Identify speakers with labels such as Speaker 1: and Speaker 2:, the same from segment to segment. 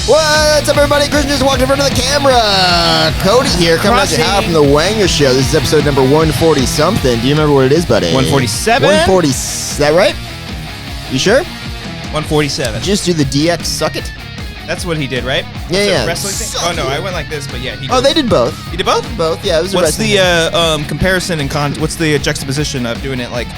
Speaker 1: What's up, everybody? Christian just walked in front of the camera. Cody here, coming at you out from the Wanger Show. This is episode number 140-something. Do you remember what it is, buddy?
Speaker 2: 147?
Speaker 1: 140. Is that right? You sure?
Speaker 2: 147.
Speaker 1: Just do the DX suck it?
Speaker 2: That's what he did, right?
Speaker 1: Yeah.
Speaker 2: Wrestling thing? Oh, no, I went like this, but yeah. He
Speaker 1: they did both.
Speaker 2: You did both?
Speaker 1: Both, yeah. It was
Speaker 2: What's the comparison and what's the juxtaposition of doing it like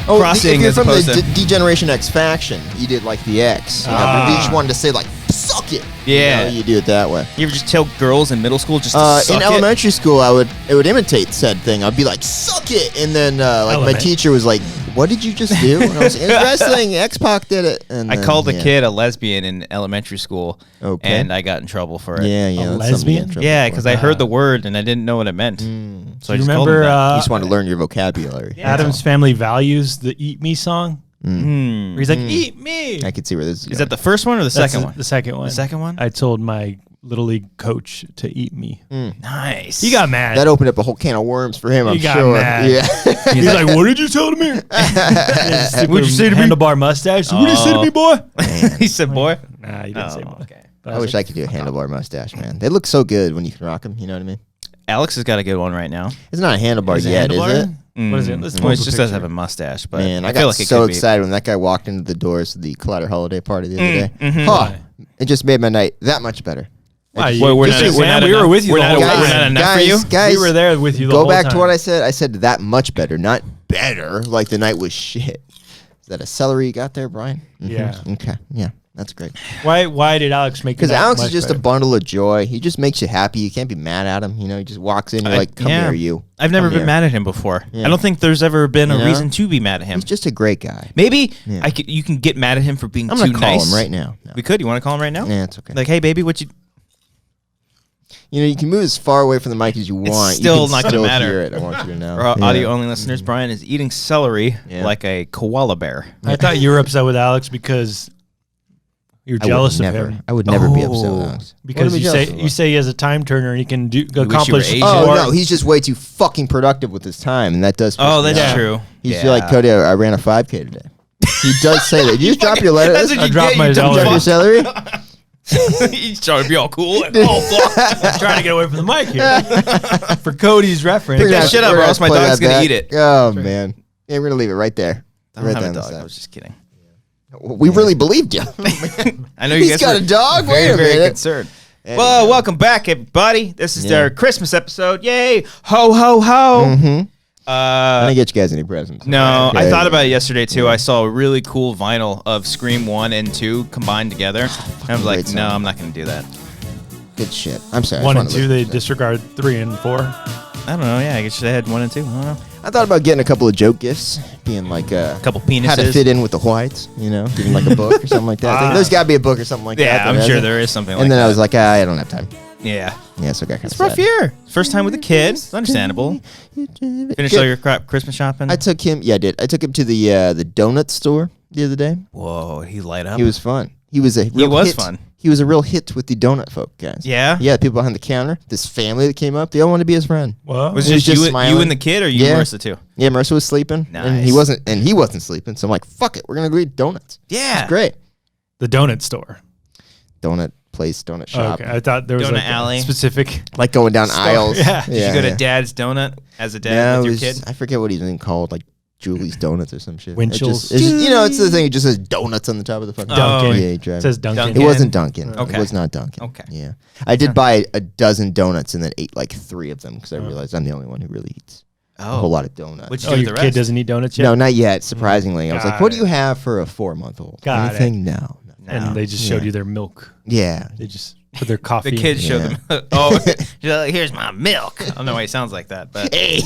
Speaker 2: crossing
Speaker 1: if you're
Speaker 2: as
Speaker 1: from
Speaker 2: opposed
Speaker 1: the
Speaker 2: to...
Speaker 1: Degeneration X faction, you did like the X. You know, but if you just wanted to say like, suck it.
Speaker 2: Yeah.
Speaker 1: You do it that way.
Speaker 2: You ever just tell girls in middle school just to suck
Speaker 1: in elementary school, it would imitate said thing. I'd be like, suck it. And then my teacher was like, what did you just do? And I was like, it's wrestling. X-Pac did it. And
Speaker 2: I called a kid a lesbian in elementary school, and I got in trouble for it.
Speaker 1: Yeah.
Speaker 3: A lesbian?
Speaker 2: Yeah, because I heard the word and I didn't know what it meant. So I just called him that.
Speaker 1: You just wanted to learn your vocabulary.
Speaker 3: Yeah. Adam's Family Values, the Eat Me song. Where he's like, eat me.
Speaker 1: I can see where this is going.
Speaker 2: Is that the first one or the second one?
Speaker 3: The second one.
Speaker 2: The second one?
Speaker 3: I told my Little League coach to eat me.
Speaker 2: Nice.
Speaker 3: He got mad.
Speaker 1: That opened up a whole can of worms for him, I'm
Speaker 3: got
Speaker 1: sure.
Speaker 3: Mad.
Speaker 1: Yeah.
Speaker 3: He's like, what did you tell to me? What'd you say to me? Handlebar mustache. What did you say to me, boy?
Speaker 2: He said, boy?
Speaker 3: Nah, he didn't say boy.
Speaker 2: Okay.
Speaker 1: I wish I could do a handlebar mustache, man. They look so good when you can rock them, you know what I mean?
Speaker 2: Alex has got a good one right now.
Speaker 1: It's not a handlebar yet, is it?
Speaker 3: What is it?
Speaker 2: Well, it just does have a mustache, but
Speaker 1: man, I
Speaker 2: feel
Speaker 1: got
Speaker 2: like it
Speaker 1: so
Speaker 2: could be.
Speaker 1: excited when that guy walked into the doors of the Collider holiday party the other day. Huh, it just made my night that much better.
Speaker 3: We were with you.
Speaker 2: We're not enough for you.
Speaker 1: Guys,
Speaker 3: we were there with you the whole time.
Speaker 1: Go back to what I said. I said that much better, not better. Like the night was shit. Is that a celery you got there, Brian?
Speaker 3: Yeah.
Speaker 1: Okay. Yeah. That's great.
Speaker 3: Why did Alex make?
Speaker 1: Because Alex is just a bundle of joy. He just makes you happy. You can't be mad at him. You know, he just walks in. You're like, come here, you.
Speaker 2: I've never been mad at him before. Yeah. I don't think there's ever been a reason to be mad at him.
Speaker 1: He's just a great guy.
Speaker 2: Maybe you can get mad at him for being too nice.
Speaker 1: I'm gonna call him right now. No.
Speaker 2: We could. You want to call him right now?
Speaker 1: Yeah, it's okay.
Speaker 2: Like, hey, baby, what you?
Speaker 1: You know, you can move as far away from the mic as you want.
Speaker 2: It's still
Speaker 1: you
Speaker 2: not going to matter.
Speaker 1: Hear it. I want you to know.
Speaker 2: For audio-only listeners, Brian is eating celery like a koala bear.
Speaker 3: I thought you were upset with Alex because you're jealous of him.
Speaker 1: I would never be upset with Alex.
Speaker 3: Because you say he has a time turner and he can accomplish more.
Speaker 1: Oh, no, he's just way too fucking productive with his time, and that does
Speaker 2: that's true.
Speaker 1: He's like, Cody, I ran a 5K today. He does say that. Did you just drop your letter?
Speaker 3: I dropped my
Speaker 1: celery.
Speaker 2: He's trying to be all cool. I'm
Speaker 3: trying to get away from the mic here. For Cody's reference.
Speaker 2: Pick that shit up or else my dog's going to eat it.
Speaker 1: Oh, man. Yeah, we're going to leave it right there.
Speaker 2: I don't have a dog. I was just kidding.
Speaker 1: We really believed you.
Speaker 2: I know you guys
Speaker 1: got a dog?
Speaker 2: Very, very concerned. Well, welcome back, everybody. This is our Christmas episode. Yay. Ho, ho, ho.
Speaker 1: I didn't get you guys any presents.
Speaker 2: No, I thought about it yesterday too. I saw a really cool vinyl of Scream 1 and 2 combined together. And I was like, no, I'm not going to do that.
Speaker 1: Good shit. I'm sorry.
Speaker 3: 1 and 2, they disregard 3 and 4.
Speaker 2: I don't know. Yeah, I guess they had 1 and 2. I don't know.
Speaker 1: I thought about getting a couple of joke gifts, being like a
Speaker 2: couple penises.
Speaker 1: How to fit in with the whites, you know, giving like a book or something like that. I think there's got to be a book or something like that.
Speaker 2: Yeah, I'm sure there is something like that.
Speaker 1: And then I was like, I don't have time.
Speaker 2: Yeah.
Speaker 1: Yeah, so I got kind of
Speaker 2: It's a rough year. First time with a kid. It's understandable. Finished all your Christmas shopping?
Speaker 1: I took him. Yeah, I did. I took him to the donut store the other day.
Speaker 2: Whoa, he light up.
Speaker 1: He was fun. He was fun. He was a real hit with the donut folk guys.
Speaker 2: Yeah?
Speaker 1: Yeah, people behind the counter. This family that came up, they all wanted to be his friend.
Speaker 2: Well, was it just you and the kid, or you and Marissa too?
Speaker 1: Yeah, Marissa was sleeping.
Speaker 2: Nice.
Speaker 1: And he wasn't sleeping. So I'm like, fuck it, we're gonna go eat donuts.
Speaker 2: Yeah,
Speaker 1: it's great.
Speaker 3: The donut store,
Speaker 1: donut place, donut shop.
Speaker 3: Okay, I thought there was
Speaker 2: donut alley,
Speaker 3: specific,
Speaker 1: like going down aisles.
Speaker 3: Yeah.
Speaker 2: Did you go to Dad's Donut as a dad with your kid?
Speaker 1: I forget what he's been called, like Julie's Donuts or some shit.
Speaker 3: Winchell's.
Speaker 1: It's the thing. It just says donuts on the top of the fucking
Speaker 3: Dunkin'.
Speaker 1: Yeah,
Speaker 3: it says Dunkin'.
Speaker 1: It wasn't Dunkin'.
Speaker 2: Okay.
Speaker 1: It was not Dunkin'.
Speaker 2: Okay.
Speaker 1: Yeah. I did buy a dozen donuts and then ate like 3 of them because I realized I'm the only one who really eats a whole lot of donuts.
Speaker 3: Your kid doesn't eat donuts yet?
Speaker 1: No, not yet, surprisingly. I was like, what do you have for a 4-month-old? Anything? No.
Speaker 3: And they just showed you their milk.
Speaker 1: Yeah.
Speaker 3: They just put their coffee.
Speaker 2: The kids showed them. Oh, here's my milk. I don't know why he sounds like that, but hey,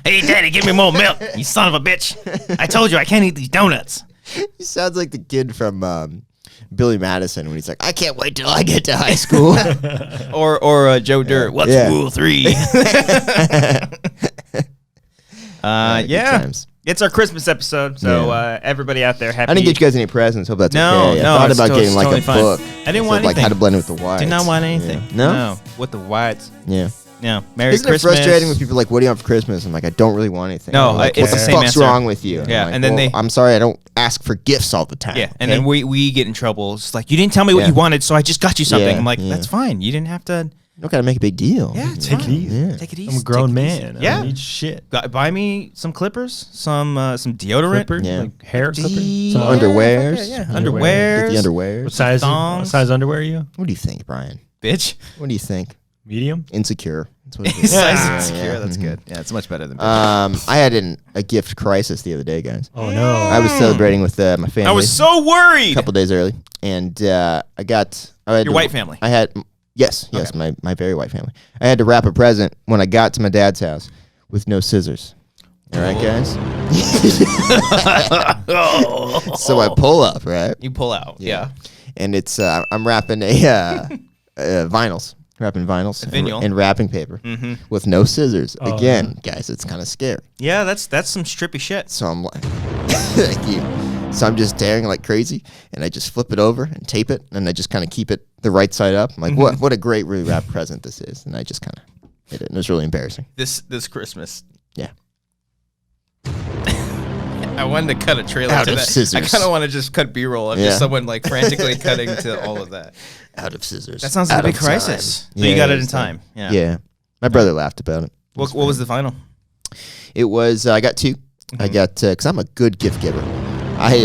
Speaker 2: Daddy, give me more milk, you son of a bitch! I told you I can't eat these donuts.
Speaker 1: He sounds like the kid from Billy Madison when he's like, I can't wait till I get to high school.
Speaker 2: or Joe Dirt. What's Rule 3? It's our Christmas episode, so everybody out there, happy.
Speaker 1: I didn't get you guys any presents. Hope that's okay.
Speaker 2: No,
Speaker 1: I thought about getting like
Speaker 2: totally
Speaker 1: a book.
Speaker 2: I didn't want anything.
Speaker 1: Like how to blend in with the whites.
Speaker 2: Did not want anything.
Speaker 1: Yeah. No?
Speaker 2: With the whites.
Speaker 1: Yeah.
Speaker 2: Yeah, Merry
Speaker 1: Isn't
Speaker 2: Christmas.
Speaker 1: it frustrating when people are like, "What do you want for Christmas?" I'm like, "I don't really want anything."
Speaker 2: No,
Speaker 1: like,
Speaker 2: it's
Speaker 1: what
Speaker 2: the
Speaker 1: the
Speaker 2: same
Speaker 1: fuck's
Speaker 2: answer.
Speaker 1: wrong with you?
Speaker 2: Yeah,
Speaker 1: I'm like,
Speaker 2: and then
Speaker 1: well, I'm sorry, I don't ask for gifts all the time.
Speaker 2: Yeah, and then we get in trouble. It's like, you didn't tell me what you wanted, so I just got you something.
Speaker 1: Yeah,
Speaker 2: I'm like,
Speaker 1: yeah.
Speaker 2: that's fine. You didn't have to.
Speaker 1: You don't gotta make a big deal.
Speaker 2: Yeah, it's
Speaker 3: Take
Speaker 2: fine.
Speaker 3: it easy.
Speaker 1: Yeah.
Speaker 2: Take it easy.
Speaker 3: I'm a grown
Speaker 2: Take it easy.
Speaker 3: man. I
Speaker 2: Yeah.
Speaker 3: don't need shit.
Speaker 2: Buy me some clippers, some deodorant,
Speaker 3: Clipper?
Speaker 1: Yeah.
Speaker 3: Like hair clippers?
Speaker 1: Some
Speaker 3: Some
Speaker 1: underwears.
Speaker 2: Yeah,
Speaker 3: Underwear.
Speaker 2: underwears.
Speaker 1: Get the underwear.
Speaker 3: What size?
Speaker 2: thongs.
Speaker 3: What size underwear are you?
Speaker 1: What do you think, Brian?
Speaker 2: Bitch.
Speaker 1: What do you think?
Speaker 3: Medium?
Speaker 1: Insecure. That's what it is.
Speaker 2: Size
Speaker 1: Yeah,
Speaker 2: insecure.
Speaker 1: yeah.
Speaker 2: That's
Speaker 1: Mhm.
Speaker 2: good. Yeah, it's much better than bitch.
Speaker 1: I had a gift crisis the other day, guys.
Speaker 3: Oh no.
Speaker 1: I was celebrating with my family.
Speaker 2: I was so
Speaker 1: a
Speaker 2: worried.
Speaker 1: couple days early, and I had
Speaker 2: Your white family.
Speaker 1: I had yes,
Speaker 2: Okay.
Speaker 1: my very white family. I had to wrap a present when I got to my dad's house with no scissors. All right, guys. So I pull up, right,
Speaker 2: You pull out. Yeah.
Speaker 1: and it's I'm wrapping vinyls. Wrapping vinyls
Speaker 2: vinyl.
Speaker 1: and wrapping paper
Speaker 2: Mm-hmm.
Speaker 1: with no scissors.
Speaker 3: Oh,
Speaker 1: Again, guys, it's kind of scary.
Speaker 2: Yeah, that's some strippy shit.
Speaker 1: So I'm like, thank you. So I'm just tearing like crazy, and I just flip it over and tape it, and I just kind of keep it the right side up. I'm like, what a great rewrapped present this is, and I just kind of hit it, and it was really embarrassing.
Speaker 2: This Christmas.
Speaker 1: Yeah.
Speaker 2: I wanted to cut a trailer
Speaker 1: Out
Speaker 2: to
Speaker 1: of
Speaker 2: that.
Speaker 1: scissors.
Speaker 2: I kind of want to just cut B-roll of
Speaker 1: Yeah.
Speaker 2: just someone like frantically cutting to all of that.
Speaker 1: Out of scissors.
Speaker 2: That sounds like
Speaker 1: Out
Speaker 2: a big
Speaker 1: of time.
Speaker 2: crisis. So you got it in
Speaker 1: it's
Speaker 2: time. Yeah.
Speaker 1: Yeah. My brother laughed about it.
Speaker 2: What was the final?
Speaker 1: It was I got two.
Speaker 2: Mm-hmm.
Speaker 1: I got because I'm a good gift giver. I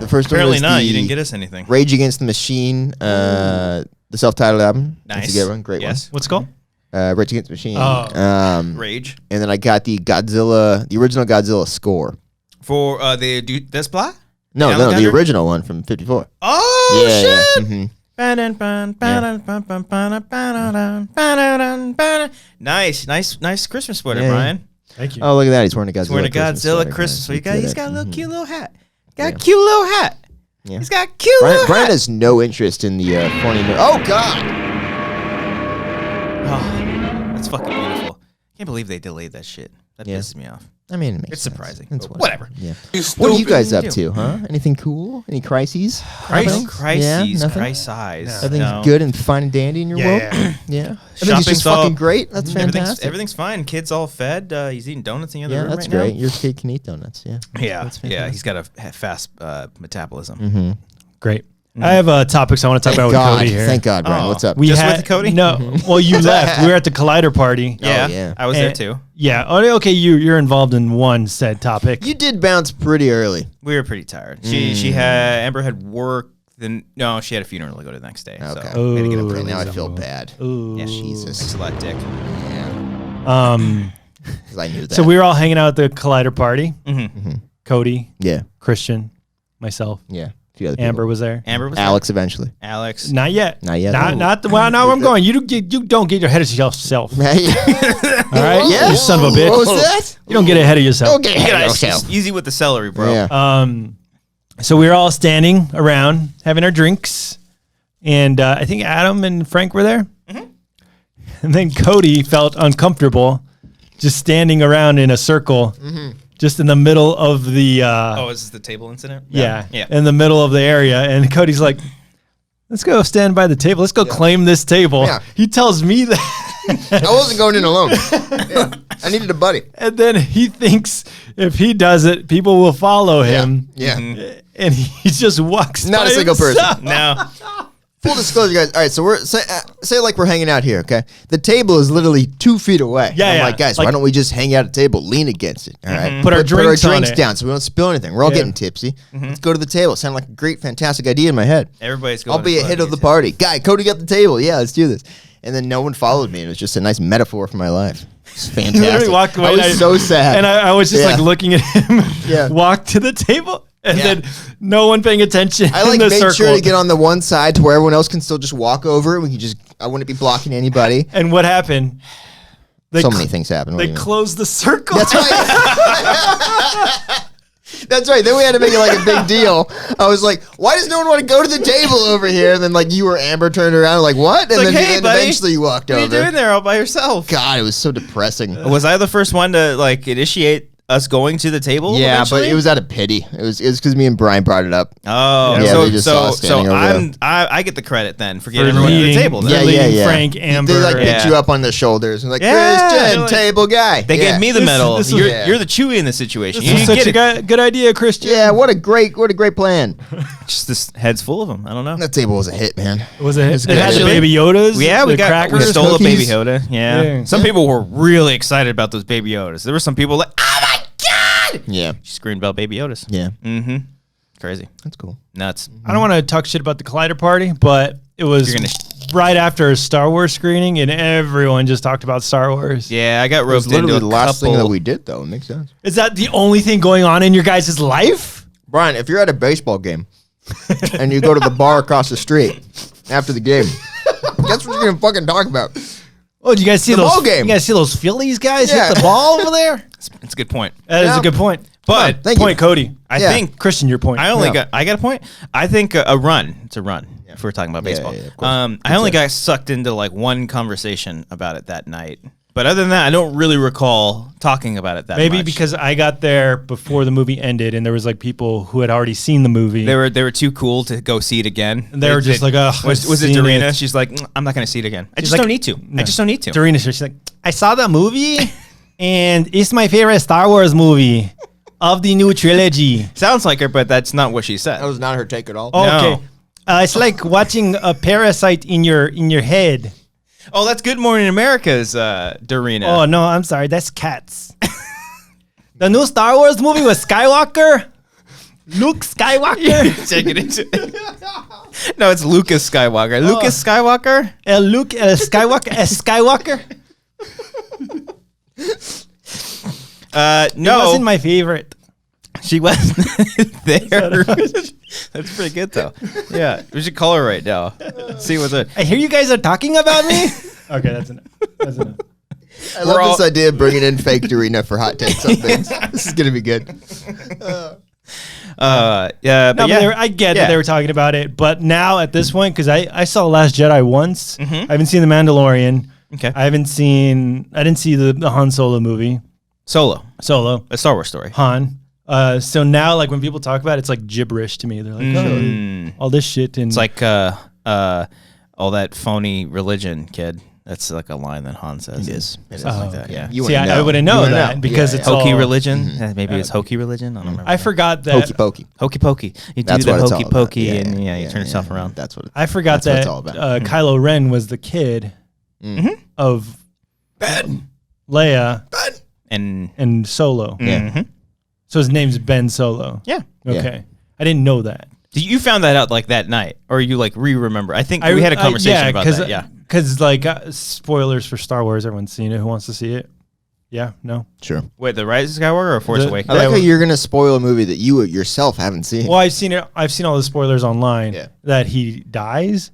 Speaker 1: the first one
Speaker 2: Apparently
Speaker 1: was
Speaker 2: not.
Speaker 1: the
Speaker 2: You didn't get us anything.
Speaker 1: Rage Against the Machine, the self-titled album. That's
Speaker 2: Nice.
Speaker 1: a good one. Great
Speaker 2: Yes.
Speaker 3: What's it called?
Speaker 1: one. Rage Against the Machine.
Speaker 3: Oh.
Speaker 2: Rage.
Speaker 1: And then I got the original Godzilla score.
Speaker 2: For the Desplat?
Speaker 1: No, the
Speaker 2: Alexander?
Speaker 1: original one from '54.
Speaker 2: Oh, shit.
Speaker 1: Yeah.
Speaker 2: Nice Christmas sweater,
Speaker 1: Yeah.
Speaker 2: Brian.
Speaker 3: Thank you.
Speaker 1: Oh, look at that. He's wearing a Godzilla.
Speaker 2: He's wearing a Godzilla
Speaker 1: sweater,
Speaker 2: Christmas
Speaker 1: guys.
Speaker 2: sweater. He's
Speaker 1: Look
Speaker 2: got
Speaker 1: at
Speaker 2: a
Speaker 1: that.
Speaker 2: little cute little hat. Got a
Speaker 1: Yeah.
Speaker 2: cute little hat.
Speaker 1: Yeah.
Speaker 2: He's got a cute
Speaker 1: Brian,
Speaker 2: little
Speaker 1: Brian
Speaker 2: hat.
Speaker 1: has no interest in the funny. Oh God!
Speaker 2: Oh, that's fucking beautiful. Can't believe they delayed that shit. That
Speaker 1: Yeah.
Speaker 2: pisses me off.
Speaker 1: I mean, it makes
Speaker 2: It's
Speaker 1: sense.
Speaker 2: surprising.
Speaker 1: It's
Speaker 2: But whatever.
Speaker 1: Yeah. What are you guys up
Speaker 2: do?
Speaker 1: to, huh? Anything cool? Any crises?
Speaker 2: No
Speaker 1: Nothing?
Speaker 2: crises,
Speaker 1: Yeah, nothing?
Speaker 2: crises.
Speaker 1: Everything's
Speaker 2: No.
Speaker 1: good and fine and dandy in your world.
Speaker 3: Yeah.
Speaker 1: Yeah. Everything's
Speaker 2: Shopping's
Speaker 1: just
Speaker 2: all-
Speaker 1: fucking great. That's fantastic.
Speaker 2: Everything's fine. Kid's all fed. He's eating donuts in the other
Speaker 1: yeah,
Speaker 2: room
Speaker 1: that's
Speaker 2: right
Speaker 1: great.
Speaker 2: now.
Speaker 1: Your kid can eat donuts. Yeah.
Speaker 2: Yeah,
Speaker 1: That's
Speaker 2: yeah.
Speaker 1: fantastic.
Speaker 2: He's got a fast metabolism.
Speaker 1: Mm-hmm.
Speaker 3: Great. I have topics I want to talk about with Cody here.
Speaker 1: Thank God, Brian.
Speaker 2: Oh.
Speaker 1: What's up?
Speaker 3: We
Speaker 2: Just
Speaker 3: had,
Speaker 2: with Cody?
Speaker 3: No. Well, you left. We were at the Collider party.
Speaker 2: Yeah,
Speaker 1: yeah.
Speaker 2: I was there
Speaker 3: And-
Speaker 2: too.
Speaker 3: Yeah. Oh, okay. You're involved in one said topic.
Speaker 1: You did bounce pretty early.
Speaker 2: We were pretty tired. She had Amber had work. Then no, she had a funeral to go to the next day.
Speaker 1: Okay.
Speaker 2: So we had to get up
Speaker 3: Ooh.
Speaker 2: early.
Speaker 1: Now I feel bad.
Speaker 3: Ooh.
Speaker 2: Yeah,
Speaker 1: Jesus.
Speaker 2: Thanks a lot, Dick.
Speaker 1: Yeah. 'Cause I knew that.
Speaker 3: So we were all hanging out at the Collider party.
Speaker 2: Mm-hmm.
Speaker 3: Cody,
Speaker 1: Yeah.
Speaker 3: Christian, myself,
Speaker 1: Yeah. A few other people.
Speaker 3: Amber was there.
Speaker 2: Amber was
Speaker 1: Alex eventually.
Speaker 2: there. Alex.
Speaker 3: Not yet.
Speaker 1: Not yet.
Speaker 3: Not the. Well, now I'm going. You don't get ahead of yourself. All right.
Speaker 1: Yeah.
Speaker 3: You son of a bitch.
Speaker 1: What was that?
Speaker 3: You don't get ahead of yourself.
Speaker 1: Don't get ahead of
Speaker 2: It's
Speaker 1: yourself.
Speaker 2: easy with the celery, bro.
Speaker 1: Yeah.
Speaker 3: So we were all standing around having our drinks, and I think Adam and Frank were there. And then Cody felt uncomfortable just standing around in a circle, just in the middle of the
Speaker 2: Oh, is this the table incident?
Speaker 3: yeah,
Speaker 2: Yeah.
Speaker 3: in the middle of the area. And Cody's like, "Let's go stand by the table. Let's go claim this table."
Speaker 1: Yeah.
Speaker 3: He tells me that.
Speaker 1: I wasn't going in alone. Yeah. I needed a buddy.
Speaker 3: And then he thinks if he does it, people will follow him.
Speaker 1: Yeah.
Speaker 3: And he just walks.
Speaker 1: Not
Speaker 3: by
Speaker 1: a single person.
Speaker 3: himself.
Speaker 2: No.
Speaker 1: Full disclosure, guys. All right, so we're say like we're hanging out here. Okay, the table is literally 2 feet away.
Speaker 3: Yeah,
Speaker 1: I'm
Speaker 3: yeah.
Speaker 1: like, guys, why
Speaker 3: Like-
Speaker 1: don't we just hang out at the table, lean against it? All right,
Speaker 3: Put our drinks on it.
Speaker 1: down so we don't spill anything. We're all
Speaker 3: Yeah.
Speaker 1: getting tipsy. Let's go to the table. It sounded like a great, fantastic idea in my head.
Speaker 2: Everybody's going.
Speaker 1: I'll be
Speaker 2: to
Speaker 1: a hit of the
Speaker 2: club
Speaker 1: party. Guy, Cody got the table. Yeah, let's do this. And then no one followed me. And it was just a nice metaphor for my life. It's fantastic.
Speaker 3: Literally walked away.
Speaker 1: I was
Speaker 3: and
Speaker 1: so sad.
Speaker 3: And I was just
Speaker 1: Yeah.
Speaker 3: like looking at him
Speaker 1: Yeah.
Speaker 3: walk to the table and
Speaker 1: Yeah.
Speaker 3: then no one paying attention.
Speaker 1: I like
Speaker 3: in the
Speaker 1: made
Speaker 3: circle.
Speaker 1: sure to get on the one side to where everyone else can still just walk over. We can just, I wouldn't be blocking anybody.
Speaker 3: And what happened? They
Speaker 1: So many things happen. What
Speaker 3: They
Speaker 1: do you mean?
Speaker 3: closed the circle.
Speaker 1: That's right. That's right. Then we had to make it like a big deal. I was like, why does no one want to go to the table over here? And then like you or Amber turned around like, what? And
Speaker 2: like,
Speaker 1: then,
Speaker 2: hey,
Speaker 1: then
Speaker 2: buddy,
Speaker 1: eventually you walked
Speaker 2: What are
Speaker 1: over.
Speaker 2: you doing there all by yourself?
Speaker 1: God, it was so depressing.
Speaker 2: Was I the first one to like initiate us going to the table?
Speaker 1: Yeah,
Speaker 2: eventually?
Speaker 1: but it was out of pity. It was because me and Brian brought it up.
Speaker 2: Oh,
Speaker 1: Yeah, they just saw us standing over there.
Speaker 2: I get the credit then for getting everyone to the table. Then.
Speaker 1: Yeah.
Speaker 3: Frank, Amber.
Speaker 1: They like picked you up on the shoulders and like,
Speaker 2: Yeah.
Speaker 1: Christian,
Speaker 2: Like,
Speaker 1: table guy.
Speaker 2: They gave me the medal.
Speaker 3: this
Speaker 2: You're the Chewy in the situation.
Speaker 3: This
Speaker 2: You
Speaker 3: is
Speaker 2: didn't
Speaker 3: such
Speaker 2: get
Speaker 3: a good idea, Christian.
Speaker 1: Yeah, what a great plan.
Speaker 2: Just this head's full of them. I don't know.
Speaker 1: That table was a hit, man.
Speaker 3: It was a hit. It
Speaker 1: good.
Speaker 3: had the
Speaker 1: Actually,
Speaker 3: baby Yodas.
Speaker 2: Yeah, we
Speaker 3: crackers.
Speaker 2: stole a baby
Speaker 1: cookies.
Speaker 2: Yoda. Yeah. Some people were really excited about those baby Yodas. There were some people like, oh my God.
Speaker 1: Yeah.
Speaker 2: She screamed about baby Yodas.
Speaker 1: Yeah.
Speaker 2: Mm-hmm. Crazy.
Speaker 1: That's cool.
Speaker 2: Nuts.
Speaker 3: I don't want to talk shit about the Collider party, but it was
Speaker 2: You're
Speaker 3: right after a Star Wars screening, and everyone just talked about Star Wars.
Speaker 2: Yeah, I got
Speaker 1: It was
Speaker 2: roped into
Speaker 1: literally
Speaker 2: a
Speaker 1: the last thing that
Speaker 2: couple-
Speaker 1: we did, though. It makes sense.
Speaker 3: Is that the only thing going on in your guys' life?
Speaker 1: Brian, if you're at a baseball game and you go to the bar across the street after the game, guess what you're going to fucking talk about?
Speaker 3: Oh, did you guys see
Speaker 1: The
Speaker 3: those?
Speaker 1: ball game.
Speaker 3: You guys see those Phillies guys
Speaker 1: Yeah.
Speaker 3: hit the ball over there?
Speaker 2: It's a good point.
Speaker 3: That is
Speaker 1: Yeah.
Speaker 3: a good point.
Speaker 2: But
Speaker 1: Thank
Speaker 3: Point,
Speaker 1: you.
Speaker 3: Cody.
Speaker 2: I
Speaker 1: Yeah.
Speaker 2: think
Speaker 3: Christian, your point.
Speaker 2: I only
Speaker 1: Yeah.
Speaker 2: got a point. I think a run. It's a run. If we're talking about
Speaker 1: Yeah,
Speaker 2: baseball.
Speaker 1: yeah, of course.
Speaker 2: I only got sucked into like one conversation about it that night. But other than that, I don't really recall talking about it that
Speaker 3: Maybe
Speaker 2: much.
Speaker 3: because I got there before the movie ended, and there was like people who had already seen the movie.
Speaker 2: they were too cool to go see it again.
Speaker 3: And they were just like, ugh,
Speaker 2: was
Speaker 3: I've
Speaker 2: it
Speaker 3: seen
Speaker 2: Dorina?
Speaker 3: it.
Speaker 2: She's like, I'm not going to see it again. I just
Speaker 3: like,
Speaker 2: don't need to. I just don't need to.
Speaker 3: Dorina, she's like, I saw the movie, and it's my favorite Star Wars movie of the new trilogy.
Speaker 2: Sounds like her, but that's not what she said.
Speaker 1: That was not her take at all.
Speaker 3: Oh,
Speaker 2: No.
Speaker 3: okay. It's like watching a parasite in your head.
Speaker 2: Oh, that's Good Morning America's Dorina.
Speaker 3: Oh no, I'm sorry, that's Cats. The new Star Wars movie with Skywalker. Luke Skywalker.
Speaker 2: Take it into. No, it's Lucas Skywalker. Lucas Skywalker.
Speaker 3: Luke Skywalker. Skywalker.
Speaker 2: No,
Speaker 3: It wasn't my favorite.
Speaker 2: she wasn't there. That's pretty good though. Yeah, we should call her right now. See what's it.
Speaker 3: I hear you guys are talking about me. Okay, that's enough. That's enough.
Speaker 1: I love this idea of bringing in fake Dorina for hot takes on things. This is going to be good.
Speaker 2: Yeah,
Speaker 3: No,
Speaker 2: but
Speaker 3: but
Speaker 2: yeah.
Speaker 3: I get
Speaker 2: Yeah.
Speaker 3: that they were talking about it, but now at this point, because I saw Last Jedi once,
Speaker 2: Mm-hmm.
Speaker 3: I haven't seen The Mandalorian.
Speaker 2: Okay.
Speaker 3: I didn't see the Han Solo movie.
Speaker 2: Solo, a Star Wars story.
Speaker 3: Han. So now, like when people talk about it, it's like gibberish to me. They're like, oh, all this shit. And
Speaker 2: It's like all that phony religion, kid. That's like a line that Han says.
Speaker 1: It is.
Speaker 2: Something like that. Yeah.
Speaker 1: You
Speaker 3: see,
Speaker 1: wouldn't
Speaker 3: I
Speaker 1: know.
Speaker 3: wouldn't
Speaker 1: You
Speaker 3: know
Speaker 1: wouldn't
Speaker 3: that
Speaker 1: know.
Speaker 3: because
Speaker 1: Yeah,
Speaker 3: it's
Speaker 1: yeah.
Speaker 2: Hokey
Speaker 3: all,
Speaker 2: religion. Maybe it's hokey religion. I don't remember.
Speaker 3: I forgot that.
Speaker 1: Hokey pokey.
Speaker 2: Hokey pokey. You do
Speaker 1: That's
Speaker 2: the
Speaker 1: what it's
Speaker 2: hokey
Speaker 1: all about.
Speaker 2: pokey, and you turn yourself around.
Speaker 1: That's what.
Speaker 3: I forgot
Speaker 1: That's what
Speaker 3: that
Speaker 1: it's all about.
Speaker 3: Kylo Ren was the kid of Leia
Speaker 2: And
Speaker 3: and Solo.
Speaker 1: Yeah.
Speaker 3: So his name's Ben Solo.
Speaker 2: yeah.
Speaker 3: Okay. I didn't know that.
Speaker 2: You found that out like that night, or you like remember? I think we had a conversation about that. Yeah.
Speaker 3: Because like spoilers for Star Wars, everyone's seen it. Who wants to see it? Yeah, no.
Speaker 1: Sure.
Speaker 2: Wait, the Rise of Skywalker or Force
Speaker 3: The-
Speaker 1: I
Speaker 2: Awakens?
Speaker 1: like
Speaker 3: Yeah,
Speaker 1: how you're going to spoil a movie that you yourself haven't seen.
Speaker 3: Well, I've seen it. I've seen all the spoilers online.
Speaker 1: Yeah.
Speaker 3: That he dies.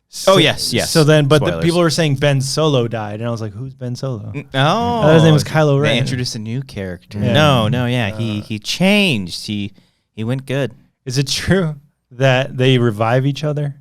Speaker 3: So,
Speaker 2: Oh, yes.
Speaker 3: So then, but the
Speaker 2: Spoilers.
Speaker 3: people were saying Ben Solo died, and I was like, "Who's Ben Solo?"
Speaker 2: Oh,
Speaker 3: his name was Kylo
Speaker 2: They
Speaker 3: Ren.
Speaker 2: introduced a new character.
Speaker 3: Yeah.
Speaker 2: No, yeah, he changed. He went good.
Speaker 3: Is it true that they revive each other?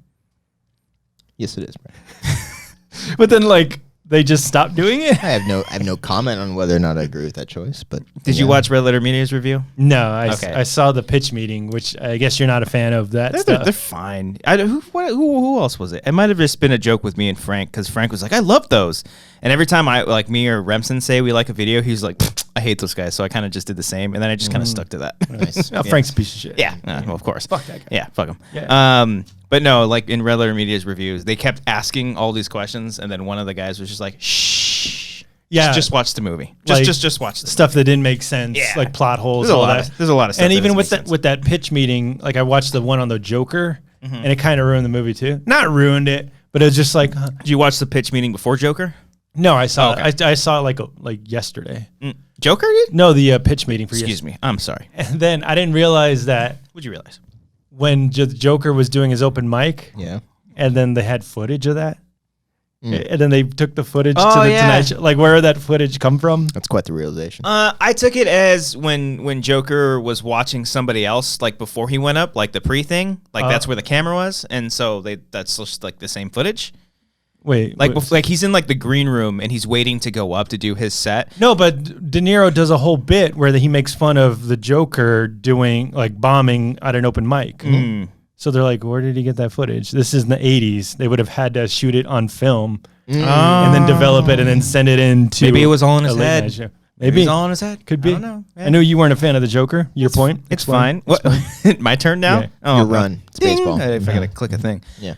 Speaker 1: Yes, it is. Brian.
Speaker 3: But then, like, they just stop doing it?
Speaker 1: I have no comment on whether or not I agree with that choice. But
Speaker 2: Did you watch Red Letter Media's review?
Speaker 3: No,
Speaker 2: Okay.
Speaker 3: I saw the pitch meeting, which I guess you're not a fan of that
Speaker 2: They're
Speaker 3: stuff.
Speaker 2: fine. Who else was it? It might have just been a joke with me and Frank because Frank was like, "I love those," and every time me or Remsen say we like a video, he's like, "I hate those guys." So I kind of just did the same, and then I just kind of stuck to that.
Speaker 1: Nice.
Speaker 3: Oh, Frank's a piece of shit.
Speaker 2: Yeah, well, of course.
Speaker 3: Fuck that guy.
Speaker 2: Yeah, fuck him.
Speaker 3: Yeah.
Speaker 2: But no, like in Red Letter Media's reviews, they kept asking all these questions, and then one of the guys was just like, "Shh,
Speaker 3: Yeah.
Speaker 2: just watch the movie.
Speaker 3: Like,
Speaker 2: Just watch the
Speaker 3: Stuff that didn't make sense,
Speaker 2: Yeah.
Speaker 3: like plot holes,
Speaker 2: There's a
Speaker 3: all
Speaker 2: lot
Speaker 3: that.
Speaker 2: of- there's a lot of stuff
Speaker 3: And
Speaker 2: that
Speaker 3: even
Speaker 2: doesn't
Speaker 3: with
Speaker 2: make
Speaker 3: that
Speaker 2: sense.
Speaker 3: with that pitch meeting, like I watched the one on the Joker,
Speaker 2: Mm-hmm.
Speaker 3: and it kind of ruined the movie too. Not ruined it, but it was just like,
Speaker 2: Did you watch the pitch meeting before Joker?
Speaker 3: no, I saw
Speaker 2: Oh, okay.
Speaker 3: I saw it like yesterday.
Speaker 2: Joker did?
Speaker 3: No, the pitch meeting for
Speaker 2: Excuse me. I'm sorry.
Speaker 3: And then I didn't realize that
Speaker 2: What'd you realize?
Speaker 3: when Joker was doing his open mic,
Speaker 1: Yeah.
Speaker 3: and then they had footage of that. And then they took the footage
Speaker 2: Oh,
Speaker 3: to the
Speaker 2: yeah.
Speaker 3: Tonight Show. Like, where did that footage come from?
Speaker 1: That's quite the realization.
Speaker 2: I took it as when Joker was watching somebody else, like before he went up, like the pre thing, like that's where the camera was, and so that's just like the same footage.
Speaker 3: Wait,
Speaker 2: Like he's in like the green room and he's waiting to go up to do his set.
Speaker 3: no, but De Niro does a whole bit where he makes fun of the Joker doing like bombing at an open mic. So they're like, where did he get that footage? This is in the 80s. They would have had to shoot it on film and then develop it and then send it into.
Speaker 2: Maybe it was all in his
Speaker 3: a late
Speaker 2: head.
Speaker 3: night show.
Speaker 2: Maybe it's all in his head.
Speaker 3: Could be.
Speaker 2: I don't know.
Speaker 3: I know you weren't a fan of the Joker. Your point.
Speaker 2: It's
Speaker 3: Explain.
Speaker 2: fine. What? My turn now?
Speaker 3: Yeah.
Speaker 2: Oh,
Speaker 1: Your
Speaker 2: okay.
Speaker 1: run. It's
Speaker 2: Ding.
Speaker 1: baseball.
Speaker 2: If I gotta click a thing.
Speaker 1: Yeah.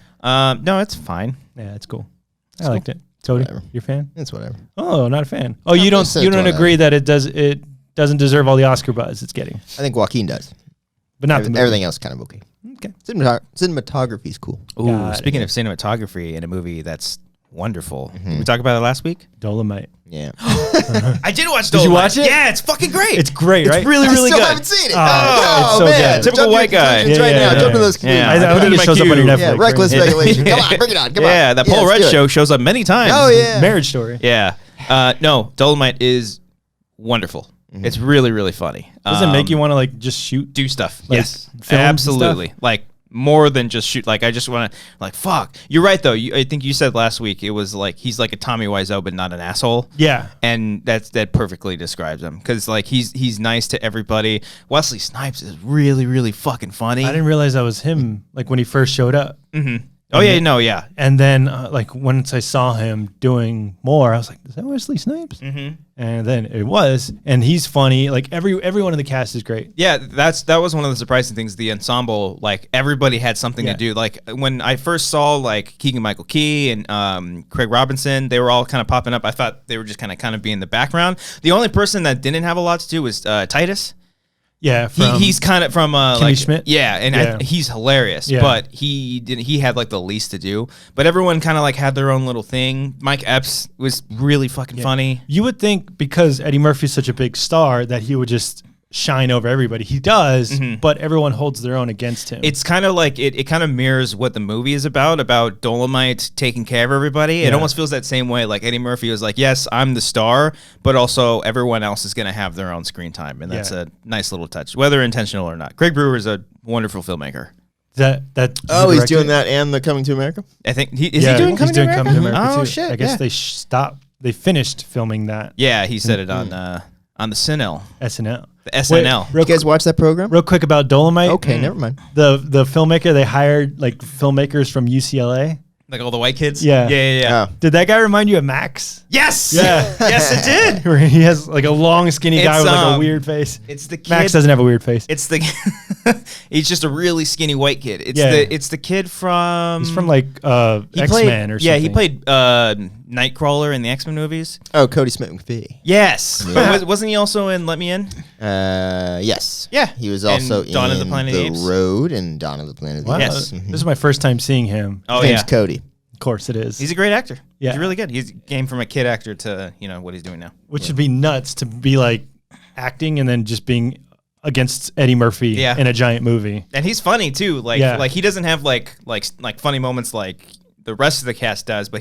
Speaker 2: No, it's fine.
Speaker 3: Yeah, it's cool. I liked it. Cody,
Speaker 1: Whatever.
Speaker 3: you're a fan?
Speaker 1: It's whatever.
Speaker 3: Oh, not a fan. Oh, you don't
Speaker 1: just said
Speaker 3: you
Speaker 1: it's
Speaker 3: don't
Speaker 1: whatever.
Speaker 3: agree that it doesn't deserve all the Oscar buzz it's getting,
Speaker 1: I think Joaquin does.
Speaker 3: but not the movie.
Speaker 1: Everything else kind of okay.
Speaker 3: Okay.
Speaker 1: Cinematography's cool.
Speaker 2: Ooh,
Speaker 3: Got
Speaker 2: speaking
Speaker 3: it.
Speaker 2: of cinematography in a movie that's wonderful. Did we talk about it last week?
Speaker 3: Dolomite.
Speaker 1: Yeah.
Speaker 2: I did watch.
Speaker 3: Did you watch it?
Speaker 2: Yeah, it's fucking great.
Speaker 3: It's great, right?
Speaker 2: It's really, really
Speaker 1: I still
Speaker 2: good.
Speaker 1: haven't seen it.
Speaker 3: Oh, it's so
Speaker 1: man.
Speaker 3: good.
Speaker 2: Typical
Speaker 1: Jump
Speaker 2: white
Speaker 1: your
Speaker 2: guy.
Speaker 1: conclusions right now. Jump to those conclusions.
Speaker 2: Yeah.
Speaker 3: I
Speaker 2: put it
Speaker 3: think
Speaker 2: in
Speaker 3: it
Speaker 2: my
Speaker 3: shows up on your
Speaker 2: queue.
Speaker 3: Netflix.
Speaker 1: Yeah, reckless
Speaker 3: right?
Speaker 1: speculation. Come on, bring it on. Come on.
Speaker 2: Yeah, that
Speaker 1: Yeah,
Speaker 2: Paul
Speaker 1: let's
Speaker 2: Rudd
Speaker 1: do it.
Speaker 2: show shows up many times.
Speaker 1: Oh, yeah.
Speaker 3: Marriage Story.
Speaker 2: Yeah. No, Dolomite is wonderful. It's really, really funny.
Speaker 3: Does it make you want to like just shoot?
Speaker 2: do stuff?
Speaker 3: Like,
Speaker 2: Yes,
Speaker 3: film and
Speaker 2: absolutely. Like more than just shoot. Like I just want to. Like fuck. You're right though. I think you said last week it was like he's like a Tommy Wiseau but not an asshole.
Speaker 3: Yeah.
Speaker 2: And that perfectly describes him because like he's nice to everybody. Wesley Snipes is really, really fucking funny.
Speaker 3: I didn't realize that was him. Like when he first showed up,
Speaker 2: Oh yeah, no, yeah.
Speaker 3: and then like once I saw him doing more, I was like, "Is that Wesley Snipes?" And then it was, and he's funny. Like everyone in the cast is great.
Speaker 2: Yeah, that was one of the surprising things. The ensemble, like everybody had something
Speaker 3: Yeah.
Speaker 2: to do. Like when I first saw like Keegan-Michael Key and Craig Robinson, they were all kind of popping up. I thought they were just kind of be in the background. The only person that didn't have a lot to do was Titus.
Speaker 3: Yeah,
Speaker 2: He's kind of from
Speaker 3: Kimmy Schmidt?
Speaker 2: Yeah, and
Speaker 3: Yeah.
Speaker 2: he's hilarious.
Speaker 3: Yeah.
Speaker 2: But he had like the least to do. But everyone kind of like had their own little thing. Mike Epps was really fucking funny.
Speaker 3: You would think because Eddie Murphy's such a big star that he would just shine over everybody. He does, but everyone holds their own against him.
Speaker 2: It's kind of like it kind of mirrors what the movie is about Dolomite taking care of everybody. It
Speaker 3: Yeah.
Speaker 2: almost feels that same way. Like Eddie Murphy was like, yes, I'm the star, but also everyone else is going to have their own screen time. And that's
Speaker 3: Yeah.
Speaker 2: a nice little touch, whether intentional or not. Craig Brewer is a wonderful filmmaker.
Speaker 3: that
Speaker 1: Oh, he's
Speaker 3: directed
Speaker 1: doing
Speaker 3: it?
Speaker 1: that and the Coming to America?
Speaker 2: I think is
Speaker 3: Yeah,
Speaker 2: he doing
Speaker 3: he's
Speaker 2: Coming
Speaker 3: doing
Speaker 2: to America?
Speaker 3: Coming to America
Speaker 2: Oh
Speaker 3: too.
Speaker 2: shit!
Speaker 3: I guess
Speaker 2: yeah.
Speaker 3: they stopped. They finished filming that
Speaker 2: Yeah, he said it on the SNL.
Speaker 3: SNL.
Speaker 2: The SNL.
Speaker 3: Real,
Speaker 1: You guys watch that program?
Speaker 3: real quick about Dolomite.
Speaker 1: Okay, never mind.
Speaker 3: The filmmaker, they hired like filmmakers from UCLA.
Speaker 2: Like all the white kids?
Speaker 3: Yeah.
Speaker 2: Yeah.
Speaker 1: Oh.
Speaker 3: Did that guy remind you of Max?
Speaker 2: Yes!
Speaker 3: Yeah.
Speaker 2: Yes, it did!
Speaker 3: Where he has like a long, skinny guy
Speaker 2: It's,
Speaker 3: with like a
Speaker 2: um,
Speaker 3: weird face.
Speaker 2: It's the kid.
Speaker 3: Max doesn't have a weird face.
Speaker 2: It's the he's just a really skinny white kid.
Speaker 3: Yeah.
Speaker 2: It's the kid from
Speaker 3: He's from like
Speaker 2: he
Speaker 3: X-Men
Speaker 2: played-
Speaker 3: or something.
Speaker 2: Yeah, he played Nightcrawler in the X-Men movies.
Speaker 1: Oh, Cody Smith McPhee.
Speaker 2: Yes. But wasn't he also in Let Me In?
Speaker 1: Yes.
Speaker 2: Yeah.
Speaker 1: He was
Speaker 2: And
Speaker 1: also
Speaker 2: Dawn of
Speaker 1: in
Speaker 2: the Planet of the Apes.
Speaker 1: Road and Dawn of the Planet of the
Speaker 3: Wow.
Speaker 1: Apes.
Speaker 2: Yes.
Speaker 3: This is my first time seeing him.
Speaker 2: Oh
Speaker 1: His name's
Speaker 2: yeah.
Speaker 1: Cody.
Speaker 3: Of course it is.
Speaker 2: He's a great actor.
Speaker 3: Yeah.
Speaker 2: He's really good. He's came from a kid actor to, what he's doing now.
Speaker 3: Which would be nuts to be like acting and then just being against Eddie Murphy
Speaker 2: Yeah.
Speaker 3: in a giant movie.
Speaker 2: And he's funny too. Like
Speaker 3: Yeah.
Speaker 2: like he doesn't have like funny moments like the rest of the cast does, but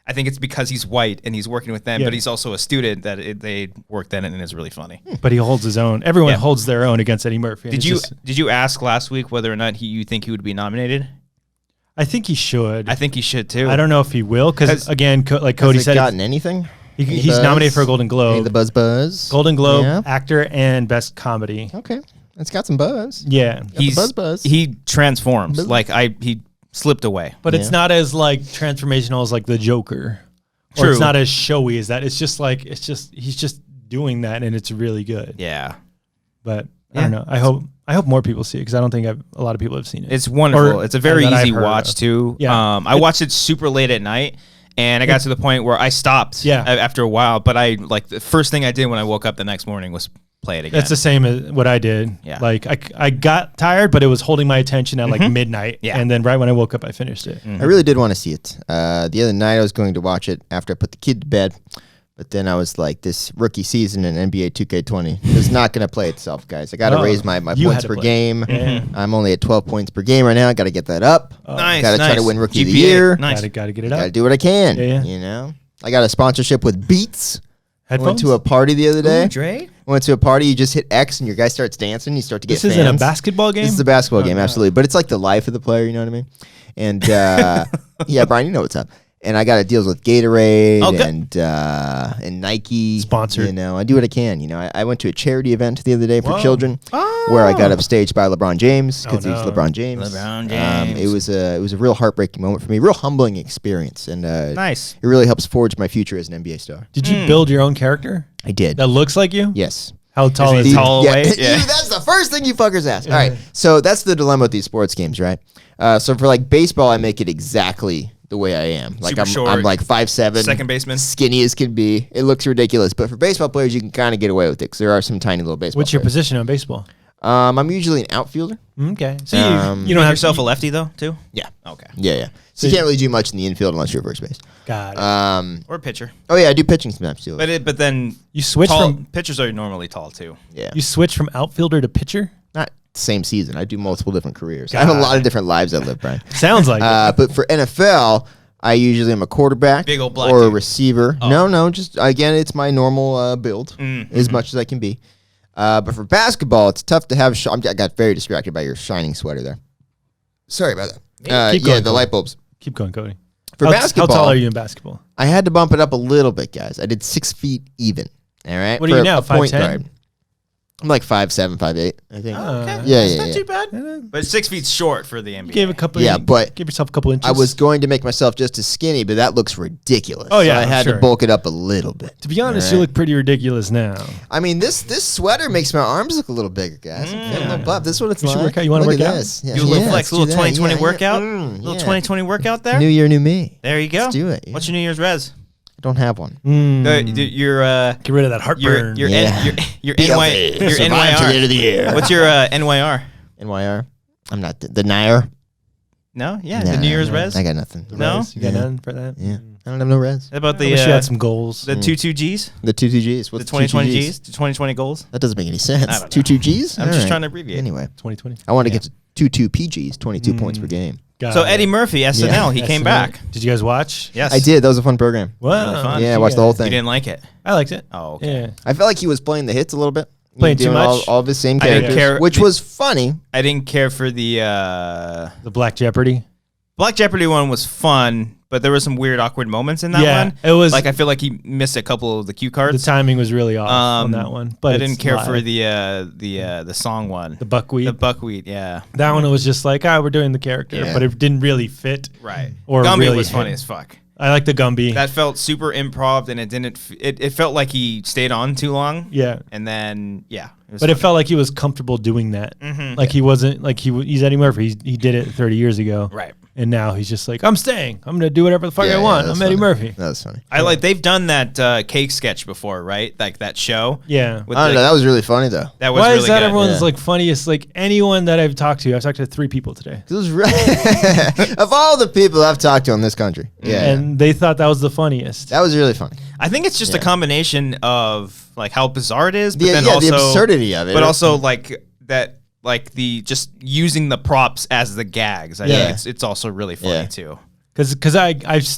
Speaker 2: I think it's because he's white and he's working with them,
Speaker 3: Yeah.
Speaker 2: but he's also a student that they work that in and it's really funny.
Speaker 3: But he holds his own. Everyone
Speaker 2: Yeah.
Speaker 3: holds their own against Eddie Murphy. and
Speaker 2: Did
Speaker 3: it's
Speaker 2: you
Speaker 3: just-
Speaker 2: ask last week whether or not you think he would be nominated?
Speaker 3: I think he should.
Speaker 2: I think he should too.
Speaker 3: I don't know if he will because
Speaker 2: 'Cause-
Speaker 3: again, like Cody
Speaker 1: Has it
Speaker 3: said,
Speaker 1: gotten anything? Any
Speaker 3: he's
Speaker 1: buzz?
Speaker 3: nominated for a Golden
Speaker 1: Any
Speaker 3: Globe,
Speaker 1: of the buzz?
Speaker 3: Golden Globe
Speaker 1: Yeah.
Speaker 3: actor and best comedy.
Speaker 1: Okay. It's got some buzz.
Speaker 3: Yeah,
Speaker 2: He's
Speaker 1: buzz.
Speaker 2: he transforms.
Speaker 1: Buzz.
Speaker 2: Like he slipped away.
Speaker 3: but it's
Speaker 1: Yeah.
Speaker 3: not as like transformational as like the Joker. Or
Speaker 2: True.
Speaker 3: it's not as showy as that. It's just like he's just doing that and it's really good.
Speaker 2: Yeah.
Speaker 3: But
Speaker 2: Yeah.
Speaker 3: I don't know. I hope more people see it because I don't think a lot of people have seen it.
Speaker 2: It's wonderful.
Speaker 3: Or
Speaker 2: It's a very
Speaker 3: that I've
Speaker 2: easy
Speaker 3: heard
Speaker 2: watch
Speaker 3: of.
Speaker 2: too.
Speaker 3: Yeah.
Speaker 2: I watched it super late at night and I got to the point where I stopped
Speaker 3: Yeah.
Speaker 2: after a while, but the first thing I did when I woke up the next morning was play it again.
Speaker 3: That's the same as what I did.
Speaker 2: Yeah.
Speaker 3: Like I got tired, but it was holding my attention at like midnight.
Speaker 2: Yeah.
Speaker 3: And then right when I woke up, I finished it.
Speaker 1: I really did want to see it. The other night I was going to watch it after I put the kid to bed, but then I was like, this rookie season in NBA 2K20 is not going to play itself, guys. I got to
Speaker 3: Oh,
Speaker 1: raise my
Speaker 3: you
Speaker 1: points
Speaker 3: had to
Speaker 1: per
Speaker 3: play.
Speaker 1: game.
Speaker 3: Yeah.
Speaker 1: I'm only at 12 points per game right now. I got to get that up.
Speaker 2: nice.
Speaker 1: Gotta try
Speaker 2: nice.
Speaker 1: to win Rookie of the
Speaker 2: GPA.
Speaker 1: Year.
Speaker 2: Nice.
Speaker 3: Gotta get it
Speaker 1: Got to
Speaker 3: up.
Speaker 1: do what I can.
Speaker 3: Yeah.
Speaker 1: You know, I got a sponsorship with Beats. I went
Speaker 3: Headphones?
Speaker 1: to a party the other day.
Speaker 2: Ooh, Dre?
Speaker 1: Went to a party. You just hit X and your guy starts dancing. You start to get
Speaker 3: This isn't a
Speaker 1: fans.
Speaker 3: basketball game?
Speaker 1: This is a basketball
Speaker 3: Oh,
Speaker 1: game,
Speaker 3: no.
Speaker 1: absolutely. But it's like the life of the player, you know what I mean? And yeah, Brian, you know what's up. And I got deals with Gatorade
Speaker 2: Oh, good.
Speaker 1: and Nike.
Speaker 3: Sponsored.
Speaker 1: You know, I do what I can. You know, I went to a charity event the other day for
Speaker 3: Whoa.
Speaker 1: children where I got upstaged by LeBron James because
Speaker 3: Oh,
Speaker 1: he's
Speaker 3: no.
Speaker 1: LeBron James.
Speaker 2: LeBron James.
Speaker 1: It was a real heartbreaking moment for me, real humbling experience, and
Speaker 2: Nice.
Speaker 1: it really helps forge my future as an NBA star.
Speaker 3: Did you build your own character
Speaker 1: I did.
Speaker 3: that looks like you?
Speaker 1: Yes.
Speaker 3: How tall
Speaker 2: Is
Speaker 3: is
Speaker 2: he
Speaker 3: he?
Speaker 2: tall? Weight? Yeah.
Speaker 1: That's the first thing you fuckers ask. All right. So that's the dilemma with these sports games, right? So for like baseball, I make it exactly the way I am. Like
Speaker 2: Super
Speaker 1: I'm
Speaker 2: short.
Speaker 1: like 5'7",
Speaker 2: Second baseman.
Speaker 1: skinny as can be. It looks ridiculous, but for baseball players, you can kind of get away with it because there are some tiny little baseball.
Speaker 3: What's your
Speaker 1: players.
Speaker 3: position on baseball?
Speaker 1: I'm usually an outfielder.
Speaker 3: Okay. So
Speaker 1: Um,
Speaker 3: you don't
Speaker 2: You
Speaker 3: have
Speaker 2: have yourself a lefty though too.
Speaker 1: Yeah.
Speaker 2: Okay.
Speaker 1: Yeah. So you can't really do much in the infield unless you're first base.
Speaker 3: Got it.
Speaker 2: Or pitcher.
Speaker 1: Oh yeah, I do pitching sometimes too.
Speaker 2: But then
Speaker 3: You switch
Speaker 2: tall,
Speaker 3: from
Speaker 2: pitchers are normally tall too.
Speaker 1: Yeah.
Speaker 3: you switch from outfielder to pitcher?
Speaker 1: Not same season. I do multiple different careers. I have a
Speaker 3: God.
Speaker 1: lot of different lives I live, Brian.
Speaker 3: Sounds like it.
Speaker 1: But for NFL, I usually am a quarterback
Speaker 2: Big old black
Speaker 1: or a
Speaker 2: dude.
Speaker 1: receiver. No, just again, it's my normal build as much as I can be. But for basketball, it's tough to have. I got very distracted by your shining sweater there. Sorry about that.
Speaker 3: Keep going,
Speaker 1: the
Speaker 3: Cody.
Speaker 1: light bulbs.
Speaker 3: Keep going, Cody.
Speaker 1: For
Speaker 3: How
Speaker 1: basketball,
Speaker 3: tall are you in basketball?
Speaker 1: I had to bump it up a little bit, guys. I did 6 feet even. All right.
Speaker 3: What are you
Speaker 1: For
Speaker 3: now,
Speaker 1: a point
Speaker 3: 5'10"?
Speaker 1: guard. I'm like 5'7", 5'8", I think.
Speaker 2: Oh, okay.
Speaker 1: Yeah,
Speaker 2: That's
Speaker 1: yeah,
Speaker 2: not
Speaker 1: yeah.
Speaker 2: too bad. But 6 feet short for the NBA.
Speaker 3: Gave a couple.
Speaker 1: Yeah, but
Speaker 3: give yourself a couple inches.
Speaker 1: I was going to make myself just as skinny, but that looks ridiculous.
Speaker 3: Oh, yeah,
Speaker 1: so I had
Speaker 3: sure.
Speaker 1: to bulk it up a little bit.
Speaker 3: To be honest,
Speaker 1: All
Speaker 3: you
Speaker 1: right.
Speaker 3: look pretty ridiculous now.
Speaker 1: I mean, this sweater makes my arms look a little bigger, guys. I'm feeling a little buff. This is what it's
Speaker 3: You should
Speaker 1: like.
Speaker 3: work out. You wanna
Speaker 1: Look
Speaker 3: work
Speaker 1: at
Speaker 3: out?
Speaker 1: this. Yeah,
Speaker 2: Do a little
Speaker 1: yeah,
Speaker 2: flex,
Speaker 1: let's
Speaker 2: little
Speaker 1: do that.
Speaker 2: 2020
Speaker 1: Yeah,
Speaker 2: workout.
Speaker 1: yeah.
Speaker 2: Little
Speaker 1: Yeah.
Speaker 2: 2020 workout there.
Speaker 1: New year, new me.
Speaker 2: There you go.
Speaker 1: Let's do it.
Speaker 2: What's
Speaker 1: yeah.
Speaker 2: your New Year's res?
Speaker 1: I don't have one.
Speaker 2: Your
Speaker 3: Get rid of that heartburn.
Speaker 2: your
Speaker 1: Yeah.
Speaker 2: your NY your
Speaker 1: Survive to the end
Speaker 2: NYR.
Speaker 1: of the year.
Speaker 2: What's your NYR?
Speaker 1: NYR? I'm not the Nair.
Speaker 2: No, yeah, the New Year's res.
Speaker 1: I got nothing.
Speaker 2: No?
Speaker 3: You got
Speaker 1: Yeah.
Speaker 3: none for that?
Speaker 1: Yeah. I don't have no res.
Speaker 2: How about
Speaker 3: I
Speaker 2: the
Speaker 3: wish you had some goals.
Speaker 2: the 22 Gs?
Speaker 1: The 22Gs.
Speaker 2: The
Speaker 1: What's
Speaker 2: 2020
Speaker 1: 2
Speaker 2: Gs? The 2020 goals?
Speaker 1: That doesn't make any sense.
Speaker 2: I don't know.
Speaker 1: 22 Gs?
Speaker 2: I'm just trying to abbreviate.
Speaker 1: Anyway,
Speaker 3: 2020.
Speaker 1: I want to get to 22 PGs, 22 points per game.
Speaker 3: Got
Speaker 2: So
Speaker 3: it.
Speaker 2: Eddie Murphy, SNL, he came
Speaker 3: SNL.
Speaker 2: back.
Speaker 3: Did you guys watch?
Speaker 2: Yes.
Speaker 1: I did. That was a fun program.
Speaker 3: Wow.
Speaker 2: Really fun.
Speaker 1: Yeah, I watched the whole
Speaker 2: You
Speaker 1: thing.
Speaker 2: didn't like it?
Speaker 3: I liked it.
Speaker 2: Oh, okay.
Speaker 3: Yeah.
Speaker 1: I felt like he was playing the hits a little bit.
Speaker 3: Playing too
Speaker 1: Doing
Speaker 3: much?
Speaker 1: all of his same
Speaker 2: I didn't
Speaker 1: characters,
Speaker 2: care.
Speaker 1: which was funny.
Speaker 2: I didn't care for the
Speaker 3: The Black Jeopardy.
Speaker 2: Black Jeopardy one was fun, but there were some weird, awkward moments in that
Speaker 3: Yeah,
Speaker 2: one.
Speaker 3: it was-
Speaker 2: like I feel like he missed a couple of the cue
Speaker 3: The
Speaker 2: cards.
Speaker 3: timing was really off on that one. But
Speaker 2: I didn't
Speaker 3: it's
Speaker 2: care
Speaker 3: live.
Speaker 2: for the song one.
Speaker 3: the buckwheat.
Speaker 2: The buckwheat, yeah.
Speaker 3: That one was just like, we're doing the character,
Speaker 1: Yeah.
Speaker 3: but it didn't really fit.
Speaker 2: Right.
Speaker 3: Or
Speaker 2: Gumby
Speaker 3: really
Speaker 2: was funny
Speaker 3: hit.
Speaker 2: as fuck.
Speaker 3: I like the Gumby.
Speaker 2: That felt super improv, and it didn't. It felt like he stayed on too long.
Speaker 3: Yeah.
Speaker 2: And then was
Speaker 3: But it
Speaker 2: funny.
Speaker 3: felt like he was comfortable doing that. Like he wasn't like he's Eddie Murphy. He did it 30 years ago.
Speaker 2: Right.
Speaker 3: And now he's just like, I'm staying. I'm gonna do whatever the fuck I want.
Speaker 1: that's
Speaker 3: I'm Eddie
Speaker 1: funny.
Speaker 3: Murphy.
Speaker 1: That was funny.
Speaker 2: I like they've done that cake sketch before, right? Like that show.
Speaker 3: Yeah.
Speaker 2: With
Speaker 1: I don't
Speaker 2: the-
Speaker 1: know. That was really funny though.
Speaker 2: that was
Speaker 3: Why
Speaker 2: really
Speaker 3: is that
Speaker 2: good.
Speaker 3: everyone's
Speaker 1: Yeah.
Speaker 3: like funniest? Like anyone that I've talked to 3 people today,
Speaker 1: It was of all the people I've talked to in this country. Yeah,
Speaker 3: and they thought that was the funniest.
Speaker 1: that was really funny.
Speaker 2: I think it's just a
Speaker 1: Yeah.
Speaker 2: combination of like how bizarre it is, but then
Speaker 1: the
Speaker 2: also
Speaker 1: absurdity of it.
Speaker 2: but also like that, like the just using the props as the gags. I
Speaker 3: Yeah.
Speaker 2: think it's also really funny
Speaker 1: Yeah.
Speaker 2: too.
Speaker 3: Because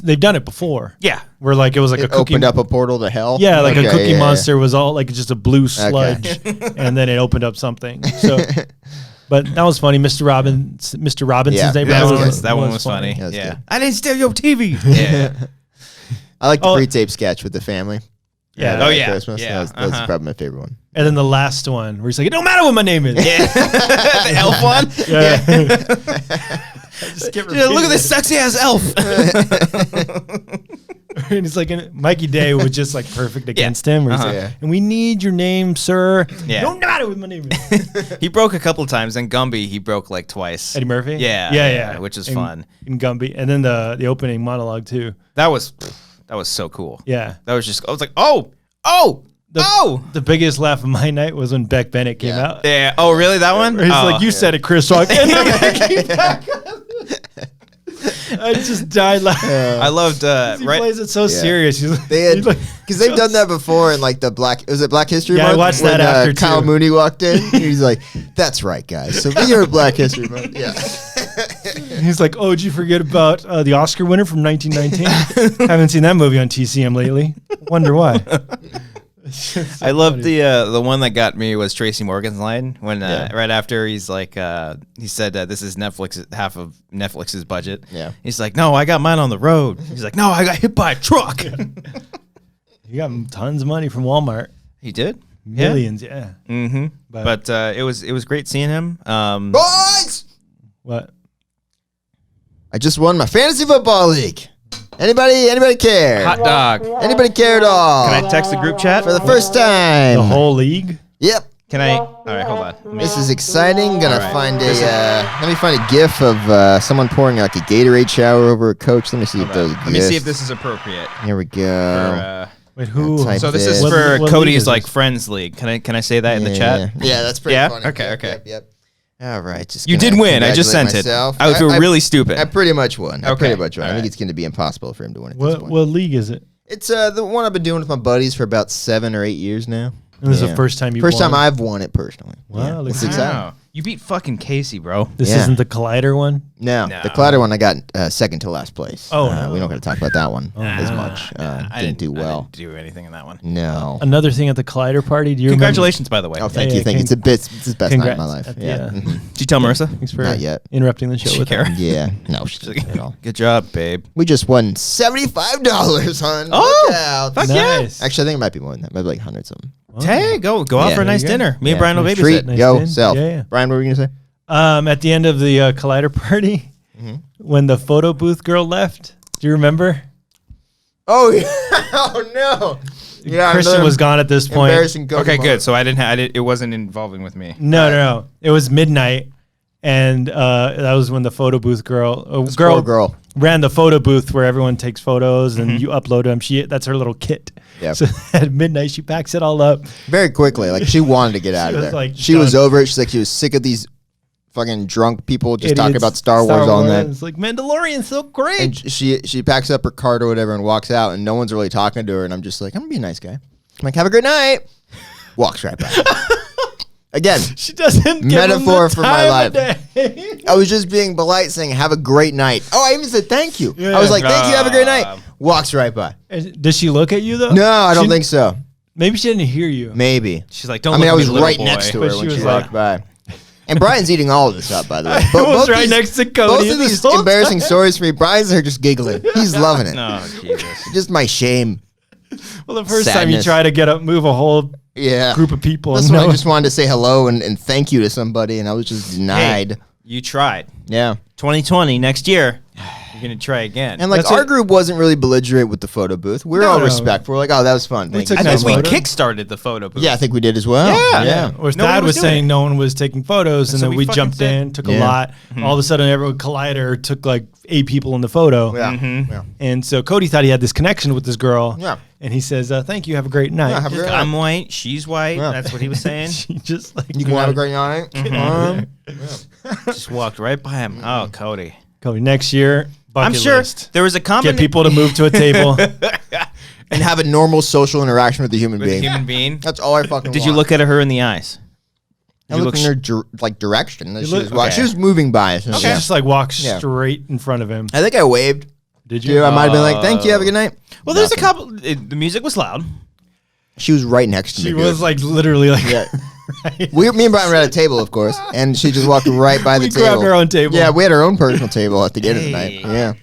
Speaker 3: they've done it before.
Speaker 2: Yeah,
Speaker 3: Where like it was like
Speaker 1: It
Speaker 3: a cookie.
Speaker 1: opened up a portal to hell.
Speaker 3: Yeah, like
Speaker 1: Okay,
Speaker 3: a Cookie
Speaker 1: yeah,
Speaker 3: Monster was all like just a blue sludge, and then it opened up something. So, but that was funny. Mr. Robinson's
Speaker 1: Yeah,
Speaker 3: neighborhood.
Speaker 2: that one was funny.
Speaker 1: That was
Speaker 2: Yeah,
Speaker 1: good.
Speaker 2: I didn't steal your TV. Yeah,
Speaker 1: I like the
Speaker 3: Oh.
Speaker 1: pre-tape sketch with the family.
Speaker 3: Yeah.
Speaker 1: At,
Speaker 2: Oh, yeah.
Speaker 1: Christmas.
Speaker 2: Yeah.
Speaker 1: That was
Speaker 2: Uh-huh.
Speaker 1: probably my favorite one.
Speaker 3: And then the last one where he's like, "It don't matter what my name is."
Speaker 2: yeah. The elf one.
Speaker 3: Yeah. Just kept
Speaker 2: Yeah, look at this
Speaker 3: repeating
Speaker 2: sexy ass elf.
Speaker 3: it. And it's like Mikey Day was just like perfect against him. Where he's
Speaker 2: Uh-huh.
Speaker 3: like,
Speaker 1: Yeah.
Speaker 3: and we need your name, sir.
Speaker 2: Yeah.
Speaker 3: Don't matter what my name is.
Speaker 2: He broke a couple times, and Gumby he broke like twice.
Speaker 3: Eddie Murphy.
Speaker 2: Yeah,
Speaker 3: yeah,
Speaker 2: yeah, which is fun.
Speaker 3: And Gumby, and then the opening monologue too.
Speaker 2: That was so cool.
Speaker 3: Yeah.
Speaker 2: That was just I was like, oh.
Speaker 3: The biggest laugh of my night was when Beck Bennett came
Speaker 1: Yeah.
Speaker 3: out.
Speaker 2: Yeah. Oh, really? That one?
Speaker 3: Where he's
Speaker 2: Oh.
Speaker 3: like, "You said it, Chris Rock." And then I came back up. I just died laughing.
Speaker 2: I loved
Speaker 3: He
Speaker 2: right.
Speaker 3: plays it so serious. He's like,
Speaker 1: They had
Speaker 3: he's like-
Speaker 1: because they've done that before in like the Black History
Speaker 3: Yeah, I
Speaker 1: Month.
Speaker 3: watched
Speaker 1: when,
Speaker 3: that after,
Speaker 1: Kyle
Speaker 3: too.
Speaker 1: Mooney walked in. He's like, "That's right, guys. So we are Black History Month." Yeah.
Speaker 3: He's like, "Oh, did you forget about the Oscar winner from 1919? Haven't seen that movie on TCM lately. Wonder why."
Speaker 2: I love the one that got me was Tracy Morgan's line when right after he's like he said this is half of Netflix's budget.
Speaker 1: Yeah.
Speaker 2: He's like, no, I got mine on the road. He's like, no, I got hit by a truck.
Speaker 3: You got tons of money from Walmart.
Speaker 2: He did
Speaker 3: Millions, yeah.
Speaker 2: Mm-hmm. But it was great seeing him.
Speaker 1: Boys,
Speaker 3: What?
Speaker 1: I just won my fantasy football league. Anybody care?
Speaker 2: Hot dog.
Speaker 1: Anybody care at all?
Speaker 2: Can I text the group chat
Speaker 1: For the first time.
Speaker 3: The whole league?
Speaker 1: Yep.
Speaker 2: Can I? All right, hold on. Let me-
Speaker 1: This is exciting. Gonna
Speaker 2: All right.
Speaker 1: find let me find a GIF of someone pouring like a Gatorade shower over a coach. Let me see if those.
Speaker 2: Let me see if this is appropriate.
Speaker 1: Here we go.
Speaker 3: Wait, who?
Speaker 1: Type
Speaker 2: So this is
Speaker 1: this.
Speaker 2: for
Speaker 3: What league
Speaker 2: Cody's
Speaker 3: is
Speaker 2: like
Speaker 3: this?
Speaker 2: friends league. Can I say that in the chat?
Speaker 1: Yeah, that's pretty
Speaker 2: Yeah?
Speaker 1: funny.
Speaker 2: Okay,
Speaker 1: Yep,
Speaker 2: okay.
Speaker 1: Yep. All right. Just
Speaker 2: You
Speaker 1: gonna
Speaker 2: did win. I just
Speaker 1: congratulate
Speaker 2: sent
Speaker 1: myself.
Speaker 2: it. I would feel really stupid.
Speaker 1: I pretty much won. I
Speaker 2: Okay.
Speaker 1: pretty much won.
Speaker 2: All
Speaker 1: I think
Speaker 2: right.
Speaker 1: it's going to be impossible for him to win at this
Speaker 3: What
Speaker 1: point.
Speaker 3: league is it?
Speaker 1: It's the one I've been doing with my buddies for about 7 or 8 years now.
Speaker 3: And this is
Speaker 1: Yeah.
Speaker 3: the first time you
Speaker 1: First
Speaker 3: won?
Speaker 1: time I've won it personally.
Speaker 3: Wow,
Speaker 1: Yeah,
Speaker 3: look
Speaker 1: it's
Speaker 3: at
Speaker 1: exciting.
Speaker 2: Wow. You beat fucking Casey, bro.
Speaker 3: This
Speaker 1: Yeah.
Speaker 3: isn't the Collider one?
Speaker 1: No,
Speaker 2: No.
Speaker 1: the Collider one I got second to last place.
Speaker 3: Oh,
Speaker 1: we don't got to talk about that one as
Speaker 3: no.
Speaker 1: much.
Speaker 2: I
Speaker 1: Didn't do well.
Speaker 2: I didn't do anything in that one.
Speaker 1: No.
Speaker 3: Another thing at the Collider party. Do you
Speaker 2: Congratulations, by the way.
Speaker 1: Oh, thank
Speaker 3: Yeah,
Speaker 1: you. Thank you. It's the best night of my life.
Speaker 3: Congrats.
Speaker 1: Yeah.
Speaker 3: Yeah.
Speaker 1: Mhm.
Speaker 2: Did you tell Marissa?
Speaker 3: Thanks for
Speaker 1: Not yet.
Speaker 3: interrupting the show
Speaker 2: She
Speaker 3: with
Speaker 2: care?
Speaker 3: that.
Speaker 1: Yeah. No, she didn't at all.
Speaker 2: Good job, babe.
Speaker 1: We just won $75, hon.
Speaker 2: Oh,
Speaker 1: Look out.
Speaker 2: fuck yeah.
Speaker 3: Nice.
Speaker 1: Actually, I think it might be more than that. Maybe like 100 something.
Speaker 2: Hey, go out
Speaker 1: Yeah.
Speaker 2: for a nice
Speaker 3: There you go.
Speaker 2: dinner. Me and
Speaker 1: Yeah.
Speaker 2: Brian will
Speaker 3: Nice
Speaker 2: babysit.
Speaker 1: Treat.
Speaker 3: Nice
Speaker 1: Yo,
Speaker 3: din.
Speaker 1: self.
Speaker 3: Yeah, yeah.
Speaker 1: Brian, what were you going to say?
Speaker 3: At the end of the Collider party, when the photo booth girl left, do you remember?
Speaker 1: Oh, yeah. Oh, no. Yeah,
Speaker 3: Christian
Speaker 1: another
Speaker 3: was gone at this point.
Speaker 1: Embarrassing Cody
Speaker 2: Okay,
Speaker 1: moment.
Speaker 2: good. So it wasn't involving with me.
Speaker 3: No. It was midnight, and that was when the photo booth girl,
Speaker 1: This poor girl.
Speaker 3: ran the photo booth where everyone takes photos and you upload them. That's her little kit.
Speaker 1: Yep.
Speaker 3: So at midnight, she packs it all up.
Speaker 1: Very quickly. Like, she wanted to get out of
Speaker 3: was,
Speaker 1: there.
Speaker 3: like,
Speaker 1: She was
Speaker 3: done.
Speaker 1: over it. She's like, she was sick of these fucking drunk people just talking
Speaker 3: Idiots.
Speaker 1: about Star Wars all night.
Speaker 3: It's like Mandalorian's so great.
Speaker 1: And she packs up her cart or whatever and walks out, and no one's really talking to her. And I'm just like, I'm gonna be a nice guy. I'm like, have a great night. Walks right by. Again,
Speaker 3: She doesn't give
Speaker 1: Metaphor
Speaker 3: him the
Speaker 1: for my
Speaker 3: time
Speaker 1: life.
Speaker 3: of day.
Speaker 1: I was just being polite, saying, have a great night. Oh, I even said thank you.
Speaker 3: Yeah.
Speaker 1: I was like, thank you, have a great night. Walks right by.
Speaker 3: Does she look at you though?
Speaker 1: No, I don't think so.
Speaker 3: Maybe she didn't hear you.
Speaker 1: Maybe.
Speaker 2: She's like, don't
Speaker 1: I mean,
Speaker 2: look
Speaker 1: I
Speaker 2: at
Speaker 1: was
Speaker 2: me, little
Speaker 1: right
Speaker 2: boy.
Speaker 1: next to
Speaker 3: But
Speaker 1: her when
Speaker 3: she
Speaker 1: she
Speaker 3: was
Speaker 1: walked by. And Brian's eating all of this up, by the way.
Speaker 3: I was right next to Cody
Speaker 1: Both of
Speaker 3: this
Speaker 1: these
Speaker 3: whole
Speaker 1: embarrassing
Speaker 3: time.
Speaker 1: stories for me, Brian's there just giggling. He's loving it.
Speaker 2: No, Jesus.
Speaker 1: Just my shame.
Speaker 3: Well, the first time you
Speaker 1: Sadness.
Speaker 3: try to move a whole
Speaker 1: Yeah.
Speaker 3: group of people.
Speaker 1: That's
Speaker 3: and
Speaker 1: when I
Speaker 3: no-
Speaker 1: just wanted to say hello and thank you to somebody, and I was just denied.
Speaker 2: Hey, you tried.
Speaker 1: Yeah.
Speaker 2: 2020, next year, you're going to try again.
Speaker 1: And like
Speaker 3: That's
Speaker 1: our
Speaker 3: it.
Speaker 1: group wasn't really belligerent with the photo booth. We were
Speaker 3: No,
Speaker 1: all
Speaker 3: no.
Speaker 1: respectful. We're like, oh, that was fun. Thank
Speaker 3: took
Speaker 1: you
Speaker 2: I
Speaker 3: no
Speaker 1: so
Speaker 2: think we
Speaker 1: much.
Speaker 3: photo.
Speaker 2: kickstarted the photo booth.
Speaker 1: Yeah, I think we did as well.
Speaker 2: Yeah.
Speaker 1: Yeah.
Speaker 3: Or
Speaker 2: No one
Speaker 3: Thad
Speaker 2: was
Speaker 3: was
Speaker 2: doing
Speaker 3: saying
Speaker 2: it.
Speaker 3: no one was taking photos, and
Speaker 2: So
Speaker 3: then
Speaker 2: we
Speaker 3: we
Speaker 2: fucking
Speaker 3: jumped
Speaker 2: said-
Speaker 3: in, took a
Speaker 1: Yeah.
Speaker 3: lot. All of a sudden, everyone Collider took like 8 people in the photo.
Speaker 1: Yeah.
Speaker 2: Mm-hmm.
Speaker 1: Yeah.
Speaker 3: And so Cody thought he had this connection with this girl.
Speaker 1: Yeah.
Speaker 3: And he says, "Thank you. Have a great night."
Speaker 1: Yeah, have a great
Speaker 2: I'm white, she's white.
Speaker 1: Yeah.
Speaker 2: That's what he was saying.
Speaker 3: She just like
Speaker 1: You can have a great night.
Speaker 2: Just walked right by him. Oh, Cody.
Speaker 3: Cody next year.
Speaker 2: I'm
Speaker 3: bucket
Speaker 2: sure
Speaker 3: list.
Speaker 2: there was a common
Speaker 3: Get people to move to a table.
Speaker 1: And have a normal social interaction with a human
Speaker 2: with a
Speaker 1: being.
Speaker 2: human being.
Speaker 1: That's all I fucking
Speaker 2: Did you
Speaker 1: want.
Speaker 2: look at her in the eyes?
Speaker 1: I
Speaker 2: Did you
Speaker 1: looked in
Speaker 2: look
Speaker 1: her direction. She
Speaker 3: looked-
Speaker 1: was, she was moving by us.
Speaker 3: She
Speaker 1: Yeah.
Speaker 3: just like walks
Speaker 1: Yeah.
Speaker 3: straight in front of him.
Speaker 1: I think I waved.
Speaker 3: Did
Speaker 1: Dude,
Speaker 3: you?
Speaker 1: I might have been like, thank you, have a good night.
Speaker 2: Well, there's a
Speaker 1: Nothing.
Speaker 2: couple. The music was loud.
Speaker 1: She was right next to me.
Speaker 3: She
Speaker 1: dude.
Speaker 3: was like literally like.
Speaker 1: Yeah.
Speaker 3: right.
Speaker 1: Me and Brian were at a table, of course, and she just walked right by the
Speaker 3: We
Speaker 1: table.
Speaker 3: grabbed our own table.
Speaker 1: Yeah, we had our own personal table at the end of the night.
Speaker 2: Hey.
Speaker 1: Yeah.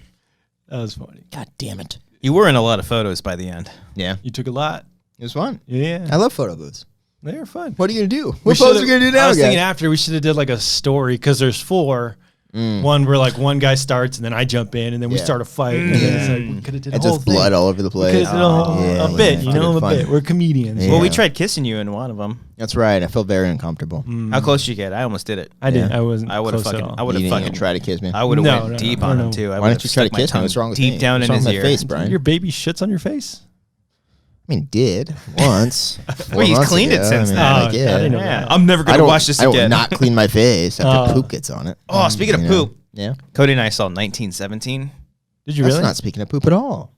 Speaker 3: That was funny.
Speaker 1: God damn it.
Speaker 2: You were in a lot of photos by the end.
Speaker 1: Yeah.
Speaker 3: You took a lot.
Speaker 1: It was fun.
Speaker 3: Yeah.
Speaker 1: I love photo booths.
Speaker 3: They were fun.
Speaker 1: What are you gonna do?
Speaker 3: We
Speaker 1: What pose are
Speaker 3: should've-
Speaker 1: you gonna do now,
Speaker 3: I was thinking
Speaker 1: guys?
Speaker 3: after we should have did like a story because there's 4. One where like one guy starts and then I jump in and then we
Speaker 1: Yeah.
Speaker 3: start a fight. And then it's like we could have did a
Speaker 1: And
Speaker 3: whole
Speaker 1: just
Speaker 3: thing.
Speaker 1: blood all over the
Speaker 3: We
Speaker 1: place.
Speaker 3: could have did a, whole,
Speaker 1: Yeah,
Speaker 3: a bit, you
Speaker 1: yeah.
Speaker 3: know, a
Speaker 1: Fun.
Speaker 3: bit. We're comedians.
Speaker 1: Yeah.
Speaker 2: Well, we tried kissing you in one of them.
Speaker 1: That's right. I felt very uncomfortable.
Speaker 2: How close did you get? I almost did it.
Speaker 3: I didn't.
Speaker 1: Yeah.
Speaker 3: I wasn't.
Speaker 2: I would have
Speaker 3: close at
Speaker 2: fucking.
Speaker 3: all.
Speaker 2: I would
Speaker 1: You
Speaker 2: have
Speaker 1: didn't
Speaker 2: fucking.
Speaker 1: even try to kiss me.
Speaker 2: I would have
Speaker 3: No,
Speaker 2: went
Speaker 3: no,
Speaker 2: deep
Speaker 3: no,
Speaker 2: on
Speaker 3: no.
Speaker 2: him too. I
Speaker 1: Why don't
Speaker 2: would've
Speaker 1: you try to
Speaker 2: stuck my
Speaker 1: kiss me?
Speaker 2: tongue
Speaker 1: What's wrong with
Speaker 2: deep
Speaker 1: me?
Speaker 2: down
Speaker 1: What's
Speaker 2: in
Speaker 1: wrong
Speaker 2: his
Speaker 1: with my
Speaker 2: ear?
Speaker 1: face, Brian?
Speaker 3: Your baby shits on your face?
Speaker 1: I mean, did once.
Speaker 2: Well, he's cleaned it since then.
Speaker 3: Oh,
Speaker 1: like,
Speaker 3: I
Speaker 1: yeah.
Speaker 3: didn't know
Speaker 2: Yeah,
Speaker 3: that.
Speaker 2: I'm never
Speaker 1: I
Speaker 2: gonna
Speaker 1: don't
Speaker 2: watch this
Speaker 1: I don't
Speaker 2: again.
Speaker 1: not clean my face after
Speaker 3: Oh.
Speaker 1: poop gets on it.
Speaker 2: Oh, speaking of
Speaker 1: You know?
Speaker 2: poop,
Speaker 1: Yeah.
Speaker 2: Cody and I saw 1917.
Speaker 3: Did you
Speaker 1: That's
Speaker 3: really?
Speaker 1: not speaking of poop at all.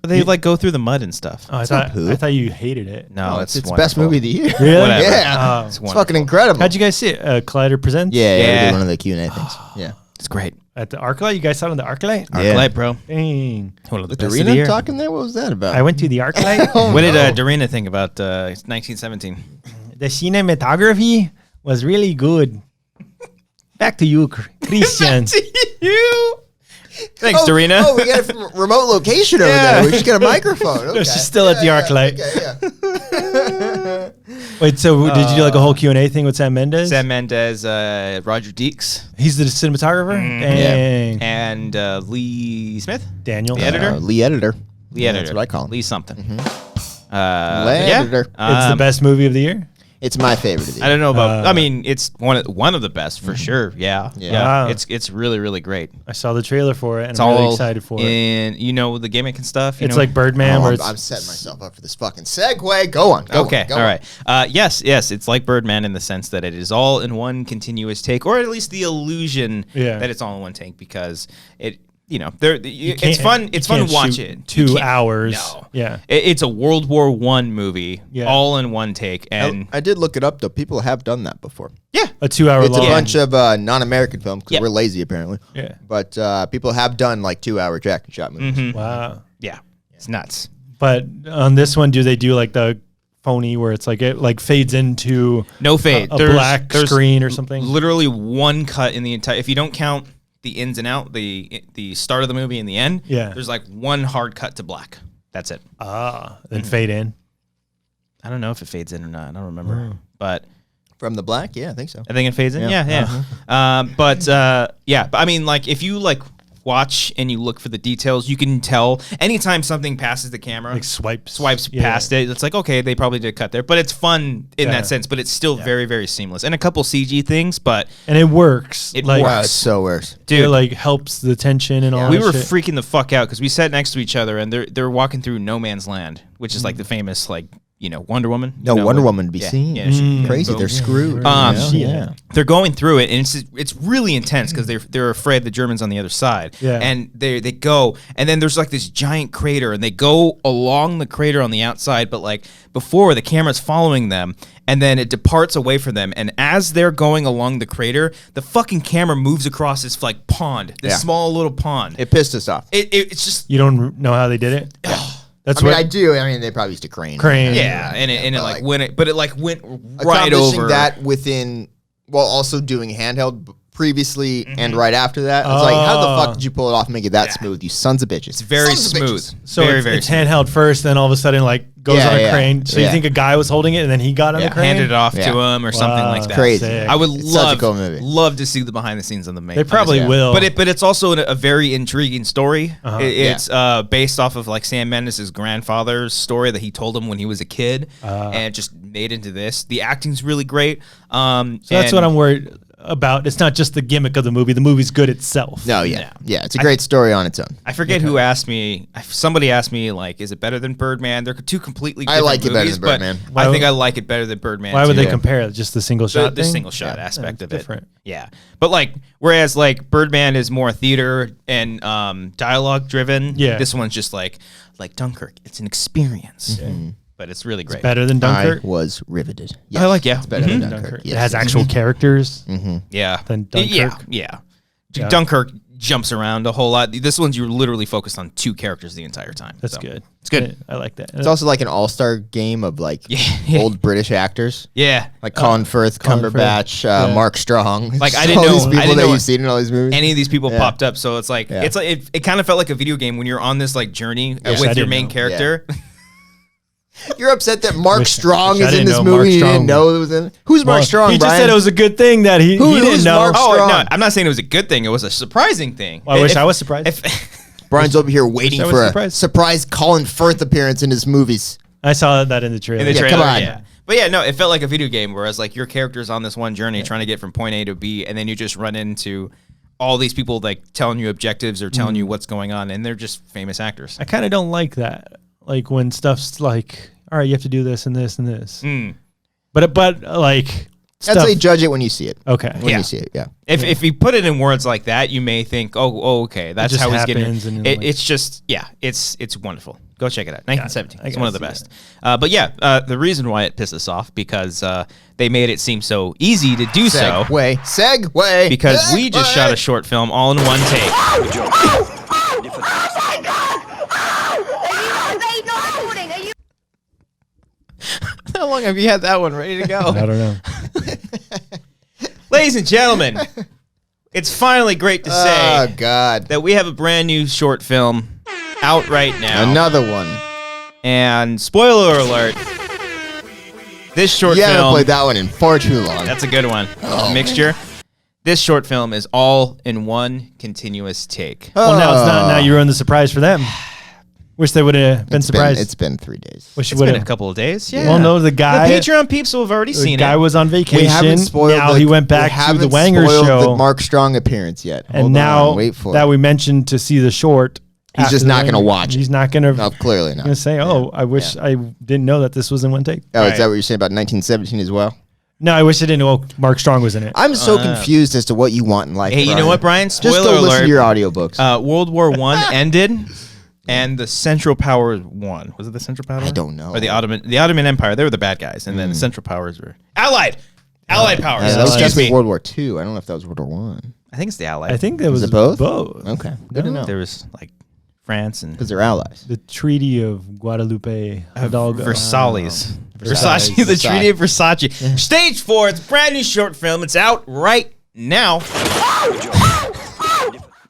Speaker 2: They like go through the mud and stuff.
Speaker 3: Oh, I
Speaker 1: It's not
Speaker 3: thought
Speaker 1: poop.
Speaker 3: you hated it.
Speaker 2: No,
Speaker 1: it's
Speaker 2: it's
Speaker 1: best
Speaker 2: wonderful.
Speaker 1: movie of the year.
Speaker 3: Really?
Speaker 2: Whatever.
Speaker 1: Yeah.
Speaker 3: Oh.
Speaker 2: It's
Speaker 1: It's fucking incredible.
Speaker 3: How'd you guys see it? Collider Presents?
Speaker 1: Yeah, we
Speaker 2: Yeah.
Speaker 1: did one of the Q&A things. Yeah.
Speaker 2: It's great.
Speaker 3: At the ArcLight? You guys saw it on the ArcLight?
Speaker 2: ArcLight, bro.
Speaker 3: Dang.
Speaker 2: One of the
Speaker 1: With
Speaker 2: best of the
Speaker 1: Darina
Speaker 2: year.
Speaker 1: talking there? What was that about?
Speaker 3: I went to the ArcLight.
Speaker 2: What did Darina think about 1917?
Speaker 3: The cinematography was really good. Back to you, Christian.
Speaker 2: You. Thanks, Darina.
Speaker 1: Oh, we got it from a remote location over there. We just got a microphone. Okay.
Speaker 3: She's still at the ArcLight.
Speaker 1: Okay,
Speaker 3: Wait, so did you do like a whole Q&A thing with Sam Mendes?
Speaker 2: Sam Mendes, Roger Deeks,
Speaker 3: He's the cinematographer? Dang.
Speaker 2: and Lee Smith,
Speaker 3: Daniel.
Speaker 2: the editor.
Speaker 1: Lee Editor.
Speaker 2: Lee editor.
Speaker 1: That's what I call him.
Speaker 2: Lee something.
Speaker 1: Lee
Speaker 2: Yeah.
Speaker 1: Editor.
Speaker 3: It's the best movie of the year?
Speaker 1: It's my favorite of the
Speaker 2: I don't know about. I mean, it's one of the best for sure. Yeah.
Speaker 3: Wow.
Speaker 2: It's really really great.
Speaker 3: I saw the trailer for it, and
Speaker 2: It's
Speaker 3: I'm really
Speaker 2: all
Speaker 3: excited for it.
Speaker 2: And you know the gimmick and stuff.
Speaker 3: It's like Birdman, where
Speaker 1: I'm
Speaker 3: it's
Speaker 1: setting myself up for this fucking segue. Go on. Go
Speaker 2: okay,
Speaker 1: on, go
Speaker 2: all
Speaker 1: on.
Speaker 2: right. Yes, it's like Birdman in the sense that it is all in one continuous take, or at least the illusion that it's all in one take, because it, it's fun. It's fun to watch it.
Speaker 3: 2 hours.
Speaker 2: No,
Speaker 3: Yeah.
Speaker 2: it's a World War I movie, all in one take, and
Speaker 1: I did look it up though. People have done that before.
Speaker 2: yeah,
Speaker 3: A 2 hour
Speaker 1: It's
Speaker 3: long.
Speaker 1: a bunch of non-American films because we're lazy apparently.
Speaker 3: Yeah.
Speaker 1: But people have done like 2 hour Jack and Shot movies.
Speaker 3: Wow.
Speaker 2: yeah, it's nuts.
Speaker 3: But on this one, do they do like the phony where it's like it like fades into
Speaker 2: No fade.
Speaker 3: a black screen or something?
Speaker 2: Literally one cut in the entire. If you don't count the ins and out, the start of the movie and the end.
Speaker 3: Yeah.
Speaker 2: There's like one hard cut to black. That's it.
Speaker 3: Then fade in.
Speaker 2: I don't know if it fades in or not. I don't remember, but
Speaker 1: From the black, yeah, I think so.
Speaker 2: I think it fades in. Yeah. But I mean, like if you like watch and you look for the details, you can tell anytime something passes the camera,
Speaker 3: Like swipes
Speaker 2: past it. It's like, okay, they probably did a cut there, but it's fun in that sense. But it's still very, very seamless, and a couple CG things, but
Speaker 3: And it works.
Speaker 2: It
Speaker 3: like,
Speaker 2: works.
Speaker 1: Wow, it's so worse.
Speaker 2: dude,
Speaker 3: It like helps the tension and all
Speaker 2: we
Speaker 3: that
Speaker 2: were
Speaker 3: shit.
Speaker 2: freaking the fuck out because we sat next to each other, and they're walking through No Man's Land, which is like the famous Wonder Woman.
Speaker 1: No Wonder Woman to be seen.
Speaker 2: Yeah, she-
Speaker 1: Crazy,
Speaker 2: boom.
Speaker 1: they're screwed.
Speaker 3: Yeah.
Speaker 2: They're going through it, and it's really intense because they're afraid the Germans on the other side.
Speaker 3: Yeah.
Speaker 2: And they go, and then there's like this giant crater, and they go along the crater on the outside, but like before the camera's following them, and then it departs away from them, and as they're going along the crater, the fucking camera moves across this like pond, this small little pond.
Speaker 1: It pissed us off.
Speaker 2: It's just
Speaker 3: You don't know how they did it? That's
Speaker 1: I mean,
Speaker 3: what
Speaker 1: I do. I mean, they probably used to crane.
Speaker 2: yeah, and it
Speaker 1: but
Speaker 2: like
Speaker 1: like-
Speaker 2: went it, but it like went right
Speaker 1: Accomplishing
Speaker 2: over
Speaker 1: that within, while also doing handheld previously and right after that. It's like, how the fuck did you pull it off and make it that smooth, you sons of bitches?
Speaker 2: It's very
Speaker 1: Sons of
Speaker 2: smooth.
Speaker 1: bitches.
Speaker 3: So
Speaker 2: very,
Speaker 3: it's,
Speaker 2: very
Speaker 3: it's
Speaker 2: smooth.
Speaker 3: handheld first, then all of a sudden like goes
Speaker 1: Yeah,
Speaker 3: on a
Speaker 1: yeah,
Speaker 3: crane. So you
Speaker 1: yeah.
Speaker 3: think a guy was holding it and then he got on the crane?
Speaker 2: Handed it off
Speaker 1: Yeah.
Speaker 2: to him or something like that.
Speaker 1: Crazy.
Speaker 3: Sick.
Speaker 2: I would
Speaker 1: It's such a cool movie.
Speaker 2: love to see the behind the scenes on the main.
Speaker 3: They probably
Speaker 1: Yeah.
Speaker 3: will.
Speaker 2: But it's also a very intriguing story.
Speaker 3: Uh-huh.
Speaker 2: It's based off of like Sam Mendes' grandfather's story that he told him when he was a kid, and just made into this. The acting's really great.
Speaker 3: So that's what I'm worried about. It's not just the gimmick of the movie. The movie's good itself.
Speaker 1: No, yeah. It's a great story on its own.
Speaker 2: I forget who asked me. Somebody asked me like, "Is it better than Birdman?" They're two completely.
Speaker 1: I
Speaker 2: different
Speaker 1: like it better
Speaker 2: movies,
Speaker 1: than Birdman.
Speaker 2: but I think I like it better than Birdman.
Speaker 3: Why would
Speaker 2: too.
Speaker 3: they compare it? Just the single shot
Speaker 2: the
Speaker 3: thing?
Speaker 2: single shot aspect of it.
Speaker 3: different.
Speaker 2: Yeah. But like whereas like Birdman is more theater and dialogue driven,
Speaker 3: Yeah.
Speaker 2: this one's just like Dunkirk. It's an experience. But it's really great.
Speaker 3: Better than Dunkirk?
Speaker 1: I was riveted.
Speaker 2: I like
Speaker 1: It's better than Dunkirk.
Speaker 3: Dunkirk.
Speaker 1: Yes.
Speaker 3: It has actual characters.
Speaker 2: Yeah.
Speaker 3: Than Dunkirk?
Speaker 2: Yeah.
Speaker 3: Yeah.
Speaker 2: Dunkirk jumps around a whole lot. This one's you're literally focused on two characters the entire time.
Speaker 3: That's
Speaker 2: So,
Speaker 3: good.
Speaker 2: It's good.
Speaker 3: I like that.
Speaker 1: It's also like an all-star game of like
Speaker 2: Yeah.
Speaker 1: old British actors.
Speaker 2: Yeah.
Speaker 1: Like Colin Firth,
Speaker 3: Colin
Speaker 1: Cumberbatch,
Speaker 3: Firth. Yeah.
Speaker 1: Mark Strong.
Speaker 2: Like, I
Speaker 1: Just
Speaker 2: didn't
Speaker 1: all
Speaker 2: know-
Speaker 1: these
Speaker 2: I
Speaker 1: people
Speaker 2: didn't
Speaker 1: that
Speaker 2: know
Speaker 1: you've seen in all these movies.
Speaker 2: Any of these people
Speaker 1: Yeah.
Speaker 2: popped up, so it's like
Speaker 1: Yeah.
Speaker 2: it's like it kind of felt like a video game when you're on this like journey
Speaker 3: I
Speaker 2: with your
Speaker 3: didn't
Speaker 2: main
Speaker 3: know.
Speaker 2: character.
Speaker 1: You're upset that Mark
Speaker 3: Wish-
Speaker 1: Strong
Speaker 3: wish I
Speaker 1: is in
Speaker 3: didn't
Speaker 1: this
Speaker 3: know
Speaker 1: movie.
Speaker 3: Mark
Speaker 1: You didn't
Speaker 3: Strong.
Speaker 1: know it was in. Who's Mark Strong?
Speaker 3: He just
Speaker 1: Brian?
Speaker 3: said it was a good thing that he
Speaker 1: Who's
Speaker 3: didn't know.
Speaker 1: Mark
Speaker 2: Oh
Speaker 1: Strong?
Speaker 2: no, I'm not saying it was a good thing. It was a surprising thing.
Speaker 3: Well, I wish I was surprised.
Speaker 1: Brian's over here waiting
Speaker 3: I was
Speaker 1: for a
Speaker 3: surprised.
Speaker 1: surprise Colin Firth appearance in his movies.
Speaker 3: I saw that in the trailer.
Speaker 2: in the
Speaker 1: Yeah,
Speaker 2: trailer,
Speaker 1: come on.
Speaker 2: yeah. But yeah, no, it felt like a video game. Whereas like your character's on this one journey trying to get from point A to B, and then you just run into all these people like telling you objectives or telling you what's going on, and they're just famous actors.
Speaker 3: I kind of don't like that. Like when stuff's like, all right, you have to do this and this and this.
Speaker 2: Mm.
Speaker 3: But like stuff.
Speaker 1: I'd say judge it when you see it.
Speaker 3: Okay.
Speaker 1: When
Speaker 2: Yeah.
Speaker 1: you see it, yeah.
Speaker 2: If you put it in words like that, you may think, oh, okay, that's
Speaker 3: just
Speaker 2: how he's getting
Speaker 3: happens
Speaker 2: it.
Speaker 3: and then, like-
Speaker 2: It's just, yeah, it's wonderful. Go check it out. 1917.
Speaker 3: I
Speaker 2: It's one of the
Speaker 3: gotta
Speaker 2: best. But yeah, the reason why it pissed us off because they made it seem so easy to do so.
Speaker 1: Segue.
Speaker 2: Because we just shot a short film all in one take. How long have you had that one ready to go?
Speaker 3: I don't know.
Speaker 2: Ladies and gentlemen, it's finally great to say
Speaker 1: Oh, God.
Speaker 2: that we have a brand new short film out right now.
Speaker 1: Another one.
Speaker 2: And spoiler alert, this short
Speaker 1: You haven't
Speaker 2: film,
Speaker 1: played that one in far too long.
Speaker 2: that's a good one. Mixture. This short film is all in one continuous take.
Speaker 3: Well, now it's not. Now you ruined the surprise for them. Wish they would have been surprised.
Speaker 1: It's been 3 days.
Speaker 3: Wish you
Speaker 2: It's
Speaker 3: would
Speaker 2: been
Speaker 3: have.
Speaker 2: a couple of days. Yeah.
Speaker 3: Well, no, the guy.
Speaker 2: The Patreon peeps will have already
Speaker 3: The
Speaker 2: seen
Speaker 3: guy
Speaker 2: it.
Speaker 3: was on vacation.
Speaker 1: We haven't spoiled
Speaker 3: now
Speaker 1: the,
Speaker 3: he went back
Speaker 1: we
Speaker 3: to the
Speaker 1: haven't
Speaker 3: Wanger
Speaker 1: spoiled
Speaker 3: show.
Speaker 1: the Mark Strong appearance yet.
Speaker 3: And
Speaker 1: Hold
Speaker 3: now
Speaker 1: on, wait for
Speaker 3: that
Speaker 1: it.
Speaker 3: we mentioned to see the short,
Speaker 1: He's
Speaker 3: after
Speaker 1: just
Speaker 3: the
Speaker 1: not going to
Speaker 3: Wanger,
Speaker 1: watch it.
Speaker 3: He's not going to
Speaker 1: No, clearly not.
Speaker 3: say, "Oh, I wish I didn't know that this was in one take."
Speaker 1: Oh,
Speaker 2: Right.
Speaker 1: is that what you're saying about 1917 as well?
Speaker 3: No, I wish I didn't know Mark Strong was in it.
Speaker 1: I'm so confused as to what you want in life.
Speaker 2: Hey, you know what, Brian?
Speaker 1: Just
Speaker 2: Spoiler
Speaker 1: go listen
Speaker 2: alert.
Speaker 1: to your audiobooks.
Speaker 2: World War I ended, and the Central Powers won. Was it the Central Powers?
Speaker 1: I don't know.
Speaker 2: Or the Ottoman Empire. They were the bad guys, and then the Central Powers were Allied powers.
Speaker 1: that was
Speaker 2: Excuse
Speaker 1: definitely
Speaker 2: me.
Speaker 1: World War II. I don't know if that was World War One.
Speaker 2: I think it's the Allied.
Speaker 3: I think that was
Speaker 1: it both?
Speaker 3: Both.
Speaker 1: Okay, good to know.
Speaker 2: there was like France and
Speaker 1: Because they're allies.
Speaker 3: The Treaty of Guadalupe Hidalgo.
Speaker 2: Versailles.
Speaker 1: Versailles.
Speaker 2: Versace, the Treaty of Versace. Stage 4, it's a brand new short film. It's out right now.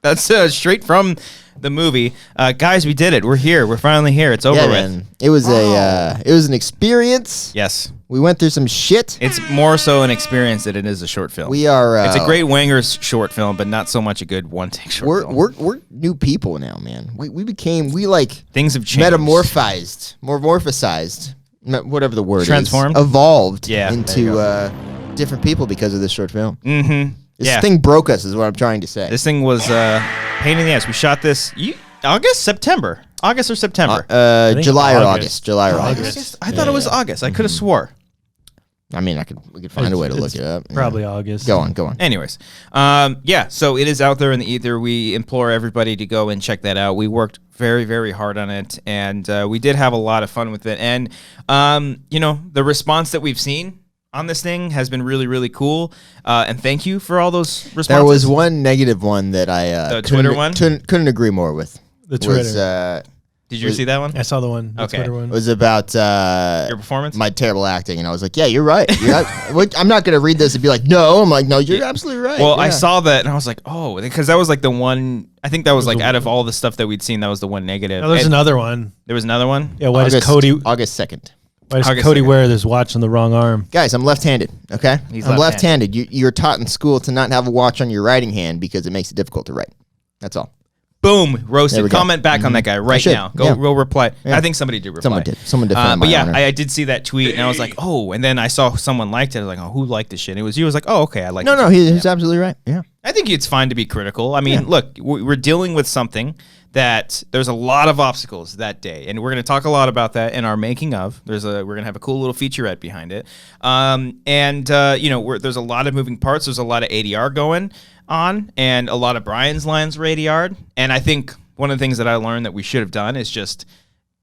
Speaker 2: That's straight from the movie. Guys, we did it. We're here. We're finally here. It's over
Speaker 1: Yeah,
Speaker 2: with.
Speaker 1: man. It was it was an experience.
Speaker 2: Yes.
Speaker 1: We went through some shit.
Speaker 2: It's more so an experience than it is a short film.
Speaker 1: We are.
Speaker 2: It's a great Wanger's short film, but not so much a good one-take short film.
Speaker 1: We're new people now, man. We like
Speaker 2: Things have changed.
Speaker 1: morphosized, whatever the word
Speaker 2: Transformed?
Speaker 1: is, evolved
Speaker 2: Yeah, there you
Speaker 1: into different people because of this short film.
Speaker 2: Mm-hmm.
Speaker 1: This thing broke us, is what I'm trying to say.
Speaker 2: This thing was pain in the ass. We shot this August or September.
Speaker 3: think
Speaker 1: July or
Speaker 3: August.
Speaker 1: July or August.
Speaker 2: I thought it was August. I could have swore.
Speaker 1: I mean, we could find a way to look it up.
Speaker 3: Probably August.
Speaker 1: Go on.
Speaker 2: Anyways, so it is out there in the ether. We implore everybody to go and check that out. We worked very, very hard on it, and we did have a lot of fun with it. And, the response that we've seen on this thing has been really, really cool. And thank you for all those responses.
Speaker 1: There was one negative one that I
Speaker 2: The Twitter one?
Speaker 1: couldn't agree more with.
Speaker 3: The Twitter.
Speaker 1: Was,
Speaker 2: Did you see that one?
Speaker 3: I saw the one. The
Speaker 2: Okay.
Speaker 3: Twitter one.
Speaker 1: was about
Speaker 2: Your performance?
Speaker 1: my terrible acting, and I was like, "Yeah, you're right. I'm not gonna read this and be like, no." I'm like, "No, you're absolutely right."
Speaker 2: Well, I
Speaker 1: yeah.
Speaker 2: saw that, and I was like, oh, because that was like the one, I think that was like out of all the stuff that we'd seen, that was the one negative.
Speaker 3: Oh, there's
Speaker 2: And
Speaker 3: another one.
Speaker 2: there was another one?
Speaker 3: Yeah, why does Cody?
Speaker 1: August 2nd.
Speaker 3: Why does
Speaker 2: August
Speaker 3: Cody
Speaker 2: 2nd.
Speaker 3: wear this watch on the wrong arm?
Speaker 1: Guys, I'm left-handed. Okay,
Speaker 2: He's
Speaker 1: I'm
Speaker 2: left-handed.
Speaker 1: left-handed. You're taught in school to not have a watch on your writing hand because it makes it difficult to write. That's all.
Speaker 2: Boom,
Speaker 1: There we
Speaker 2: roasted.
Speaker 1: go.
Speaker 2: Comment back on that guy right
Speaker 1: should.
Speaker 2: now. Go
Speaker 1: Yeah.
Speaker 2: reply.
Speaker 1: Yeah.
Speaker 2: I think somebody did reply.
Speaker 1: Someone did. Someone defended
Speaker 2: But
Speaker 1: my
Speaker 2: yeah,
Speaker 1: honor.
Speaker 2: I did see that tweet, and I was like, oh, and then I saw someone liked it. I was like, oh, who liked this shit? And it was you. I was like, oh, okay, I like it.
Speaker 1: No, he's absolutely right. Yeah.
Speaker 2: I think it's fine to be critical. I mean, look, we're dealing with something that there's a lot of obstacles that day, and we're going to talk a lot about that in our making of. We're going to have a cool little featurette behind it, there's a lot of moving parts. There's a lot of ADR going on, and a lot of Brian's lines were ADR'd. And I think one of the things that I learned that we should have done is just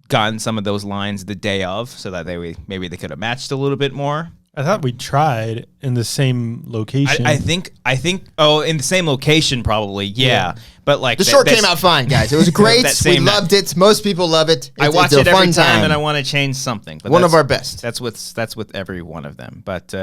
Speaker 2: gotten some of those lines the day of, so that maybe they could have matched a little bit more.
Speaker 3: I thought we tried in the same location.
Speaker 2: I think. Oh, in the same location, probably. Yeah, but like
Speaker 1: The short came out fine, guys. It was great.
Speaker 2: That
Speaker 1: We
Speaker 2: same-
Speaker 1: loved it. Most people love it.
Speaker 2: I
Speaker 1: It's
Speaker 2: watch
Speaker 1: a
Speaker 2: it every
Speaker 1: fun
Speaker 2: time, and I want to change something. But
Speaker 1: One of
Speaker 2: that's-
Speaker 1: our best.
Speaker 2: That's with every one of them. But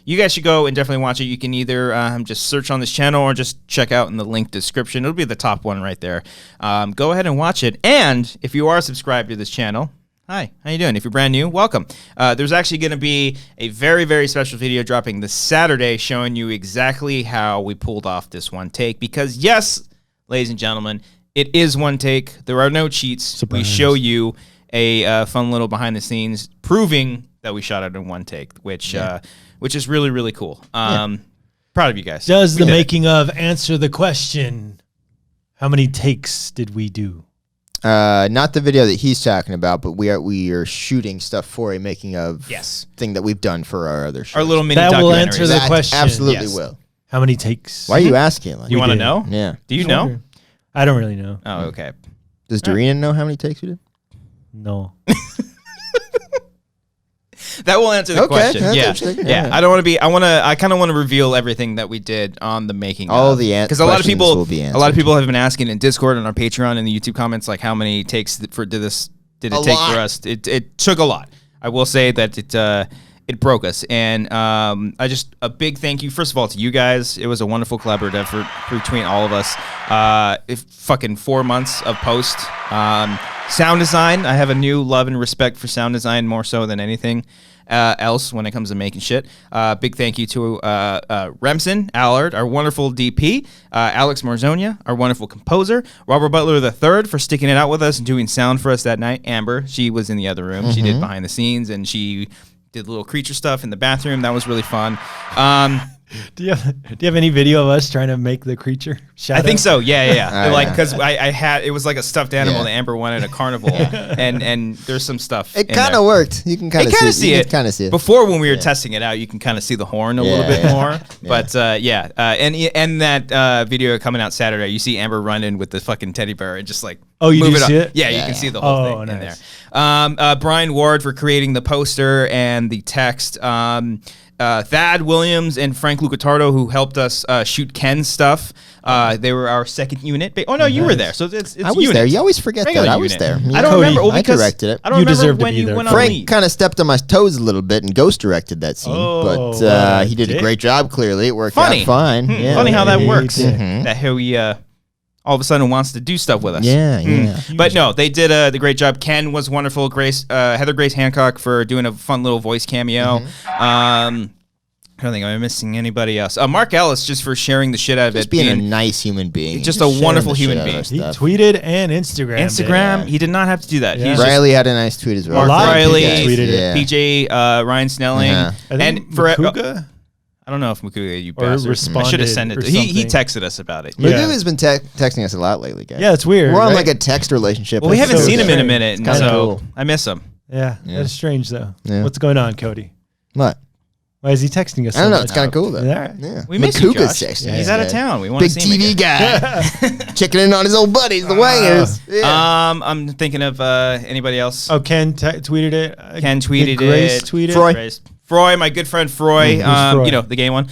Speaker 2: you guys should go and definitely watch it. You can either just search on this channel or just check out in the link description. It'll be the top one right there. Go ahead and watch it. And if you are subscribed to this channel, hi, how you doing? If you're brand new, welcome. There's actually going to be a very, very special video dropping this Saturday showing you exactly how we pulled off this one take. Because yes, ladies and gentlemen, it is one take. There are no cheats.
Speaker 3: Surprise.
Speaker 2: We show you a fun little behind the scenes proving that we shot it in one take, which is really, really cool. Proud of you guys.
Speaker 3: Does
Speaker 2: We
Speaker 3: the
Speaker 2: did it.
Speaker 3: making of answer the question? How many takes did we do?
Speaker 1: Not the video that he's talking about, but we are shooting stuff for a making of thing that we've done for our other shows.
Speaker 2: Our little mini
Speaker 3: That will
Speaker 2: documentaries.
Speaker 3: answer the question.
Speaker 1: Absolutely
Speaker 2: Yes.
Speaker 1: will.
Speaker 3: How many takes?
Speaker 1: Why are you asking? Like,
Speaker 2: You want to
Speaker 3: did.
Speaker 2: know?
Speaker 1: Yeah.
Speaker 2: Do you know?
Speaker 3: I don't really know.
Speaker 2: Oh, okay.
Speaker 1: Does Doreen know how many takes we did?
Speaker 3: No.
Speaker 2: That will answer the
Speaker 1: Okay,
Speaker 2: question.
Speaker 1: that's
Speaker 2: Yeah.
Speaker 1: interesting.
Speaker 2: Yeah.
Speaker 1: Yeah.
Speaker 2: I don't want to be. I kind of want to reveal everything that we did on the making.
Speaker 1: All the
Speaker 2: because a lot of
Speaker 1: questions
Speaker 2: people,
Speaker 1: will be
Speaker 2: a lot of people have been asking in Discord and our Patreon and the YouTube comments, like how many takes did it take
Speaker 1: lot.
Speaker 2: for us? It took a lot. I will say that it broke us, and I just a big thank you first of all to you guys. It was a wonderful collaborative effort between all of us. Fucking 4 months of post. Sound design. I have a new love and respect for sound design more so than anything else when it comes to making shit. Big thank you to Remsen Allard, our wonderful DP, Alex Marzonia, our wonderful composer, Robert Butler III for sticking it out with us and doing sound for us that night. Amber, she was in the other room. She did behind the scenes and she did little creature stuff in the bathroom. That was really fun.
Speaker 3: Do you have any video of us trying to make the creature?
Speaker 2: I think so. Yeah.
Speaker 1: Oh,
Speaker 2: Like,
Speaker 1: yeah.
Speaker 2: because I had, it was like a stuffed animal
Speaker 1: Yeah.
Speaker 2: that Amber wanted at a carnival, and there's some stuff.
Speaker 1: It
Speaker 2: in
Speaker 1: kind
Speaker 2: there.
Speaker 1: of worked. You can kind of
Speaker 2: see it.
Speaker 1: Kind of see it.
Speaker 2: Before, when we were testing it out, you can kind of see the horn a little bit more. But and that video coming out Saturday, you see Amber running with the fucking teddy bear and just like
Speaker 3: you
Speaker 2: move
Speaker 3: do
Speaker 2: it up.
Speaker 3: see it?
Speaker 2: Yeah, you
Speaker 1: Yeah,
Speaker 2: can
Speaker 1: yeah.
Speaker 2: see the whole thing in
Speaker 3: nice.
Speaker 2: there. Brian Ward for creating the poster and the text. Thad Williams and Frank Lucatardo, who helped us shoot Ken's stuff. They were our second unit. Oh no, you were there. So it's
Speaker 1: I was
Speaker 2: unit.
Speaker 1: there. You always forget
Speaker 2: Regular
Speaker 1: that. I was
Speaker 2: unit.
Speaker 1: there.
Speaker 2: I don't
Speaker 3: Cody,
Speaker 2: remember. Well,
Speaker 1: I
Speaker 2: because
Speaker 1: directed it.
Speaker 2: I don't
Speaker 3: You
Speaker 2: remember
Speaker 3: deserve to
Speaker 2: when
Speaker 3: be
Speaker 2: you
Speaker 3: there.
Speaker 2: went on
Speaker 1: Frank
Speaker 2: leave.
Speaker 1: kind of stepped on my toes a little bit and ghost directed that scene,
Speaker 3: Oh,
Speaker 1: but he did a
Speaker 3: dick.
Speaker 1: great job. Clearly, it worked
Speaker 2: Funny.
Speaker 1: out fine. Yeah.
Speaker 2: Funny how that
Speaker 3: He
Speaker 2: works.
Speaker 3: did.
Speaker 2: That how he all of a sudden wants to do stuff with us.
Speaker 1: Yeah, yeah.
Speaker 2: But no, they did the great job. Ken was wonderful. Heather Grace Hancock for doing a fun little voice cameo. I don't think I'm missing anybody else. Mark Ellis just for sharing the shit out of
Speaker 1: Just
Speaker 2: it.
Speaker 1: being a nice human being.
Speaker 2: just
Speaker 1: and
Speaker 2: a
Speaker 1: sharing
Speaker 2: wonderful
Speaker 1: the shit
Speaker 2: human
Speaker 1: out of
Speaker 2: being.
Speaker 1: our
Speaker 3: He
Speaker 1: stuff.
Speaker 3: tweeted and Instagrammed.
Speaker 2: Instagram,
Speaker 3: it.
Speaker 2: he did not have to do that.
Speaker 3: Yeah.
Speaker 2: He's just
Speaker 1: Riley had a nice tweet as well.
Speaker 3: A lot of
Speaker 2: Riley,
Speaker 3: people tweeted it.
Speaker 1: Yeah.
Speaker 2: PJ, Ryan Snelling,
Speaker 1: Uh-huh.
Speaker 3: I think
Speaker 2: and for
Speaker 3: Makuga?
Speaker 2: I don't know if Makuga, you
Speaker 3: Or
Speaker 2: bastard. I
Speaker 3: responded
Speaker 2: should have sent it.
Speaker 3: or
Speaker 2: He
Speaker 3: something.
Speaker 2: texted us about it.
Speaker 3: Yeah.
Speaker 1: Magoo has been texting us a lot lately, guys.
Speaker 3: Yeah, it's weird.
Speaker 1: We're on
Speaker 3: right?
Speaker 1: like a text relationship.
Speaker 2: Well, we
Speaker 1: That's
Speaker 2: haven't
Speaker 1: so
Speaker 2: seen him in a
Speaker 1: strange.
Speaker 2: minute, and
Speaker 1: kinda
Speaker 2: so
Speaker 1: cool.
Speaker 2: I miss him.
Speaker 3: Yeah,
Speaker 1: Yeah.
Speaker 3: that's strange though.
Speaker 1: Yeah.
Speaker 3: What's going on, Cody?
Speaker 1: What?
Speaker 3: Why is he texting us?
Speaker 1: I don't know.
Speaker 3: so
Speaker 1: It's
Speaker 3: much?
Speaker 1: kind of cool though.
Speaker 3: Yeah.
Speaker 1: Yeah.
Speaker 2: We miss you,
Speaker 1: Makuga's
Speaker 2: Josh.
Speaker 1: texting
Speaker 2: He's
Speaker 1: us,
Speaker 2: out of
Speaker 1: guys.
Speaker 2: town. We want to
Speaker 1: Big
Speaker 2: see him
Speaker 1: TV
Speaker 2: again.
Speaker 1: guy. Checking in on his old buddies, the Wangers. Yeah.
Speaker 2: I'm thinking of anybody else.
Speaker 3: Oh, Ken tweeted it.
Speaker 2: Ken tweeted
Speaker 3: Did Grace
Speaker 2: it.
Speaker 3: tweeted
Speaker 1: Froy.
Speaker 3: it.
Speaker 2: Froy, my good friend Froy,
Speaker 3: Who's Froy?
Speaker 2: you know, the gay one.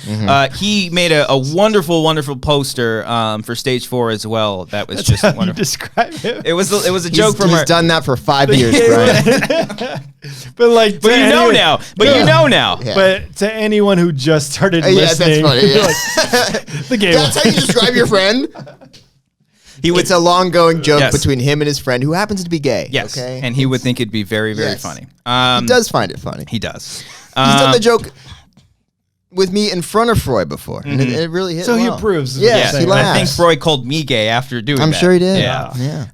Speaker 2: He made a wonderful, wonderful poster for Stage 4 as well. That was just
Speaker 3: How you
Speaker 2: wonderful.
Speaker 3: describe him.
Speaker 2: It was a joke from
Speaker 1: He's
Speaker 2: our.
Speaker 1: done that for 5 years, Brian.
Speaker 3: But like,
Speaker 2: But
Speaker 3: to
Speaker 2: you know
Speaker 3: anyone-
Speaker 2: now. But you know now.
Speaker 1: Yeah.
Speaker 3: But to anyone who just started
Speaker 1: Yeah, that's
Speaker 3: listening,
Speaker 1: funny. Yeah.
Speaker 3: the gay
Speaker 1: That's
Speaker 3: one.
Speaker 1: how you describe your friend?
Speaker 2: He would.
Speaker 1: It's a long-going joke
Speaker 2: Yes.
Speaker 1: between him and his friend who happens to be gay.
Speaker 2: Yes,
Speaker 1: Okay?
Speaker 2: and he would think it'd be very, very
Speaker 1: Yes.
Speaker 2: funny.
Speaker 1: He does find it funny.
Speaker 2: He does.
Speaker 1: He's done the joke with me in front of Froy before, and it really hit
Speaker 3: So he
Speaker 1: well.
Speaker 3: approves is what
Speaker 1: Yes,
Speaker 3: you're
Speaker 2: Yeah,
Speaker 1: he
Speaker 3: saying.
Speaker 2: I think
Speaker 1: laughs.
Speaker 2: Freud called me gay after doing
Speaker 1: I'm
Speaker 2: that.
Speaker 1: sure he did.
Speaker 2: Yeah.
Speaker 1: Yeah.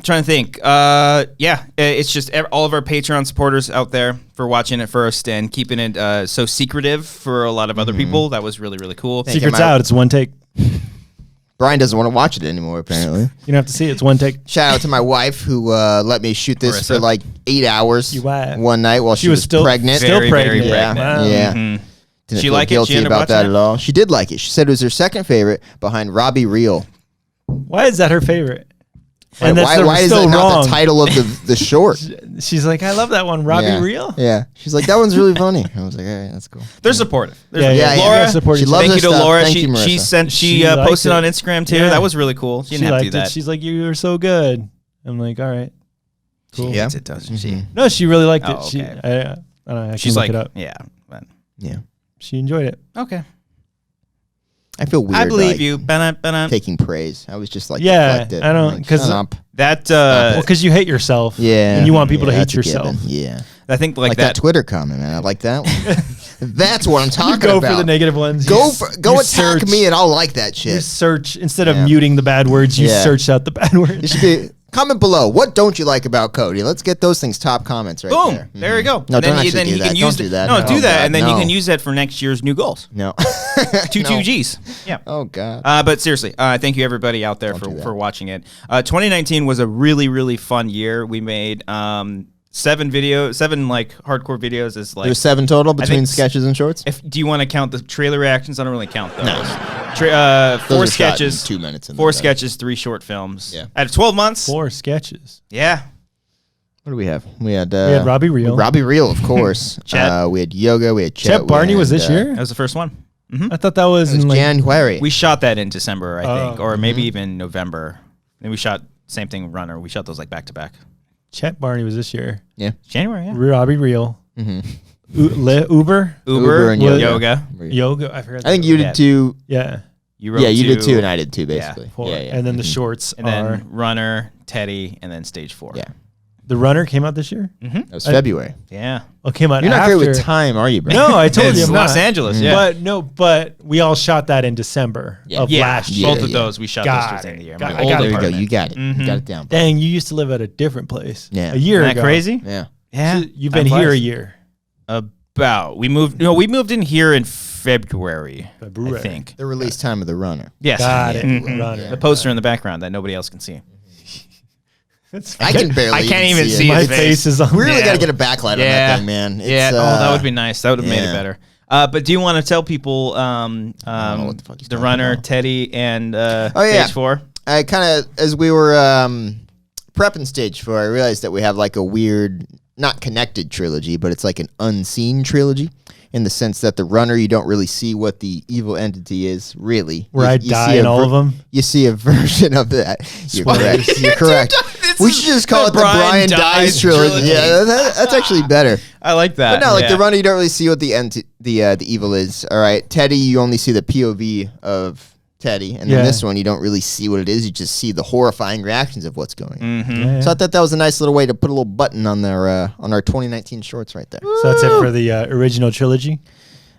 Speaker 2: Trying to think. It's just all of our Patreon supporters out there for watching it first and keeping it so secretive for a lot of other people. That was really, really cool.
Speaker 1: Thank you.
Speaker 3: Secret's
Speaker 1: Came out-
Speaker 3: out. It's one take.
Speaker 1: Brian doesn't want to watch it anymore, apparently.
Speaker 3: You don't have to see it. It's one take.
Speaker 1: Shout out to my wife who let me shoot this
Speaker 2: Marissa.
Speaker 1: for like 8 hours
Speaker 3: You what?
Speaker 1: one night while she was
Speaker 3: still
Speaker 1: pregnant.
Speaker 3: Still
Speaker 2: Very, very
Speaker 3: pregnant.
Speaker 2: pregnant.
Speaker 3: Wow.
Speaker 1: Yeah.
Speaker 2: Mhm.
Speaker 1: Didn't
Speaker 2: She
Speaker 1: feel
Speaker 2: like it? She
Speaker 1: guilty
Speaker 2: ended up
Speaker 1: about that
Speaker 2: watching
Speaker 1: at all. She did like it. She said it was her second favorite behind Robbie Reel.
Speaker 3: Why is that her favorite?
Speaker 1: Why is
Speaker 3: still
Speaker 1: that not
Speaker 3: wrong.
Speaker 1: the title of the short?
Speaker 3: She's like, I love that one. Robbie
Speaker 1: yeah.
Speaker 3: Reel?
Speaker 1: Yeah. She's like, that one's really funny. I was like, all right, that's cool.
Speaker 2: They're supportive.
Speaker 3: Yeah,
Speaker 1: yeah,
Speaker 2: Laura,
Speaker 1: yeah.
Speaker 3: support
Speaker 1: She
Speaker 3: each
Speaker 1: loves
Speaker 3: other.
Speaker 2: thank you
Speaker 1: her
Speaker 2: to
Speaker 1: stuff.
Speaker 2: Laura.
Speaker 1: Thank
Speaker 2: She
Speaker 1: you, Marissa.
Speaker 2: she
Speaker 3: She liked
Speaker 2: posted
Speaker 3: it.
Speaker 2: on Instagram too.
Speaker 3: Yeah.
Speaker 2: That was really cool. She
Speaker 3: She
Speaker 2: didn't have to do
Speaker 3: liked it.
Speaker 2: that.
Speaker 3: She's like, you were so good. I'm like, all right.
Speaker 2: She
Speaker 3: Cool.
Speaker 2: hates it, doesn't she?
Speaker 3: No, she really liked it.
Speaker 2: Oh,
Speaker 3: She,
Speaker 2: okay.
Speaker 3: I don't know. I can
Speaker 2: She's
Speaker 3: look
Speaker 2: like,
Speaker 3: it up.
Speaker 2: yeah. But,
Speaker 1: Yeah.
Speaker 3: She enjoyed it.
Speaker 2: okay.
Speaker 1: I feel weird.
Speaker 2: I believe
Speaker 1: like,
Speaker 2: you. Ba-na.
Speaker 1: taking praise. I was just like,
Speaker 3: Yeah,
Speaker 1: deflected.
Speaker 3: I don't-
Speaker 1: Like,
Speaker 3: 'cause-
Speaker 1: shut up.
Speaker 2: That
Speaker 3: Well, because you hate yourself.
Speaker 1: Yeah.
Speaker 3: And you want people
Speaker 1: yeah,
Speaker 3: to hate
Speaker 1: that's a
Speaker 3: yourself.
Speaker 1: given. Yeah.
Speaker 2: I think
Speaker 1: Like that
Speaker 2: that.
Speaker 1: Twitter comment, man. I like that one. That's what I'm
Speaker 3: You
Speaker 1: talking
Speaker 3: go
Speaker 1: about.
Speaker 3: for the negative ones.
Speaker 1: Go
Speaker 3: You
Speaker 1: attack
Speaker 3: search-
Speaker 1: me and I'll like that
Speaker 3: You
Speaker 1: shit.
Speaker 3: search, instead of
Speaker 1: Yeah.
Speaker 3: muting the bad words, you
Speaker 1: Yeah.
Speaker 3: search out the bad
Speaker 1: It
Speaker 3: words.
Speaker 1: should be Comment below. What don't you like about Cody? Let's get those things top comments right
Speaker 2: Boom.
Speaker 1: there.
Speaker 2: There you go.
Speaker 1: No,
Speaker 2: And
Speaker 1: don't
Speaker 2: then
Speaker 1: actually
Speaker 2: then
Speaker 1: do
Speaker 2: he
Speaker 1: that.
Speaker 2: can
Speaker 1: Don't
Speaker 2: use
Speaker 1: do that.
Speaker 2: No,
Speaker 1: No,
Speaker 2: do that,
Speaker 1: God,
Speaker 2: and then you
Speaker 1: no.
Speaker 2: can use that for next year's new goals.
Speaker 1: No.
Speaker 2: Two
Speaker 1: No.
Speaker 2: Gs. Yeah.
Speaker 1: Oh, God.
Speaker 2: But seriously, thank you everybody out there
Speaker 1: do that.
Speaker 2: for watching it. 2019 was a really, really fun year. We made 7 like hardcore videos. Is like
Speaker 1: There's 7 total between
Speaker 2: think
Speaker 1: sketches and shorts?
Speaker 2: do you want to count the trailer reactions? I don't really count those.
Speaker 1: No.
Speaker 2: 4
Speaker 1: Those are shot in
Speaker 2: sketches,
Speaker 1: 2 minutes. And
Speaker 2: 4
Speaker 1: then done.
Speaker 2: sketches, 3 short films.
Speaker 1: Yeah.
Speaker 2: At 12 months.
Speaker 3: 4 sketches.
Speaker 2: Yeah.
Speaker 1: What do we have? We had
Speaker 3: Robbie Reel.
Speaker 1: Robbie Reel, of course.
Speaker 2: Chet.
Speaker 1: We had Yoga. We had Chet.
Speaker 3: Chet Barney was this year?
Speaker 2: That was the first one.
Speaker 3: I thought that was
Speaker 1: It was
Speaker 3: in like,
Speaker 1: January.
Speaker 2: We shot that in December, I think, or
Speaker 1: Mm-hmm.
Speaker 2: maybe even November. Then we shot same thing, Runner. We shot those like back to back.
Speaker 3: Chet Barney was this year.
Speaker 1: Yeah.
Speaker 2: January, yeah.
Speaker 3: Robbie Reel.
Speaker 1: Mm-hmm.
Speaker 3: Uber.
Speaker 2: Uber
Speaker 1: and
Speaker 2: yoga.
Speaker 3: Yoga. I forgot.
Speaker 1: I think you
Speaker 2: Yeah.
Speaker 1: did 2.
Speaker 3: Yeah.
Speaker 2: You wrote
Speaker 1: Yeah, you did
Speaker 2: 2,
Speaker 1: 2, and I did 2, basically.
Speaker 3: 4.
Speaker 1: Yeah, yeah.
Speaker 3: And then the shorts
Speaker 2: and
Speaker 3: are.
Speaker 2: then Runner, Teddy, and then Stage 4.
Speaker 1: Yeah.
Speaker 3: The Runner came out this year?
Speaker 1: That was February.
Speaker 2: Yeah.
Speaker 3: Oh, came out
Speaker 1: You're not
Speaker 3: after.
Speaker 1: great with time, are you, bro?
Speaker 3: No, I told you
Speaker 2: It's
Speaker 3: I'm
Speaker 2: Los
Speaker 3: not.
Speaker 2: Angeles, yeah.
Speaker 3: But we all shot that in December
Speaker 1: Yeah.
Speaker 3: of
Speaker 2: yeah,
Speaker 3: last year.
Speaker 2: both of
Speaker 1: yeah.
Speaker 2: those we shot
Speaker 3: Got
Speaker 2: those towards the end of the year.
Speaker 3: it.
Speaker 2: My
Speaker 3: Got it.
Speaker 2: old
Speaker 3: I got it.
Speaker 1: There you go.
Speaker 2: apartment.
Speaker 1: You got it.
Speaker 2: Mm-hmm.
Speaker 1: You got it down.
Speaker 3: Dang, you used to live at a different place.
Speaker 1: Yeah.
Speaker 3: A year
Speaker 2: Isn't
Speaker 3: ago.
Speaker 2: that crazy?
Speaker 1: Yeah.
Speaker 2: Yeah.
Speaker 3: So you've been
Speaker 2: Time
Speaker 3: here a
Speaker 2: flies.
Speaker 3: year.
Speaker 2: We moved in here in February.
Speaker 3: February.
Speaker 2: I think.
Speaker 1: The release time of the Runner.
Speaker 2: Yes.
Speaker 3: Got it.
Speaker 2: Mhm.
Speaker 3: Runner.
Speaker 2: The poster in the background that nobody else can see.
Speaker 1: I can barely.
Speaker 2: I can't even see
Speaker 3: My
Speaker 2: his
Speaker 3: face is on.
Speaker 1: We really
Speaker 2: Yeah.
Speaker 1: got to get a backlight on that thing, man.
Speaker 2: Yeah.
Speaker 1: It's,
Speaker 2: That would be nice. That would have made it
Speaker 1: yeah.
Speaker 2: better. But do you want to tell people
Speaker 1: know what the fuck he's
Speaker 2: the
Speaker 1: talking
Speaker 2: Runner,
Speaker 1: about.
Speaker 2: Teddy, and
Speaker 1: yeah.
Speaker 2: Stage 4?
Speaker 1: I kind of, as we were prepping Stage 4, I realized that we have like a weird, not connected trilogy, but it's like an unseen trilogy in the sense that the Runner, you don't really see what the evil entity is, really.
Speaker 3: Where I
Speaker 1: you
Speaker 3: die
Speaker 1: see
Speaker 3: in
Speaker 1: a
Speaker 3: all of them.
Speaker 1: You see a version of that. You're
Speaker 3: Spoilers.
Speaker 1: correct. You're correct. We should just call it the Brian Dies trilogy. Yeah, that's actually better.
Speaker 2: I like that.
Speaker 1: But no, like
Speaker 2: yeah.
Speaker 1: the Runner, you don't really see what the evil is. All right, Teddy, you only see the POV of Teddy, and
Speaker 3: Yeah.
Speaker 1: then this one, you don't really see what it is. You just see the horrifying reactions of what's going on.
Speaker 2: Mhm.
Speaker 3: Yeah.
Speaker 1: So I thought that was a nice little way to put a little button on our 2019 shorts right there.
Speaker 3: So that's it for the original trilogy.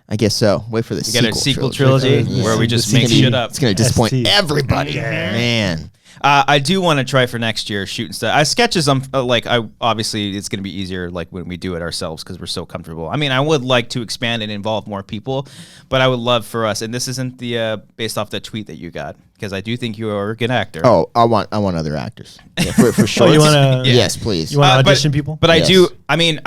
Speaker 1: I guess so. Wait for the
Speaker 2: We got a sequel
Speaker 1: trilogy.
Speaker 2: trilogy where we just
Speaker 3: It's
Speaker 2: make
Speaker 3: gonna
Speaker 2: shit
Speaker 3: be-
Speaker 2: up.
Speaker 1: It's gonna disappoint
Speaker 3: ST.
Speaker 1: everybody,
Speaker 3: Yeah.
Speaker 1: man.
Speaker 2: I do want to try for next year shooting stuff. Sketches. Obviously it's going to be easier like when we do it ourselves because we're so comfortable. I mean, I would like to expand and involve more people, but I would love for us. And this isn't the based off the tweet that you got because I do think you are a good actor.
Speaker 1: Oh, I want other actors. Yeah, for sure.
Speaker 3: you wanna-
Speaker 1: Yes, please.
Speaker 3: You want to
Speaker 2: but-
Speaker 3: audition people?
Speaker 2: But I
Speaker 1: Yes.
Speaker 2: do. I mean,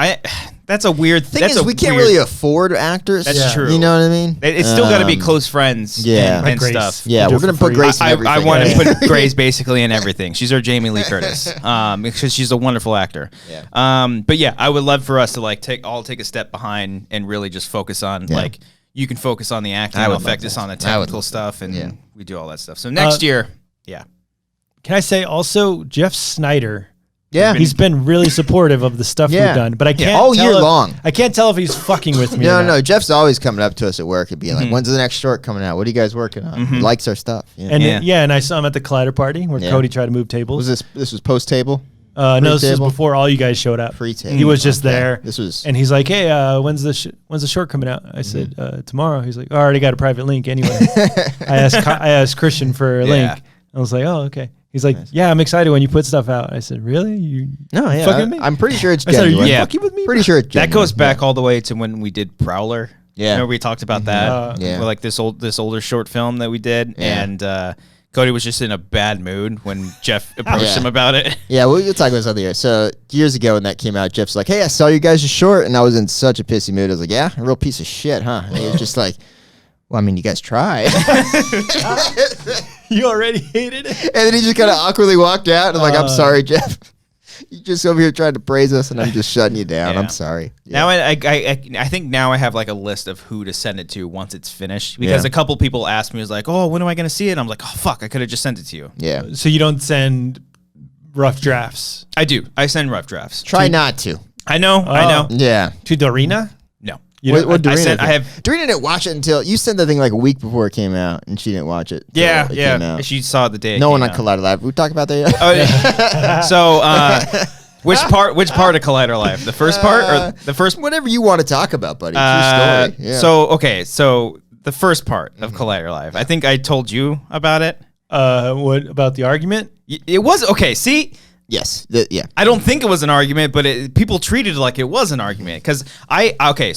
Speaker 2: that's a weird
Speaker 1: thing
Speaker 2: that's
Speaker 1: is,
Speaker 2: a
Speaker 1: we can't
Speaker 2: weird-
Speaker 1: really afford actors.
Speaker 2: That's
Speaker 3: Yeah.
Speaker 2: true.
Speaker 1: You know what I mean?
Speaker 2: It's still got to be close friends.
Speaker 1: yeah.
Speaker 2: and
Speaker 3: Grace.
Speaker 2: stuff.
Speaker 1: Yeah,
Speaker 3: Do
Speaker 1: we're
Speaker 3: it
Speaker 1: gonna
Speaker 3: for
Speaker 1: put
Speaker 3: free.
Speaker 1: Grace in
Speaker 2: I
Speaker 1: everything.
Speaker 2: want to
Speaker 1: Yeah.
Speaker 2: put Grace basically in everything. She's our Jamie Lee Curtis, because she's a wonderful actor.
Speaker 1: Yeah.
Speaker 2: But yeah, I would love for us to like take a step behind and really just focus on like you can focus on the acting,
Speaker 1: I
Speaker 2: I'll
Speaker 1: would love
Speaker 2: focus
Speaker 1: that.
Speaker 2: on the
Speaker 1: I would
Speaker 2: technical
Speaker 1: love
Speaker 2: stuff, and
Speaker 1: Yeah.
Speaker 2: we do all that stuff. So next year, yeah,
Speaker 3: Can I say also Jeff Snyder?
Speaker 1: Yeah.
Speaker 3: He's been really supportive of the stuff
Speaker 1: Yeah.
Speaker 3: we've done, but I can't
Speaker 1: all
Speaker 3: tell
Speaker 1: year
Speaker 3: if-
Speaker 1: long.
Speaker 3: I can't tell if he's fucking with me. or
Speaker 1: No,
Speaker 3: not.
Speaker 1: no. Jeff's always coming up to us at work and being like, "When's the next short coming out? What are you guys working on?" He likes our stuff. Yeah.
Speaker 3: And
Speaker 2: Yeah.
Speaker 3: and I saw him at the Collider party where
Speaker 1: Yeah.
Speaker 3: Cody tried to move tables.
Speaker 1: was this was post table,
Speaker 3: No, this was
Speaker 1: pre-table?
Speaker 3: before all you guys showed up.
Speaker 1: pre-table?
Speaker 3: He was just
Speaker 1: Okay.
Speaker 3: there.
Speaker 1: This was
Speaker 3: And he's like, "Hey, when's the short coming out?" I said, "Tomorrow." He's like, "I already got a private link anyway." I asked Christian for a link. I was like, "Oh, okay." He's like, "Yeah, I'm excited when you put stuff out." I said, "Really? You
Speaker 1: no, yeah.
Speaker 3: fucking me?"
Speaker 1: I'm pretty sure it's
Speaker 3: I said, "Are you
Speaker 1: genuine.
Speaker 2: Yeah.
Speaker 3: fucking with me?"
Speaker 1: Pretty sure it's
Speaker 2: that
Speaker 1: genuine.
Speaker 2: goes back all the way to when we did Prowler.
Speaker 1: Yeah.
Speaker 2: Remember we talked about that?
Speaker 1: Yeah.
Speaker 2: Like this older short film that we did,
Speaker 1: Yeah.
Speaker 2: and Cody was just in a bad mood when Jeff approached
Speaker 1: Yeah.
Speaker 2: him about it.
Speaker 1: Yeah, we'll talk about this other year. So years ago when that came out, Jeff's like, "Hey, I saw you guys are short," and I was in such a pissy mood. I was like, "Yeah, a real piece of shit, huh?" And he was just like, "Well, I mean, you guys tried."
Speaker 3: You already hated it.
Speaker 1: And then he just kind of awkwardly walked out. And I'm like, "I'm sorry, Jeff. You just over here trying to praise us, and I'm just shutting you down.
Speaker 2: Yeah.
Speaker 1: I'm sorry." Yeah.
Speaker 2: Now I think now I have like a list of who to send it to once it's finished because
Speaker 1: Yeah.
Speaker 2: a couple people asked me was like, "Oh, when am I going to see it?" And I'm like, "Oh fuck, I could have just sent it to you."
Speaker 1: Yeah.
Speaker 3: So you don't send rough drafts
Speaker 2: I do. I send rough drafts.
Speaker 1: Try not to.
Speaker 2: I know. I know.
Speaker 1: Yeah.
Speaker 3: to Dorina?
Speaker 2: No.
Speaker 3: You
Speaker 1: What,
Speaker 3: don't-
Speaker 1: what
Speaker 2: I
Speaker 1: Dorina
Speaker 2: sent- I
Speaker 1: think?
Speaker 2: have-
Speaker 1: Dorina didn't watch it until you sent the thing like a week before it came out, and she didn't watch it. till
Speaker 2: Yeah,
Speaker 1: it came
Speaker 2: yeah.
Speaker 1: out.
Speaker 2: She saw it the day.
Speaker 1: No
Speaker 2: it
Speaker 1: one
Speaker 2: came
Speaker 1: on
Speaker 2: out.
Speaker 1: Collider Live. We talked about that yet?
Speaker 2: Oh, yeah. So, which part of Collider Live? The first part or the first?
Speaker 1: Whatever you want to talk about, buddy. It's your story. Yeah.
Speaker 2: So the first part of Collider Live. I think I told you about it.
Speaker 3: What about the argument?
Speaker 2: It was okay. See,
Speaker 1: Yes. Yeah.
Speaker 2: I don't think it was an argument, but people treated it like it was an argument. Because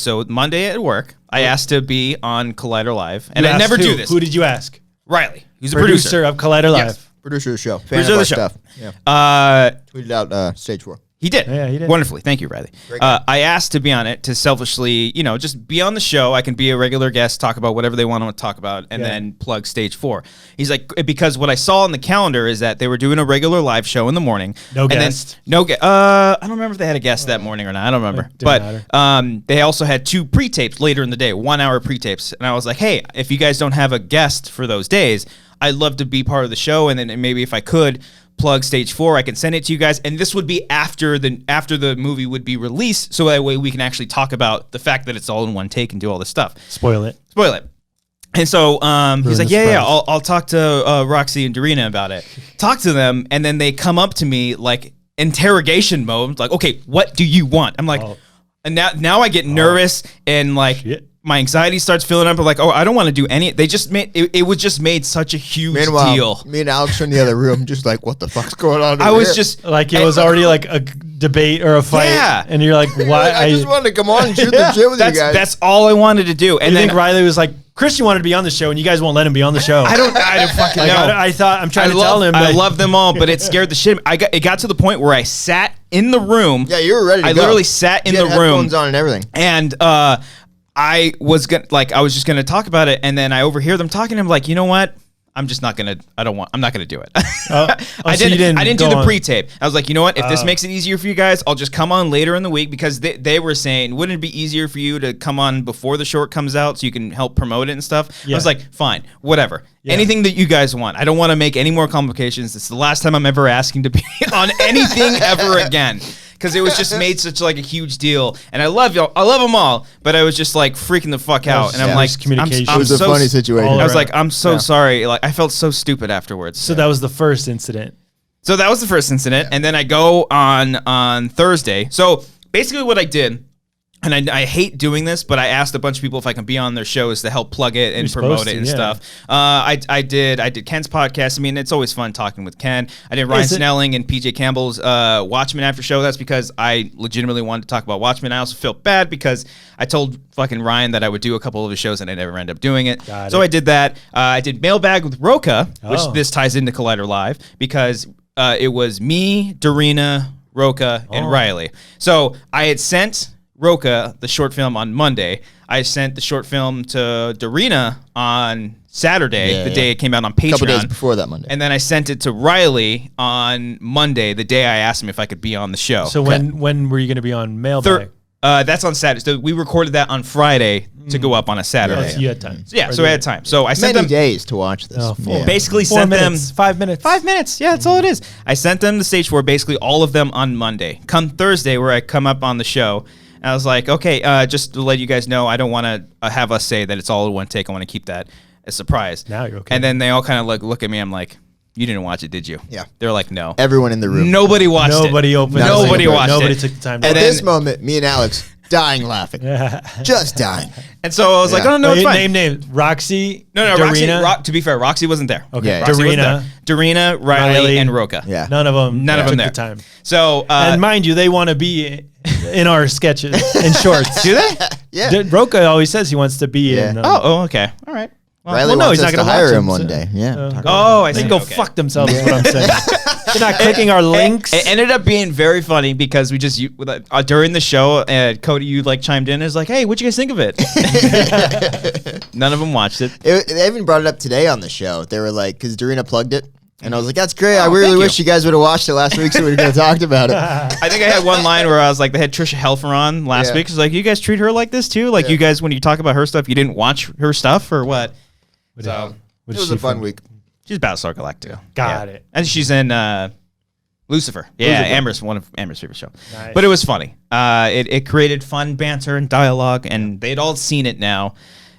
Speaker 2: so Monday at work, I asked to be on Collider Live, and I never do this.
Speaker 3: Who did you ask?
Speaker 2: Riley, who's a
Speaker 3: producer of Collider Live.
Speaker 2: Yes.
Speaker 1: Producer of the show. Fan
Speaker 2: Producer of the show.
Speaker 1: Stuff. Yeah. Tweeted out stage 4.
Speaker 2: He did.
Speaker 3: Yeah, he did.
Speaker 2: Wonderfully. Thank you, Riley. I asked to be on it to selfishly, just be on the show. I can be a regular guest, talk about whatever they want to talk about, and then plug stage 4. He's like, because what I saw on the calendar is that they were doing a regular live show in the morning.
Speaker 3: No guest.
Speaker 2: I don't remember if they had a guest that morning or not. I don't remember. But they also had 2 pre-tapes later in the day, 1-hour pre-tapes. And I was like, hey, if you guys don't have a guest for those days, I'd love to be part of the show. And then maybe if I could plug stage 4, I can send it to you guys, and this would be after the movie would be released, so that way we can actually talk about the fact that it's all in one take and do all this stuff.
Speaker 3: Spoil it.
Speaker 2: And so he's like, yeah, I'll talk to Roxy and Dorina about it. Talk to them, and then they come up to me like interrogation mode, like, okay, what do you want? I'm like, and now I get nervous and like. Shit. My anxiety starts filling up. Like, I don't want to do any. They just made it was just made such a huge deal.
Speaker 1: Me and Alex are in the other room, just like, what the fuck's going on?
Speaker 2: I was just
Speaker 3: like, it was already like a debate or a fight. Yeah. And you're like, why?
Speaker 1: I just wanted to come on and shoot the shit with you guys.
Speaker 2: That's all I wanted to do. And
Speaker 3: then Riley was like, Christian wanted to be on the show, and you guys won't let him be on the show.
Speaker 2: I don't fucking know.
Speaker 3: I thought I'm trying to tell him.
Speaker 2: I love them all, but it scared the shit. It got to the point where I sat in the room.
Speaker 1: Yeah, you were ready to go.
Speaker 2: I literally sat in the room.
Speaker 1: Headphones on and everything.
Speaker 2: And I was just gonna talk about it, and then I overhear them talking. I'm like, you know what? I'm not gonna do it. I didn't do the pre-tape. I was like, you know what? If this makes it easier for you guys, I'll just come on later in the week, because they were saying, wouldn't it be easier for you to come on before the short comes out so you can help promote it and stuff? Yeah. I was like, fine, whatever. Yeah. Anything that you guys want. I don't want to make any more complications. It's the last time I'm ever asking to be on anything ever again. Because it was just made such like a huge deal, and I love y'all. I love them all, but I was just like freaking the fuck out, and I'm like,
Speaker 3: communication.
Speaker 1: It was a funny situation.
Speaker 2: I was like, I'm so sorry. Like, I felt so stupid afterwards.
Speaker 3: So that was the first incident.
Speaker 2: And then I go on Thursday. So basically, what I did. And I hate doing this, but I asked a bunch of people if I can be on their shows to help plug it and promote it and stuff. I did Ken's podcast. I mean, it's always fun talking with Ken. I did Ryan Snelling and PJ Campbell's Watchmen after show. That's because I legitimately wanted to talk about Watchmen. I also felt bad because I told fucking Ryan that I would do a couple of his shows and I never ended up doing it. So I did that. I did Mailbag with Roca, which this ties into Collider Live, because it was me, Dorina, Roca, and Riley. So I had sent Roca the short film on Monday. I sent the short film to Dorina on Saturday, the day it came out on Patreon. A couple
Speaker 1: days before that Monday.
Speaker 2: And then I sent it to Riley on Monday, the day I asked him if I could be on the show.
Speaker 3: So when were you going to be on Mailbag?
Speaker 2: That's on Saturday. So we recorded that on Friday to go up on a Saturday.
Speaker 3: So you had time.
Speaker 2: So we had time. So I sent them
Speaker 1: days to watch this.
Speaker 2: Basically
Speaker 3: 4
Speaker 2: sent
Speaker 3: minutes,
Speaker 2: them
Speaker 3: 5 minutes.
Speaker 2: 5 minutes. Yeah, that's all it is. I sent them the stage 4, basically all of them on Monday. Come Thursday, where I come up on the show, I was like, okay, just to let you guys know, I don't want to have us say that it's all in one take. I want to keep that a surprise.
Speaker 3: Now you're okay.
Speaker 2: And then they all kind of look at me. I'm like, you didn't watch it, did you?
Speaker 1: Yeah.
Speaker 2: They're like, no.
Speaker 1: Everyone in the room.
Speaker 2: Nobody watched it.
Speaker 3: Nobody opened it.
Speaker 2: Nobody watched it.
Speaker 3: Nobody took the time to
Speaker 1: At this moment, me and Alex dying laughing. Just dying.
Speaker 2: And so I was like, oh, no, it's fine.
Speaker 3: Name Roxy.
Speaker 2: No,
Speaker 3: Dorina.
Speaker 2: Roxy. To be fair, Roxy wasn't there.
Speaker 3: Okay.
Speaker 1: Yeah.
Speaker 2: Roxy wasn't there. Dorina, Riley, and Roca.
Speaker 1: Yeah.
Speaker 3: None of them
Speaker 2: took
Speaker 3: the time.
Speaker 2: So,
Speaker 3: and mind you, they want to be in our sketches and shorts.
Speaker 2: Do they?
Speaker 1: Yeah.
Speaker 3: Roca always says he wants to be in.
Speaker 2: Okay. All right.
Speaker 1: Riley wants us to hire him one day. Yeah.
Speaker 2: I see.
Speaker 3: They go fuck themselves is what I'm saying. They're not clicking our links.
Speaker 2: It ended up being very funny because we just during the show, Cody, you chimed in and was like, hey, what'd you guys think of it? None of them watched it.
Speaker 1: They even brought it up today on the show. They were like, because Dorina plugged it. And I was like, that's great. I really wish you guys would have watched it last week so we could have talked about it.
Speaker 2: I think I had one line where I was like, they had Tricia Helfer on last week. It's like, you guys treat her like this too? Like, you guys, when you talk about her stuff, you didn't watch her stuff or what? So
Speaker 1: it was a fun week.
Speaker 2: She's Battlestar Galactica.
Speaker 3: Got it.
Speaker 2: And she's in Lucifer. Yeah, Amber's one of Amber's favorite show.
Speaker 3: Nice.
Speaker 2: But it was funny. It created fun banter and dialogue, and they'd all seen it now.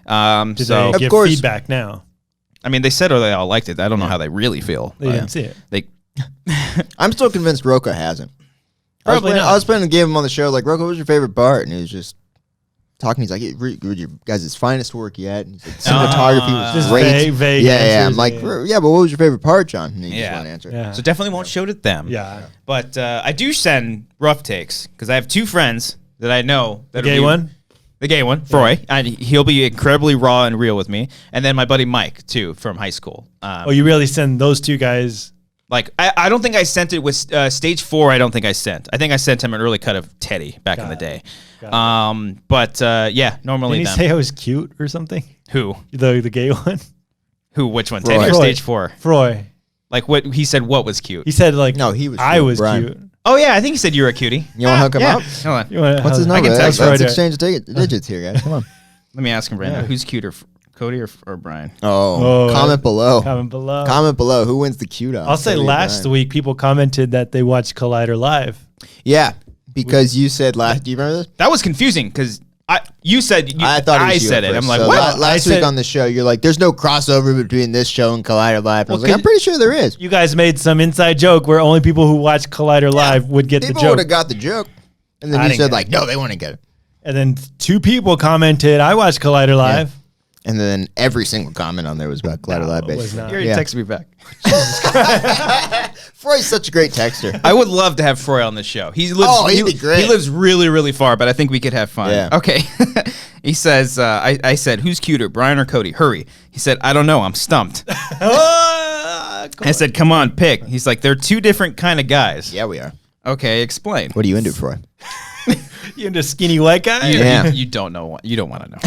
Speaker 3: Did they give feedback now?
Speaker 2: I mean, they said they all liked it. I don't know how they really feel.
Speaker 3: They didn't see it.
Speaker 1: I'm still convinced Roca hasn't.
Speaker 3: Probably not.
Speaker 1: I was planning to give him on the show, like, Roca, what was your favorite part? And he was just, talking. He's like, your guys' finest work yet. And he's like, cinematography was
Speaker 3: Just
Speaker 1: great.
Speaker 3: vague
Speaker 1: yeah.
Speaker 3: answers,
Speaker 1: I'm like, yeah, but what was your favorite part, John? And he just
Speaker 2: Yeah.
Speaker 1: won't answer.
Speaker 3: Yeah.
Speaker 2: So definitely won't show it them.
Speaker 3: Yeah.
Speaker 2: But I do send rough takes because I have 2 friends that I know. That
Speaker 3: The gay one?
Speaker 2: The gay one, Froy. And he'll be incredibly raw and real with me. And then my buddy Mike, too, from high school.
Speaker 3: You really send those 2 guys?
Speaker 2: Like, I don't think I sent it with Stage 4. I don't think I sent. I think I sent him an early cut of Teddy back in the day. But yeah, normally
Speaker 3: Didn't he say I was cute or something?
Speaker 2: Who?
Speaker 3: The gay one?
Speaker 2: Who? Which one?
Speaker 1: Froy.
Speaker 2: Teddy or
Speaker 3: Froy.
Speaker 2: Stage 4?
Speaker 3: Froy.
Speaker 2: Like, what he said what was cute?
Speaker 3: He said, like,
Speaker 1: No, he was
Speaker 3: I
Speaker 1: cute,
Speaker 3: was
Speaker 1: Brian.
Speaker 3: cute.
Speaker 2: Oh, yeah, I think he said you were a cutie.
Speaker 1: You want to hook him
Speaker 2: Yeah.
Speaker 1: up?
Speaker 2: Hold on.
Speaker 3: You wanna-
Speaker 1: What's his
Speaker 3: I
Speaker 1: number?
Speaker 3: can text
Speaker 1: Let's
Speaker 3: Froy.
Speaker 1: exchange digits here, guys. Come on.
Speaker 2: Let me ask him right
Speaker 3: Yeah.
Speaker 2: now. Who's cuter, Cody or Brian?
Speaker 1: Oh, comment below.
Speaker 3: Comment below.
Speaker 1: Comment below. Who wins the cute off?
Speaker 3: I'll say
Speaker 1: Cody or
Speaker 3: last
Speaker 1: Brian?
Speaker 3: week people commented that they watched Collider live.
Speaker 1: Yeah, because you said last. Do you remember this?
Speaker 2: That was confusing because you said
Speaker 1: I thought it was you
Speaker 2: said
Speaker 1: at
Speaker 2: it.
Speaker 1: first.
Speaker 2: I'm like,
Speaker 1: So
Speaker 2: what?
Speaker 1: Last
Speaker 3: I
Speaker 1: week
Speaker 3: said-
Speaker 1: on the show, you're like, "There's no crossover between this show and Collider Live." And I was like,
Speaker 3: Well,
Speaker 1: "I'm pretty sure there is."
Speaker 3: You guys made some inside joke where only people who watch Collider live would get the
Speaker 1: People
Speaker 3: joke.
Speaker 1: would have got the joke, and then
Speaker 3: I
Speaker 1: you
Speaker 3: didn't
Speaker 1: said
Speaker 3: get
Speaker 1: like, "No, they want to get it."
Speaker 3: And then 2 people commented, I watched Collider live.
Speaker 1: And then every single comment on there was about Collider Live.
Speaker 3: it was
Speaker 1: Basically,
Speaker 3: not.
Speaker 2: You already
Speaker 1: Yeah.
Speaker 2: texted me back.
Speaker 1: Froy's such a great texter.
Speaker 2: I would love to have Froy on the show. He lives.
Speaker 1: Oh, he'd be great.
Speaker 2: He lives really, really far, but I think we could have fun.
Speaker 1: Yeah.
Speaker 2: Okay. He says, I said, who's cuter, Brian or Cody? Hurry. He said, I don't know. I'm stumped. I said, come on, pick. He's like, they're 2 different kind of guys.
Speaker 1: Yeah, we are.
Speaker 2: Okay, explain.
Speaker 1: What are you into, Froy?
Speaker 3: You into skinny white guy?
Speaker 1: Yeah.
Speaker 2: You don't know what you don't want to know.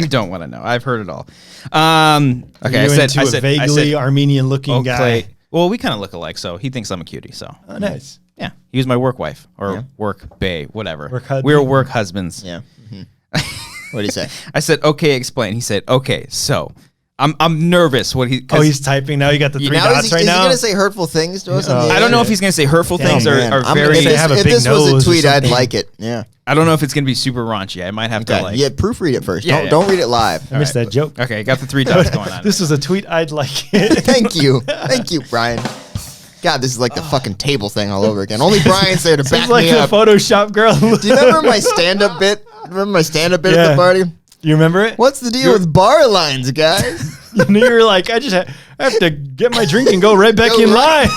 Speaker 2: You don't want to know. I've heard it all. Okay,
Speaker 3: You
Speaker 2: I said
Speaker 3: into a vaguely Armenian looking guy.
Speaker 2: Well, we kind of look alike, so he thinks I'm a cutie. So
Speaker 3: Oh, nice.
Speaker 2: yeah, he was my work wife or work bae, whatever.
Speaker 3: Work husband.
Speaker 2: We were work husbands.
Speaker 1: Yeah. What do you say?
Speaker 2: I said, okay, explain. He said, okay, so I'm nervous. What he?
Speaker 3: Oh, he's typing now. You got the 3
Speaker 1: Now
Speaker 3: dots
Speaker 1: is
Speaker 3: right
Speaker 1: he
Speaker 3: now.
Speaker 1: going to say hurtful things to us? on the
Speaker 2: I don't know
Speaker 1: air?
Speaker 2: if he's gonna say hurtful things
Speaker 1: man.
Speaker 2: or
Speaker 1: I'm-
Speaker 2: very.
Speaker 1: If
Speaker 3: They have a
Speaker 1: if
Speaker 3: big
Speaker 1: this was
Speaker 3: nose
Speaker 1: a
Speaker 3: or
Speaker 1: tweet, I'd
Speaker 3: something.
Speaker 1: like it. Yeah.
Speaker 2: I don't know if it's gonna be super raunchy. I might have to
Speaker 1: Okay.
Speaker 2: like.
Speaker 1: Yeah. Proofread it first.
Speaker 2: Yeah,
Speaker 1: Don't read it live.
Speaker 3: I missed that joke.
Speaker 2: Okay, got the 3 dots going on.
Speaker 3: This was a tweet I'd like it.
Speaker 1: Thank you. Thank you, Brian. God, this is like the fucking table thing all over again. Only Brian's there to back
Speaker 3: It's like
Speaker 1: me
Speaker 3: the
Speaker 1: up.
Speaker 3: Photoshop girl.
Speaker 1: Do you remember my stand-up bit? Remember my stand-up bit at
Speaker 3: Yeah.
Speaker 1: the party?
Speaker 3: You remember it?
Speaker 1: What's the deal with Barlines, guys?
Speaker 3: And you were like, I just have to get my drink and go right back in line.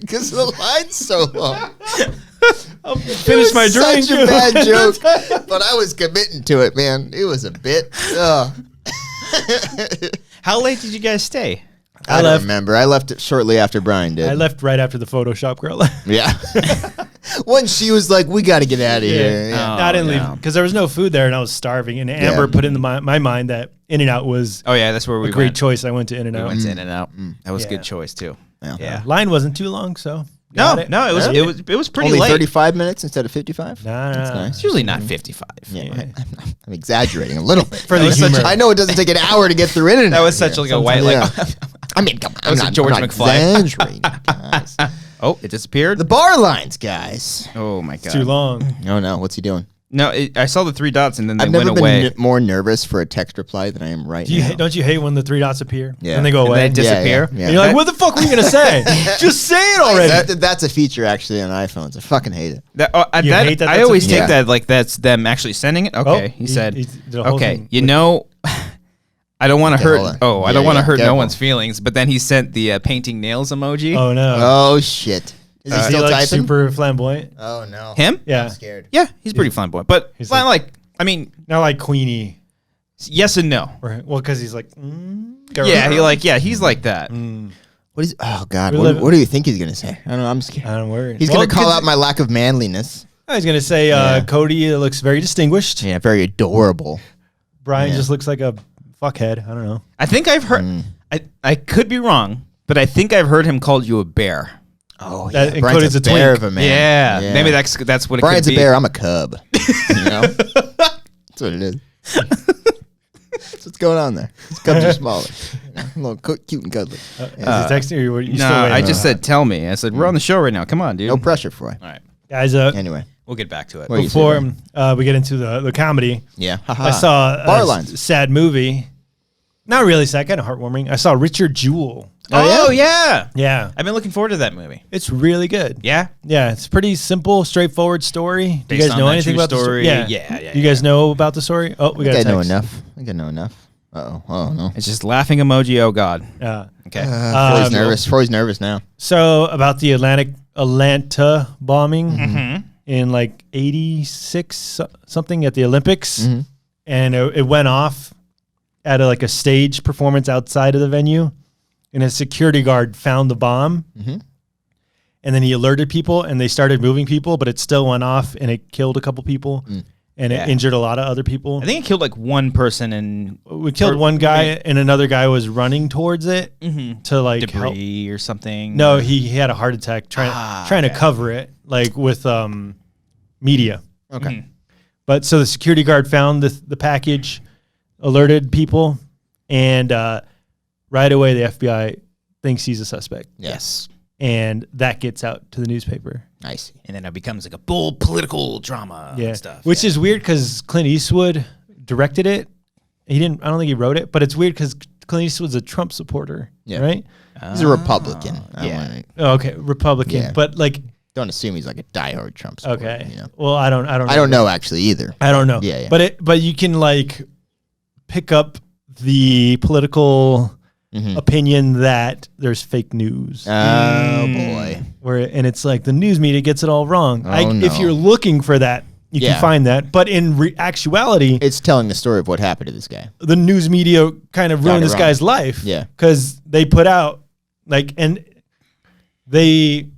Speaker 1: Because the line's so long.
Speaker 3: I'll finish my drink.
Speaker 1: Such a bad joke, but I was committing to it, man. It was a bit. Ugh.
Speaker 2: How late did you guys stay?
Speaker 1: I don't
Speaker 3: left-
Speaker 1: remember. I left it shortly after Brian did.
Speaker 3: I left right after the Photoshop girl.
Speaker 1: Yeah. Once she was like, "We got to get out of here." Yeah.
Speaker 3: No, I didn't
Speaker 2: no.
Speaker 3: leave because there was no food there and I was starving. And Amber put into my mind that In-N-Out was
Speaker 2: Oh yeah, that's where we
Speaker 3: a great
Speaker 2: went.
Speaker 3: choice. I went to
Speaker 2: We
Speaker 3: In-N-Out.
Speaker 2: went to In-N-Out. That was a
Speaker 3: Yeah.
Speaker 2: good choice too.
Speaker 1: Yeah.
Speaker 2: Yeah.
Speaker 3: Line wasn't too long, so
Speaker 2: No,
Speaker 3: got it.
Speaker 2: no,
Speaker 1: Yeah.
Speaker 2: it was pretty
Speaker 1: Only
Speaker 2: late.
Speaker 1: 35 minutes instead of 55.
Speaker 3: Nah,
Speaker 1: That's
Speaker 3: nah.
Speaker 1: nice.
Speaker 2: It's usually not 55.
Speaker 1: Yeah, I'm exaggerating a little bit.
Speaker 3: For the
Speaker 1: That was such-
Speaker 3: humor.
Speaker 1: I know it doesn't take an hour to get through Internet.
Speaker 2: That was such like a white like.
Speaker 1: Yeah. I mean, come on.
Speaker 2: That was
Speaker 1: I'm
Speaker 2: a
Speaker 1: not,
Speaker 2: George
Speaker 1: I'm not
Speaker 2: McFly.
Speaker 1: exaggerating, guys.
Speaker 2: Oh, it disappeared.
Speaker 1: The Barlines, guys.
Speaker 2: Oh my god.
Speaker 3: It's too long.
Speaker 1: Oh no, what's he doing?
Speaker 2: No, I saw the 3 dots and then they
Speaker 1: I've never
Speaker 2: went
Speaker 1: been
Speaker 2: away.
Speaker 1: more nervous for a text reply than I am right now.
Speaker 3: Don't you hate when the 3 dots appear?
Speaker 1: Yeah.
Speaker 3: And they go
Speaker 2: And
Speaker 3: away.
Speaker 2: they disappear.
Speaker 1: Yeah.
Speaker 3: And you're like, what the fuck were you going to say? Just say it already.
Speaker 1: That's a feature actually on iPhones. I fucking hate it.
Speaker 3: You hate that
Speaker 2: I
Speaker 3: that's
Speaker 2: always
Speaker 3: a-
Speaker 2: take
Speaker 1: Yeah.
Speaker 2: that like that's them actually sending it. Okay, he said.
Speaker 3: he did a whole
Speaker 2: Okay,
Speaker 3: thing
Speaker 2: you
Speaker 3: with-
Speaker 2: know, I don't want to
Speaker 1: Okay, hold
Speaker 2: hurt.
Speaker 1: on.
Speaker 2: Oh, I
Speaker 1: Yeah,
Speaker 2: don't want to
Speaker 1: yeah,
Speaker 2: hurt no
Speaker 1: careful.
Speaker 2: one's feelings. But then he sent the painting nails emoji.
Speaker 3: Oh, no.
Speaker 1: Oh shit. Is he
Speaker 3: Is he
Speaker 1: still
Speaker 3: like
Speaker 1: typing?
Speaker 3: super flamboyant?
Speaker 1: Oh no.
Speaker 2: Him?
Speaker 3: Yeah.
Speaker 1: I'm scared.
Speaker 2: Yeah, he's pretty flamboyant. But
Speaker 3: He's
Speaker 2: like, I mean,
Speaker 3: Not like Queenie.
Speaker 2: yes and no.
Speaker 3: Or, well, because he's like,
Speaker 2: Yeah, he's like that.
Speaker 1: What is? Oh God.
Speaker 3: We
Speaker 1: What,
Speaker 3: live-
Speaker 1: what do you think he's gonna say? I don't know. I'm scared.
Speaker 3: I don't worry.
Speaker 1: He's gonna call out my lack of manliness.
Speaker 3: He's going to say
Speaker 1: Yeah.
Speaker 3: Cody looks very distinguished.
Speaker 1: Yeah, very adorable.
Speaker 3: Brian
Speaker 1: Yeah.
Speaker 3: just looks like a fuckhead. I don't know.
Speaker 2: I think I've heard. I could be wrong, but I think I've heard him called you a bear.
Speaker 1: Oh
Speaker 3: That
Speaker 1: yeah. Brian's
Speaker 3: includes
Speaker 1: a
Speaker 3: a
Speaker 1: bear
Speaker 3: twink.
Speaker 1: of a man.
Speaker 2: Yeah, maybe that's what it
Speaker 1: Brian's
Speaker 2: could
Speaker 1: a
Speaker 2: be.
Speaker 1: bear. I'm a cub. You know. That's what it is. That's what's going on there. These cubs are smaller. You know, a little cute and cuddly.
Speaker 3: Is he texting you? Or were you
Speaker 2: No,
Speaker 3: still waiting?
Speaker 2: I just said tell me. I said we're on the show right now. Come on, dude.
Speaker 1: No pressure for it.
Speaker 2: All right,
Speaker 3: Guys,
Speaker 1: Anyway.
Speaker 2: we'll get back to it.
Speaker 1: What do you say,
Speaker 3: before
Speaker 1: Brian?
Speaker 3: we get into the comedy,
Speaker 1: Yeah.
Speaker 3: I saw a
Speaker 1: Barlines.
Speaker 3: sad movie. Not really sad, kind of heartwarming. I saw Richard Jewell.
Speaker 2: Oh, yeah.
Speaker 3: Yeah.
Speaker 2: I've been looking forward to that movie.
Speaker 3: It's really good.
Speaker 2: Yeah.
Speaker 3: Yeah, it's pretty simple, straightforward story. Do you
Speaker 2: Based
Speaker 3: guys
Speaker 2: on
Speaker 3: know
Speaker 2: that
Speaker 3: anything
Speaker 2: true
Speaker 3: about the story?
Speaker 2: story? Yeah.
Speaker 3: You guys know about the story? Oh, we got a
Speaker 1: I know
Speaker 3: text.
Speaker 1: enough. I think I know enough. Oh no.
Speaker 2: It's just laughing emoji. Oh, God. Okay.
Speaker 1: Troy's nervous. Troy's nervous now.
Speaker 3: So about the Atlanta bombing in like 86 something at the Olympics, and it went off at a stage performance outside of the venue, and a security guard found the bomb, and then he alerted people, and they started moving people, but it still went off, and it killed a couple people, and it injured a lot of other people.
Speaker 2: I think it killed like one person, and
Speaker 3: we killed one guy, and another guy was running towards it to like
Speaker 2: debris
Speaker 3: help.
Speaker 2: or something.
Speaker 3: No, he had a heart attack trying to cover it, like with media.
Speaker 1: Okay.
Speaker 3: But so the security guard found the package, alerted people, and right away the FBI thinks he's a suspect.
Speaker 2: Yes.
Speaker 3: And that gets out to the newspaper.
Speaker 1: I see.
Speaker 2: And then it becomes like a bold political drama and stuff.
Speaker 3: Which is weird because Clint Eastwood directed it. I don't think he wrote it, but it's weird because Clint Eastwood's a Trump supporter, right?
Speaker 1: He's a Republican.
Speaker 3: Okay, Republican,
Speaker 1: Yeah.
Speaker 3: but like,
Speaker 1: Don't assume he's like a diehard Trump supporter.
Speaker 3: okay.
Speaker 1: You know?
Speaker 3: Well, I don't
Speaker 1: I don't know actually either.
Speaker 3: I don't know.
Speaker 1: Yeah.
Speaker 3: But you can like pick up the political opinion that there's fake news.
Speaker 1: Oh boy.
Speaker 3: And it's like the news media gets it all wrong.
Speaker 1: Oh, no.
Speaker 3: If you're looking for that, you can find that. But in actuality,
Speaker 1: It's telling the story of what happened to this guy.
Speaker 3: the news media kind of ruined
Speaker 1: it
Speaker 3: this
Speaker 1: wrong.
Speaker 3: guy's life.
Speaker 1: Yeah.
Speaker 3: Because they put out and they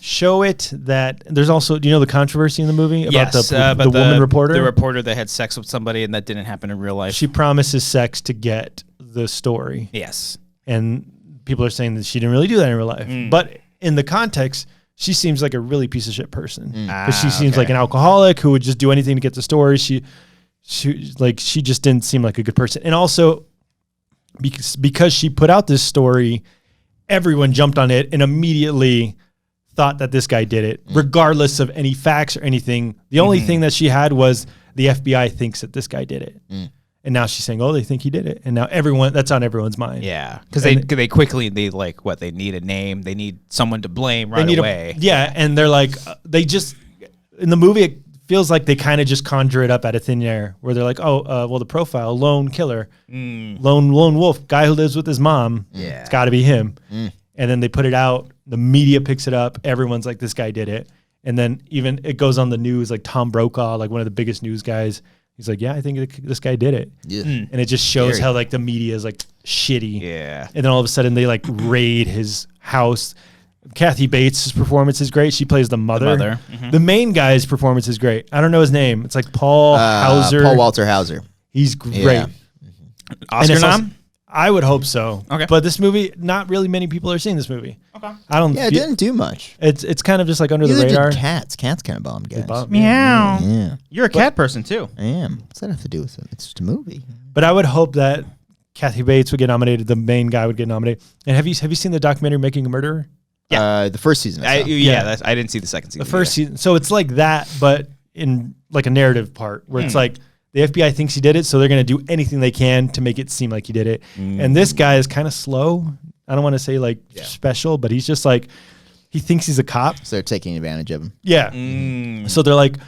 Speaker 3: show it that there's also, do you know the controversy in the movie about the woman reporter?
Speaker 2: The reporter that had sex with somebody and that didn't happen in real life.
Speaker 3: She promises sex to get the story.
Speaker 2: Yes.
Speaker 3: And people are saying that she didn't really do that in real life. But in the context, she seems like a really piece of shit person. Because she seems like an alcoholic who would just do anything to get the story. She just didn't seem like a good person. And also, because she put out this story, everyone jumped on it and immediately thought that this guy did it, regardless of any facts or anything. The only thing that she had was the FBI thinks that this guy did it. And now she's saying, oh, they think he did it. And now that's on everyone's mind.
Speaker 2: Yeah. Because they need a name. They need someone to blame right away.
Speaker 3: And they're like, in the movie, it feels like they kind of just conjure it up out of thin air, where they're like, the profile, lone killer, lone wolf, guy who lives with his mom.
Speaker 2: Yeah.
Speaker 3: It's got to be him. And then they put it out. The media picks it up. Everyone's like, this guy did it. And then even it goes on the news, like Tom Brokaw, like one of the biggest news guys. He's like, yeah, I think this guy did it.
Speaker 1: Yeah.
Speaker 3: And it just shows how like the media is like shitty.
Speaker 2: Yeah.
Speaker 3: And then all of a sudden they like raid his house. Kathy Bates' performance is great. She plays the mother. The main guy's performance is great. I don't know his name. It's like Paul Hauser.
Speaker 1: Paul Walter Hauser.
Speaker 3: He's great.
Speaker 1: Yeah.
Speaker 2: Oscar nom?
Speaker 3: I would hope so.
Speaker 2: Okay.
Speaker 3: But this movie, not really many people are seeing this movie. Okay. I don't.
Speaker 1: Yeah, it didn't do much.
Speaker 3: It's kind of just like under
Speaker 1: Neither
Speaker 3: the radar.
Speaker 1: did Cats. Cats kind of bombed guys.
Speaker 2: Meow.
Speaker 1: Yeah,
Speaker 2: You're a cat person too.
Speaker 1: I am. What's that have to do with it? It's just a movie.
Speaker 3: But I would hope that Kathy Bates would get nominated. The main guy would get nominated. And have you seen the documentary Making a Murderer?
Speaker 1: Yeah. The first season. I saw.
Speaker 2: I didn't see the second season.
Speaker 3: The first season. So it's like that, but in like a narrative part where it's like the FBI thinks he did it, so they're going to do anything they can to make it seem like he did it. And this guy is kind of slow. I don't want to say like special, but he's just like, he thinks he's a cop.
Speaker 1: So they're taking advantage of him.
Speaker 3: Yeah. So they're like,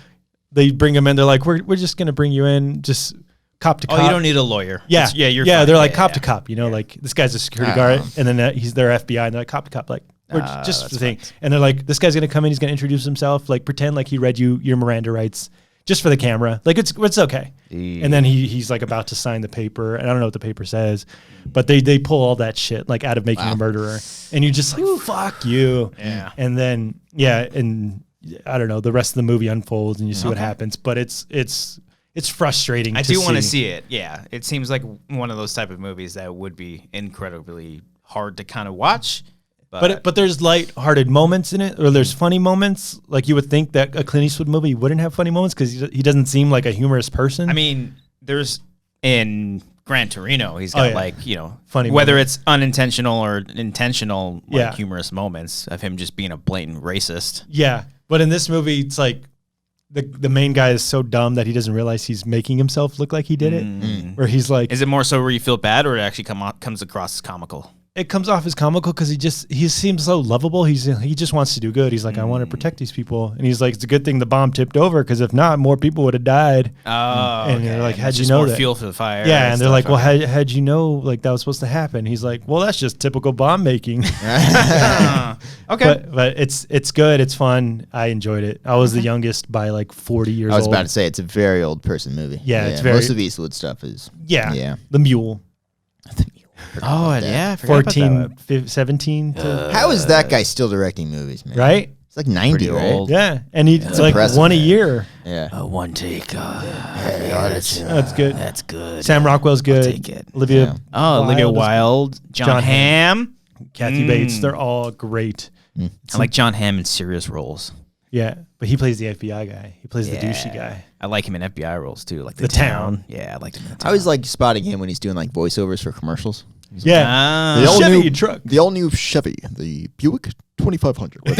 Speaker 3: they bring him in. They're like, we're just going to bring you in, just cop to cop.
Speaker 2: Oh, you don't need a lawyer.
Speaker 3: Yeah.
Speaker 2: You're
Speaker 3: fine. They're like cop to
Speaker 2: yeah.
Speaker 3: cop, like this guy's a security guard and then he's their FBI and they're like cop to cop. Like, we're just the thing. And they're like, this guy's going to come in. He's going to introduce himself, like pretend like he read you your Miranda rights just for the camera. Like it's okay. And then he's like about to sign the paper. And I don't know what the paper says, but they pull all that shit like out of Making a Murderer. And you're just like, fuck you.
Speaker 2: Yeah.
Speaker 3: And then, and I don't know, the rest of the movie unfolds and you see what happens, but it's frustrating.
Speaker 2: I do want to see it. Yeah. It seems like one of those type of movies that would be incredibly hard to kind of watch.
Speaker 3: But there's light-hearted moments in it, or there's funny moments. Like you would think that a Clint Eastwood movie wouldn't have funny moments because he doesn't seem like a humorous person.
Speaker 2: I mean, there's in Gran Torino, he's got
Speaker 3: funny
Speaker 2: whether
Speaker 3: moments.
Speaker 2: it's unintentional or intentional, humorous moments of him just being a blatant racist.
Speaker 3: Yeah, but in this movie, it's like the main guy is so dumb that he doesn't realize he's making himself look like he did it. Where he's like,
Speaker 2: is it more so where you feel bad, or it actually comes across as comical?
Speaker 3: it comes off as comical because he seems so lovable. He just wants to do good. He's like, I want to protect these people, and he's like, it's a good thing the bomb tipped over because if not, more people would have died.
Speaker 2: Oh,
Speaker 3: and they're like, how'd you
Speaker 2: just
Speaker 3: know
Speaker 2: more
Speaker 3: that?
Speaker 2: fuel for the fire.
Speaker 3: Yeah, and they're like, well, how'd you know like that was supposed to happen? He's like, well, that's just typical bomb making.
Speaker 2: Okay,
Speaker 3: but it's good. It's fun. I enjoyed it. I was the youngest by like 40 years old.
Speaker 1: I was about to say it's a very old person movie.
Speaker 3: Yeah, it's very.
Speaker 1: Most of Eastwood stuff is.
Speaker 3: Yeah. The Mule.
Speaker 2: Oh, yeah. I forgot about that
Speaker 3: 14, 17.
Speaker 1: How is that guy still directing movies, man?
Speaker 3: Right?
Speaker 1: It's like 90,
Speaker 2: Pretty
Speaker 1: right?
Speaker 2: old.
Speaker 3: Yeah. And it's like
Speaker 1: impressive,
Speaker 3: one a
Speaker 1: man.
Speaker 3: year.
Speaker 1: Yeah.
Speaker 2: one take.
Speaker 3: That's good.
Speaker 2: That's good.
Speaker 3: Sam Rockwell's good.
Speaker 2: take it.
Speaker 3: Olivia.
Speaker 2: Oh, Olivia
Speaker 3: Wilde is-
Speaker 2: Wilde, John Hamm.
Speaker 3: Kathy Bates. They're all great.
Speaker 2: I like John Hamm in serious roles.
Speaker 3: Yeah. But he plays the FBI guy. He plays the douchey guy.
Speaker 2: I like him in FBI roles too, like
Speaker 3: The Town.
Speaker 2: Yeah, I like him in The
Speaker 1: I
Speaker 2: Town.
Speaker 1: always like spotting him when he's doing like voiceovers for commercials.
Speaker 3: Yeah.
Speaker 2: Ah.
Speaker 1: The all
Speaker 3: Chevy
Speaker 1: new
Speaker 3: truck.
Speaker 1: The all new Chevy, the Buick 2500.
Speaker 3: I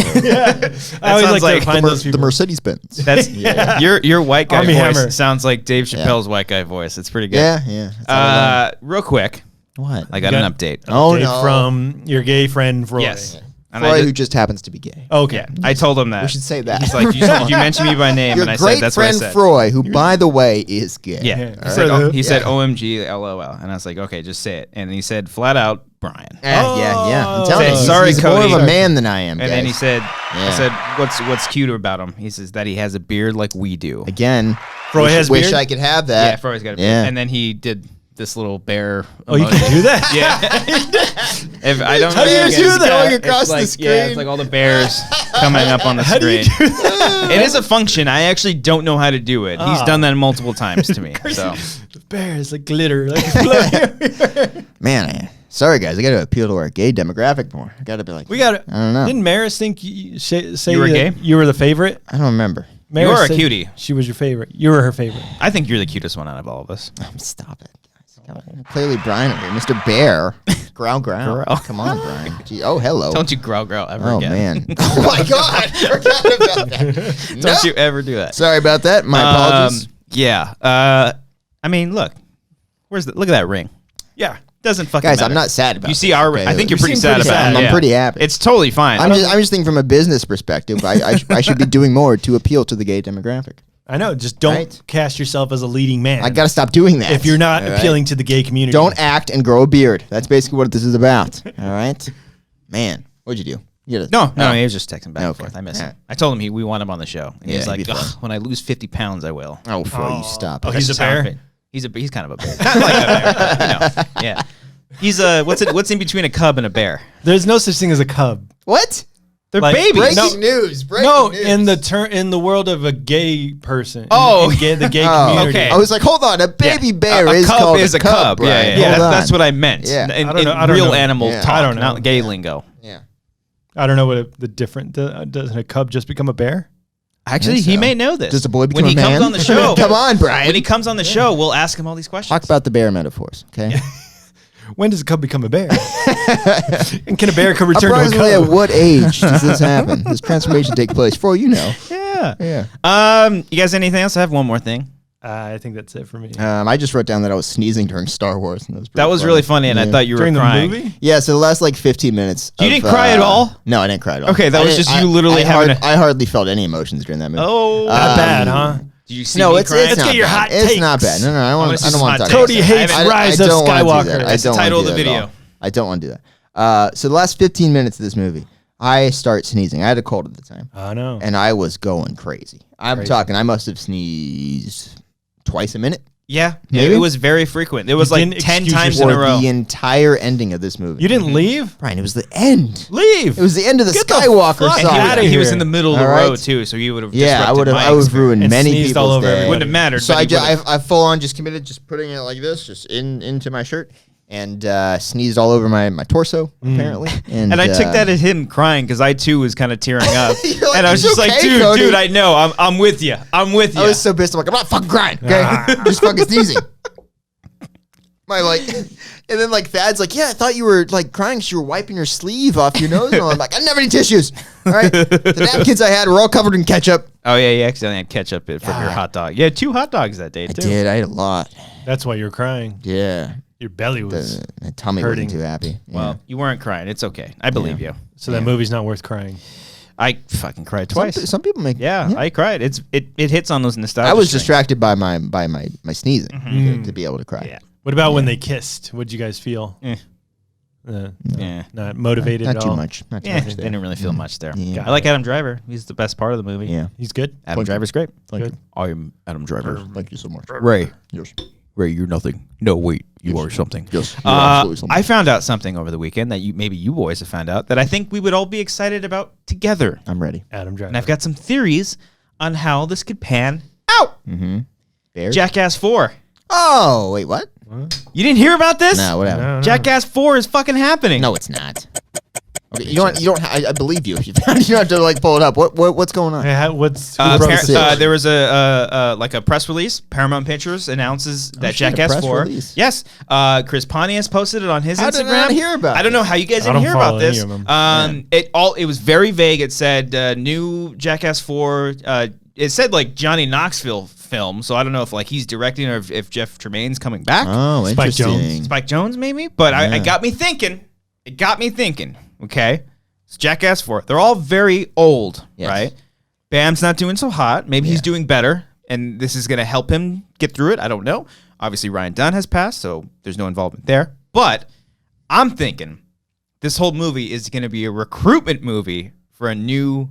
Speaker 3: always
Speaker 2: sounds
Speaker 3: like
Speaker 2: like
Speaker 3: to find those
Speaker 1: The
Speaker 3: people.
Speaker 1: Mercedes Benz.
Speaker 2: That's your white guy
Speaker 3: Army
Speaker 2: voice
Speaker 3: Hammer.
Speaker 2: sounds like Dave Chappelle's white guy voice. It's pretty good.
Speaker 1: Yeah. That's all I
Speaker 2: Real quick,
Speaker 1: like. What?
Speaker 2: I got an update.
Speaker 1: Oh
Speaker 3: Dave
Speaker 1: no.
Speaker 3: from your gay friend Roy.
Speaker 2: Yes. And
Speaker 1: Roy,
Speaker 2: I
Speaker 1: who
Speaker 2: did,
Speaker 1: just happens to be gay.
Speaker 3: Okay.
Speaker 2: I told him that.
Speaker 1: We should say that.
Speaker 2: He's like, you mentioned me by name,
Speaker 1: Your
Speaker 2: and I
Speaker 1: great
Speaker 2: said that's what I
Speaker 1: friend
Speaker 2: said.
Speaker 1: Froy, who by the way is gay.
Speaker 2: Yeah.
Speaker 3: Yeah.
Speaker 2: He said
Speaker 1: Yeah.
Speaker 2: OMG LOL, and I was like, okay, just say it. And he said flat out Brian.
Speaker 1: Yeah. I'm telling
Speaker 2: Said,
Speaker 1: you,
Speaker 2: sorry,
Speaker 1: he's more
Speaker 2: Cody.
Speaker 1: of a man than I am.
Speaker 2: And then he
Speaker 1: guys.
Speaker 2: said, I said, what's cute about him? He says that he has a beard like we do.
Speaker 1: Again,
Speaker 3: Froy has
Speaker 1: wish
Speaker 3: beard?
Speaker 1: I could have
Speaker 2: Yeah,
Speaker 1: that.
Speaker 2: Froy's got a beard.
Speaker 1: Yeah.
Speaker 2: And then he did this little bear.
Speaker 3: Oh, you can do that?
Speaker 2: Yeah. If I don't
Speaker 1: How do
Speaker 2: know
Speaker 1: you
Speaker 2: if
Speaker 1: do
Speaker 2: guys-
Speaker 1: that? Going
Speaker 2: it's
Speaker 1: across the
Speaker 2: like,
Speaker 1: screen?
Speaker 2: Yeah, it's like all the bears coming up on the
Speaker 3: How do
Speaker 2: screen.
Speaker 3: you do that?
Speaker 2: It is a function. I actually don't know how to do it. He's done that multiple times to me. So
Speaker 3: The bears like glitter. Like
Speaker 1: Man, sorry guys, I got to appeal to our gay demographic more. I got to be like,
Speaker 3: we got it.
Speaker 1: I don't know.
Speaker 3: Didn't Maris think say
Speaker 2: You were
Speaker 3: that
Speaker 2: gay?
Speaker 3: you were the favorite?
Speaker 1: I don't remember.
Speaker 3: Maris
Speaker 2: You're a
Speaker 3: said
Speaker 2: cutie.
Speaker 3: She was your favorite. You were her favorite.
Speaker 2: I think you're the cutest one out of all of us.
Speaker 1: Stop it. Guys. Clearly, Brian over here, Mr. Bear. Growl. Come on, Brian. Gee, oh, hello.
Speaker 2: Don't you growl ever
Speaker 1: Oh
Speaker 2: again.
Speaker 1: man. Oh my God. Forgot about that.
Speaker 2: Don't you ever do that.
Speaker 1: Sorry about that. My apologies.
Speaker 2: Yeah. I mean, look at that ring.
Speaker 3: Yeah.
Speaker 2: Doesn't fucking
Speaker 1: Guys,
Speaker 2: matter.
Speaker 1: I'm not sad about
Speaker 2: You see
Speaker 1: this,
Speaker 2: our.
Speaker 1: okay?
Speaker 2: I think you're
Speaker 3: You
Speaker 2: pretty
Speaker 3: seem
Speaker 2: sad
Speaker 3: pretty
Speaker 2: about
Speaker 3: sad.
Speaker 2: it.
Speaker 1: I'm
Speaker 2: yeah.
Speaker 1: pretty happy.
Speaker 2: It's totally fine.
Speaker 1: I'm just thinking from a business perspective. I should be doing more to appeal to the gay demographic.
Speaker 3: I know. Just don't
Speaker 1: Right.
Speaker 3: cast yourself as a leading man.
Speaker 1: I got to stop doing that.
Speaker 3: if you're not
Speaker 1: All right?
Speaker 3: appealing to the gay community.
Speaker 1: Don't act and grow a beard. That's basically what this is about. All right, man. What'd you do? You gotta-
Speaker 2: No,
Speaker 1: Oh.
Speaker 2: he was just texting back and
Speaker 1: Okay.
Speaker 2: forth. I miss
Speaker 1: Yeah.
Speaker 2: him. I told him we want him on the show. And he
Speaker 1: Yeah,
Speaker 2: was like,
Speaker 1: he'd be fun.
Speaker 2: "Ugh, when I lose 50 pounds, I will.
Speaker 1: Oh, Fro, you stop.
Speaker 3: Oh,
Speaker 1: it.
Speaker 3: he's a
Speaker 2: That's how I
Speaker 3: bear?
Speaker 2: fit. He's kind of a bear. Not like a bear, but, yeah. He's what's in between a cub and a bear?
Speaker 3: There's no such thing as a cub.
Speaker 1: What?
Speaker 2: They're
Speaker 3: Like,
Speaker 2: babies.
Speaker 1: Breaking news. Breaking
Speaker 3: No,
Speaker 1: news.
Speaker 3: in the world of a gay person.
Speaker 2: Oh.
Speaker 3: the gay
Speaker 1: Oh,
Speaker 3: community.
Speaker 2: okay.
Speaker 1: I was like, hold on. A baby bear
Speaker 2: a
Speaker 1: is
Speaker 2: cub
Speaker 1: called
Speaker 2: is a cub.
Speaker 1: Brian.
Speaker 2: Yeah,
Speaker 1: Hold on.
Speaker 2: that's what I meant.
Speaker 1: Yeah.
Speaker 2: In,
Speaker 3: I don't know. I don't
Speaker 2: real
Speaker 3: know.
Speaker 2: animal
Speaker 1: Yeah.
Speaker 2: talk,
Speaker 3: I don't know.
Speaker 2: not gay lingo.
Speaker 1: Yeah.
Speaker 3: I don't know what the different. Doesn't a cub just become a bear?
Speaker 2: Actually,
Speaker 1: think
Speaker 2: he
Speaker 1: so.
Speaker 2: may know this.
Speaker 1: Does a boy
Speaker 2: when
Speaker 1: become
Speaker 2: he
Speaker 1: a man?
Speaker 2: comes on the show?
Speaker 1: Come on, Brian.
Speaker 2: When he comes on the show, we'll ask him all these questions.
Speaker 1: Talk about the bear metaphors, okay?
Speaker 3: When does a cub become a bear? And can a bear return to a
Speaker 1: Approximately at
Speaker 3: cub?
Speaker 1: what age does this happen? This transformation take place? For you know.
Speaker 2: Yeah.
Speaker 1: Yeah.
Speaker 2: You guys, anything else? I have one more thing.
Speaker 3: I think that's it for me.
Speaker 1: I just wrote down that I was sneezing during Star Wars. And that was,
Speaker 2: That was really funny, and I thought you were
Speaker 3: During the
Speaker 2: crying.
Speaker 3: movie?
Speaker 1: Yeah, so the last like 15 minutes.
Speaker 2: You didn't cry at all?
Speaker 1: No, I didn't cry at all.
Speaker 2: Okay, that
Speaker 1: I
Speaker 2: was
Speaker 1: didn't-
Speaker 2: just you literally having
Speaker 1: I hardly felt any emotions during that movie.
Speaker 2: Oh,
Speaker 3: Not bad, huh?
Speaker 2: did you see
Speaker 1: No,
Speaker 2: me
Speaker 1: it's
Speaker 2: crying?
Speaker 3: Let's
Speaker 1: not
Speaker 3: get your
Speaker 1: bad.
Speaker 3: hot
Speaker 1: It's
Speaker 3: takes.
Speaker 1: not bad. No, I don't
Speaker 2: gonna
Speaker 1: want
Speaker 2: see
Speaker 1: to
Speaker 2: some hot
Speaker 1: talk
Speaker 2: takes.
Speaker 1: about
Speaker 3: Cody
Speaker 1: that.
Speaker 3: hates
Speaker 2: I
Speaker 3: Rise of
Speaker 1: don't wanna do
Speaker 3: Skywalker.
Speaker 1: that. I
Speaker 2: That's the
Speaker 1: don't wanna
Speaker 2: title of
Speaker 1: do
Speaker 2: the
Speaker 1: that at
Speaker 2: video.
Speaker 1: all. I don't want to do that. So the last 15 minutes of this movie, I start sneezing. I had a cold at the time,
Speaker 3: I know.
Speaker 1: and I was going crazy. I'm talking. I must have sneezed twice a minute.
Speaker 2: Yeah,
Speaker 1: Maybe?
Speaker 2: it was very frequent. It was
Speaker 3: You
Speaker 2: like
Speaker 3: didn't
Speaker 2: 10
Speaker 3: excuse
Speaker 2: times in
Speaker 1: For
Speaker 2: a row.
Speaker 1: the entire ending of this movie.
Speaker 3: You didn't leave?
Speaker 1: Brian, it was the end.
Speaker 3: Leave.
Speaker 1: It was the end of the
Speaker 3: Get the
Speaker 1: Skywalker
Speaker 3: fuck
Speaker 2: And
Speaker 1: saga.
Speaker 2: he was
Speaker 3: here.
Speaker 2: in the middle of the
Speaker 1: All
Speaker 2: row
Speaker 1: right.
Speaker 2: too, so you would have
Speaker 1: Yeah, I would have. I would have ruined
Speaker 3: And
Speaker 1: many
Speaker 3: sneezed
Speaker 1: people's
Speaker 3: all over
Speaker 1: day.
Speaker 3: everybody.
Speaker 2: Wouldn't have mattered.
Speaker 1: So
Speaker 2: but he would've-
Speaker 1: I full on just committed, just putting it like this, just into my shirt, and sneezed all over my torso apparently.
Speaker 2: And I took that as him crying because I too was kind of tearing up,
Speaker 1: You're like,
Speaker 2: and I was
Speaker 1: "It's
Speaker 2: just like,
Speaker 1: okay, Cody."
Speaker 2: dude, I know, I'm with you, I'm with you.
Speaker 1: I was so pissed. I'm like, I'm not fucking crying. Okay, just fucking sneezing. My like, and then like Thad's like, yeah, I thought you were like crying because you were wiping your sleeve off your nose. And I'm like, I didn't have any tissues. All right, the napkins I had were all covered in ketchup.
Speaker 2: Oh yeah, you accidentally had ketchup from your hot dog. You had 2 hot dogs that day
Speaker 1: I
Speaker 2: too.
Speaker 1: did. I ate a lot.
Speaker 3: That's why you're crying.
Speaker 1: Yeah.
Speaker 3: Your belly was
Speaker 1: the tummy
Speaker 3: hurting.
Speaker 1: wasn't too happy.
Speaker 2: Well, you weren't crying. It's okay. I believe you.
Speaker 3: So that movie's not worth crying.
Speaker 2: I fucking cried twice.
Speaker 1: Some people make.
Speaker 2: Yeah, I cried. It hits on those nostalgia.
Speaker 1: I was
Speaker 2: strings.
Speaker 1: distracted by my sneezing to be able to cry.
Speaker 2: Yeah.
Speaker 3: What about when they kissed? What'd you guys feel?
Speaker 2: Yeah.
Speaker 3: Not motivated
Speaker 1: Not
Speaker 3: at
Speaker 1: too
Speaker 3: all?
Speaker 1: much. Not too
Speaker 2: Yeah,
Speaker 1: much there.
Speaker 2: didn't really feel much there.
Speaker 1: Yeah.
Speaker 2: I like Adam Driver. He's the best part of the movie.
Speaker 1: Yeah.
Speaker 3: He's good?
Speaker 2: Adam Driver's great.
Speaker 1: Thank
Speaker 3: Good.
Speaker 1: you.
Speaker 2: I am Adam Driver.
Speaker 1: Thank you so much.
Speaker 2: Ray.
Speaker 1: Yes.
Speaker 2: Ray, you're nothing. No, wait, you are something.
Speaker 1: Yes. You're absolutely something.
Speaker 2: I found out something over the weekend that maybe you boys have found out that I think we would all be excited about together.
Speaker 1: I'm ready.
Speaker 3: Adam Driver.
Speaker 2: And I've got some theories on how this could pan out.
Speaker 1: Bears?
Speaker 2: Jackass 4.
Speaker 1: Oh, wait, what?
Speaker 2: You didn't hear about this?
Speaker 1: No, whatever.
Speaker 3: No.
Speaker 2: Jackass 4 is fucking happening.
Speaker 1: No, it's not. Okay, you don't. I believe you. You don't have to like pull it up. What's going on?
Speaker 3: Hey, what's who broke
Speaker 1: Par-
Speaker 3: the
Speaker 1: Six.
Speaker 2: there was a press release. Paramount Pictures announces that
Speaker 1: shit, a
Speaker 2: Jackass
Speaker 1: press
Speaker 2: 4.
Speaker 1: release.
Speaker 2: Yes, Chris Pontius posted it on his
Speaker 1: How
Speaker 2: Instagram.
Speaker 1: did I not hear about
Speaker 2: I don't know how you guys
Speaker 3: I
Speaker 2: didn't
Speaker 3: don't
Speaker 2: hear about
Speaker 3: follow any
Speaker 2: this.
Speaker 3: of them.
Speaker 2: It was very vague. It said new Jackass 4. It said like Johnny Knoxville film, so I don't know if like he's directing or if Jeff Tremaine's coming back.
Speaker 1: Oh,
Speaker 3: Spike
Speaker 1: interesting.
Speaker 3: Jonze.
Speaker 2: Spike Jones maybe, but it got me thinking. It got me thinking. Okay, it's Jackass 4. They're all very old,
Speaker 1: Yes.
Speaker 2: right? Bam's not doing so hot. Maybe he's doing better, and this is going to help him get through it. I don't know. Obviously, Ryan Dunn has passed, so there's no involvement there. But I'm thinking this whole movie is going to be a recruitment movie for a new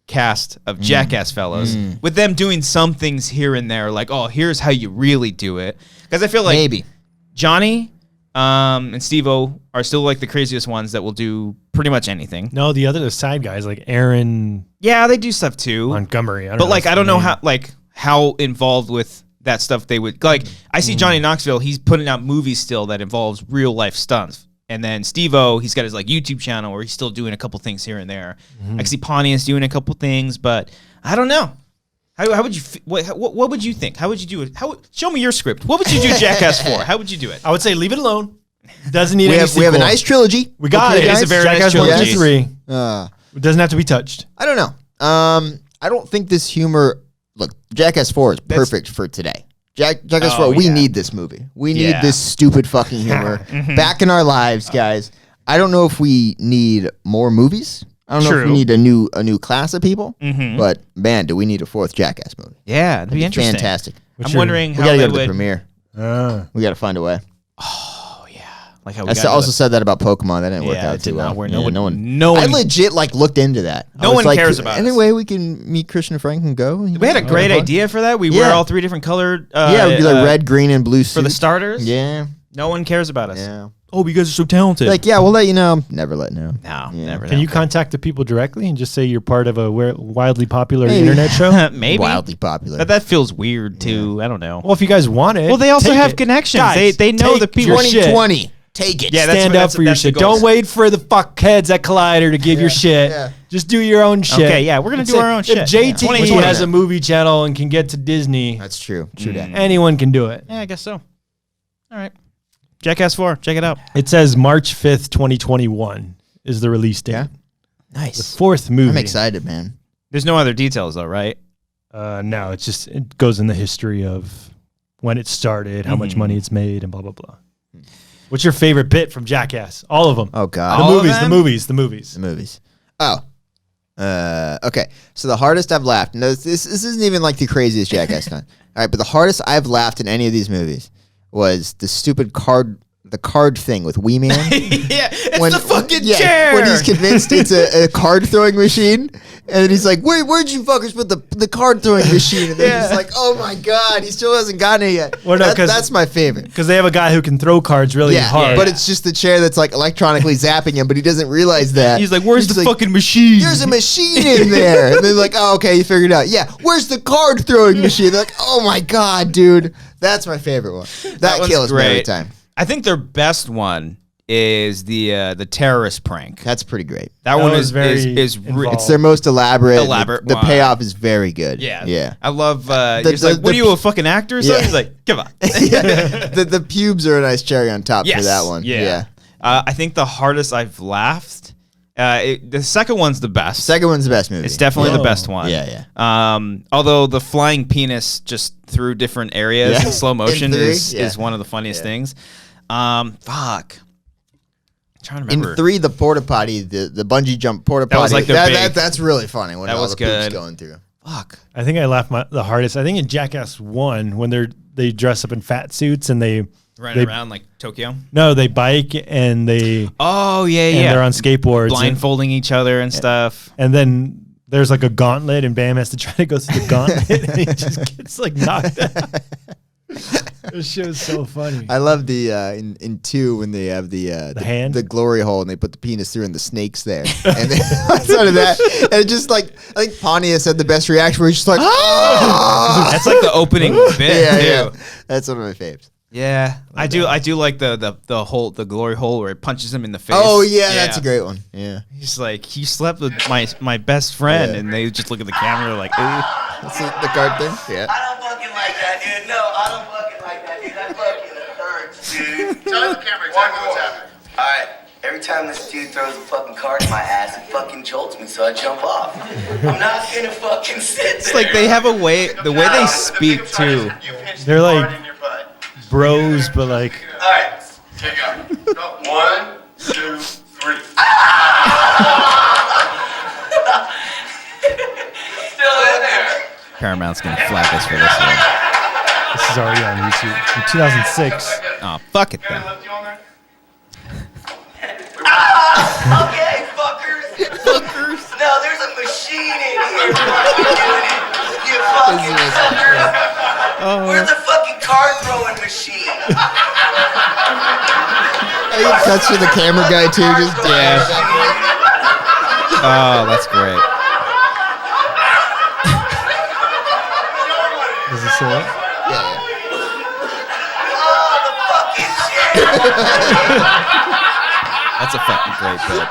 Speaker 2: cast of Jackass fellows, with them doing some things here and there, like, oh, here's how you really do it. Because I feel like
Speaker 1: Maybe.
Speaker 2: Johnny and Steve-O are still like the craziest ones that will do pretty much anything.
Speaker 3: No, the side guys like Aaron
Speaker 2: Yeah, they do stuff too.
Speaker 3: Montgomery.
Speaker 2: But like, I don't know how involved with that stuff they would like. I see Johnny Knoxville. He's putting out movies still that involves real life stunts. And then Steve-O, he's got his like YouTube channel where he's still doing a couple things here and there. I see Pontius doing a couple things, but I don't know. How would you? What would you think? How would you do it? Show me your script. What would you do, Jackass 4? How would you do it?
Speaker 3: I would say leave it alone. Doesn't need
Speaker 1: We
Speaker 3: any
Speaker 1: have a
Speaker 3: sequel.
Speaker 1: nice trilogy.
Speaker 3: We got
Speaker 1: Okay,
Speaker 3: it.
Speaker 2: It's a
Speaker 1: guys?
Speaker 2: very nice
Speaker 3: Jackass 1, 2,
Speaker 2: trilogy.
Speaker 3: 3.
Speaker 1: Uh,
Speaker 3: It doesn't have to be touched.
Speaker 1: I don't know. I don't think this humor. Look, Jackass 4 is perfect for today. Jackass 4. We need this movie. We need
Speaker 2: Yeah.
Speaker 1: this stupid fucking humor back in our lives, guys. I don't know if we need more movies. I don't know if
Speaker 2: True.
Speaker 1: we need a new class of people. But man, do we need a fourth Jackass movie?
Speaker 2: Yeah, it'd be interesting.
Speaker 1: Fantastic.
Speaker 2: I'm wondering
Speaker 1: We
Speaker 2: how
Speaker 1: gotta
Speaker 2: they
Speaker 1: go to the
Speaker 2: would.
Speaker 1: premiere. We gotta find a way.
Speaker 2: Like how we
Speaker 1: I
Speaker 2: got
Speaker 1: also
Speaker 2: to
Speaker 1: said that about Pokemon. That didn't work
Speaker 2: Yeah,
Speaker 1: out
Speaker 2: it did
Speaker 1: too
Speaker 2: not
Speaker 1: well.
Speaker 2: work.
Speaker 1: Yeah,
Speaker 2: No one-
Speaker 1: I legit like looked into that.
Speaker 2: No
Speaker 1: I was
Speaker 2: one
Speaker 1: like,
Speaker 2: cares about
Speaker 1: any
Speaker 2: us.
Speaker 1: way we can meet Christian and Frank and go.
Speaker 2: We had a great idea for that. We wear all three different colored.
Speaker 1: Yeah, it'd be like red, green, and blue
Speaker 2: for the
Speaker 1: suits.
Speaker 2: starters.
Speaker 1: Yeah,
Speaker 2: No one cares about us.
Speaker 1: yeah.
Speaker 2: Oh, you guys are so talented.
Speaker 1: Like, yeah, we'll let you know. Never let know.
Speaker 2: no,
Speaker 1: Yeah.
Speaker 2: never.
Speaker 3: Can you contact the people directly and just say you're part of a wildly popular internet show?
Speaker 2: maybe?
Speaker 1: Wildly popular.
Speaker 2: But that feels weird too. I don't know.
Speaker 3: Well, if you guys want it.
Speaker 2: Well, they also
Speaker 3: take
Speaker 2: have
Speaker 3: it.
Speaker 2: connections.
Speaker 3: Guys,
Speaker 2: They know
Speaker 3: take
Speaker 2: the people.
Speaker 3: your shit.
Speaker 1: 2020. Take it.
Speaker 2: Yeah, that's
Speaker 3: Stand
Speaker 2: what-
Speaker 3: up for your
Speaker 2: that's the
Speaker 3: shit.
Speaker 2: goal.
Speaker 3: Don't wait for the fuckheads at Collider to give your shit.
Speaker 1: yeah.
Speaker 3: Just do your own shit.
Speaker 2: Okay, yeah, we're gonna
Speaker 3: That's
Speaker 2: do
Speaker 3: it.
Speaker 2: our own shit.
Speaker 3: If JT
Speaker 2: 2020.
Speaker 3: has a movie channel and can get to Disney,
Speaker 1: That's true. True that.
Speaker 3: anyone can do it.
Speaker 2: Yeah, I guess so. All right. Jackass 4. Check it out.
Speaker 3: It says March 5th, 2021 is the release date.
Speaker 1: Yeah.
Speaker 3: The
Speaker 1: Nice.
Speaker 3: fourth movie.
Speaker 1: I'm excited, man.
Speaker 2: There's no other details though, right?
Speaker 3: No, it goes in the history of when it started, how much money it's made, and blah, blah, blah. What's your favorite bit from Jackass? All of them.
Speaker 1: Oh
Speaker 3: The
Speaker 1: God.
Speaker 2: All of
Speaker 3: movies, the
Speaker 2: them?
Speaker 3: movies, the movies.
Speaker 1: The movies. Oh. Okay. So the hardest I've laughed. No, this isn't even like the craziest Jackass done. All right, but the hardest I've laughed in any of these movies was the stupid card thing with Wee Man.
Speaker 2: Yeah, it's the fucking
Speaker 1: yeah,
Speaker 2: chair.
Speaker 1: When he's convinced it's a card throwing machine, and he's like, "Wait, where'd you fuckers put the card throwing machine?" And then he's like, "Oh my God, he still hasn't gotten it yet."
Speaker 3: Well, no,
Speaker 1: that's my favorite.
Speaker 3: Because they have a guy who can throw cards really hard.
Speaker 1: but it's just the chair that's like electronically zapping him, but he doesn't realize that.
Speaker 2: He's like, "Where's
Speaker 1: He's
Speaker 2: the
Speaker 1: like,
Speaker 2: fucking machine?"
Speaker 1: There's a machine in there. And they're like, "Oh, okay, you figured it out." Yeah, where's the card throwing machine? They're like, "Oh my God, dude." That's my favorite one. That
Speaker 2: one's
Speaker 1: kills me every
Speaker 2: great.
Speaker 1: time.
Speaker 2: I think their best one is the terrorist prank.
Speaker 1: That's pretty great.
Speaker 2: That one
Speaker 3: was
Speaker 2: is
Speaker 3: very
Speaker 2: re-
Speaker 1: It's their most elaborate.
Speaker 2: Elaborate
Speaker 1: The
Speaker 2: one.
Speaker 1: payoff is very good.
Speaker 2: yeah. I love.
Speaker 1: The-
Speaker 2: He's like,
Speaker 1: the-
Speaker 2: "What are you, a fucking actor?" Or something?
Speaker 1: Yeah.
Speaker 2: He's like, "Come on."
Speaker 1: Yeah. The pubes are a nice cherry on top for that one.
Speaker 2: Yeah. I think the hardest I've laughed The second one's the best.
Speaker 1: Second one's the best movie.
Speaker 2: It's definitely the best one.
Speaker 1: Yeah.
Speaker 2: Although the flying penis just through different areas in slow motion is one of the funniest things. Fuck. I'm trying to remember.
Speaker 1: In 3, the porta potty, the bungee jump porta potty.
Speaker 2: Was like
Speaker 1: that's really funny when
Speaker 2: that
Speaker 1: all
Speaker 2: was
Speaker 1: the poop's
Speaker 2: good.
Speaker 1: going through.
Speaker 2: Fuck.
Speaker 3: I think I laughed the hardest. I think in Jackass 1 when they dress up in fat suits and they
Speaker 2: around like Tokyo.
Speaker 3: No, they bike and they.
Speaker 2: Oh yeah,
Speaker 3: and they're on skateboards,
Speaker 2: blindfolding each other and stuff.
Speaker 3: And then there's like a gauntlet, and Bam has to try to go through the gauntlet, and he just gets like knocked out. This show's so funny.
Speaker 1: I love the in 2 when they have the
Speaker 3: hand,
Speaker 1: the glory hole, and they put the penis through, and the snake's there, and they sort of that, and it just like I think Pontius had the best reaction, where he's just like, oh!
Speaker 2: That's like the opening bit too.
Speaker 1: Yeah, that's one of my faves.
Speaker 2: Yeah, I do like the glory hole where it punches him in the face.
Speaker 1: Oh yeah, that's a great one. Yeah,
Speaker 2: he's like, he slept with my best friend, and they just look at the camera like, ooh.
Speaker 1: That's the card thing. Yeah.
Speaker 4: I don't fucking like that, dude. No, I don't fucking like that, dude. That fucking hurts, dude.
Speaker 5: Tell the camera exactly what's happening.
Speaker 4: All right. Every time this dude throws a fucking card in my ass, it fucking jolts me, so I jump off. I'm not gonna fucking sit there.
Speaker 2: It's like they have a way, the way they speak too.
Speaker 3: They're like bros, but like.
Speaker 5: All right, take out. Go. 1, 2, 3.
Speaker 4: Still in there.
Speaker 2: Paramount's gonna flag us for this one.
Speaker 3: This is already on YouTube in 2006.
Speaker 2: Oh, fuck it then.
Speaker 4: Okay, fuckers. No, there's a machine in here fucking doing it. You fucking fuckers. Where's the fucking card throwing machine?
Speaker 1: He cuts to the camera guy too. Just
Speaker 2: Oh, that's great.
Speaker 3: Does it say it?
Speaker 4: Oh, the fucking shit.
Speaker 2: That's a fucking great bit.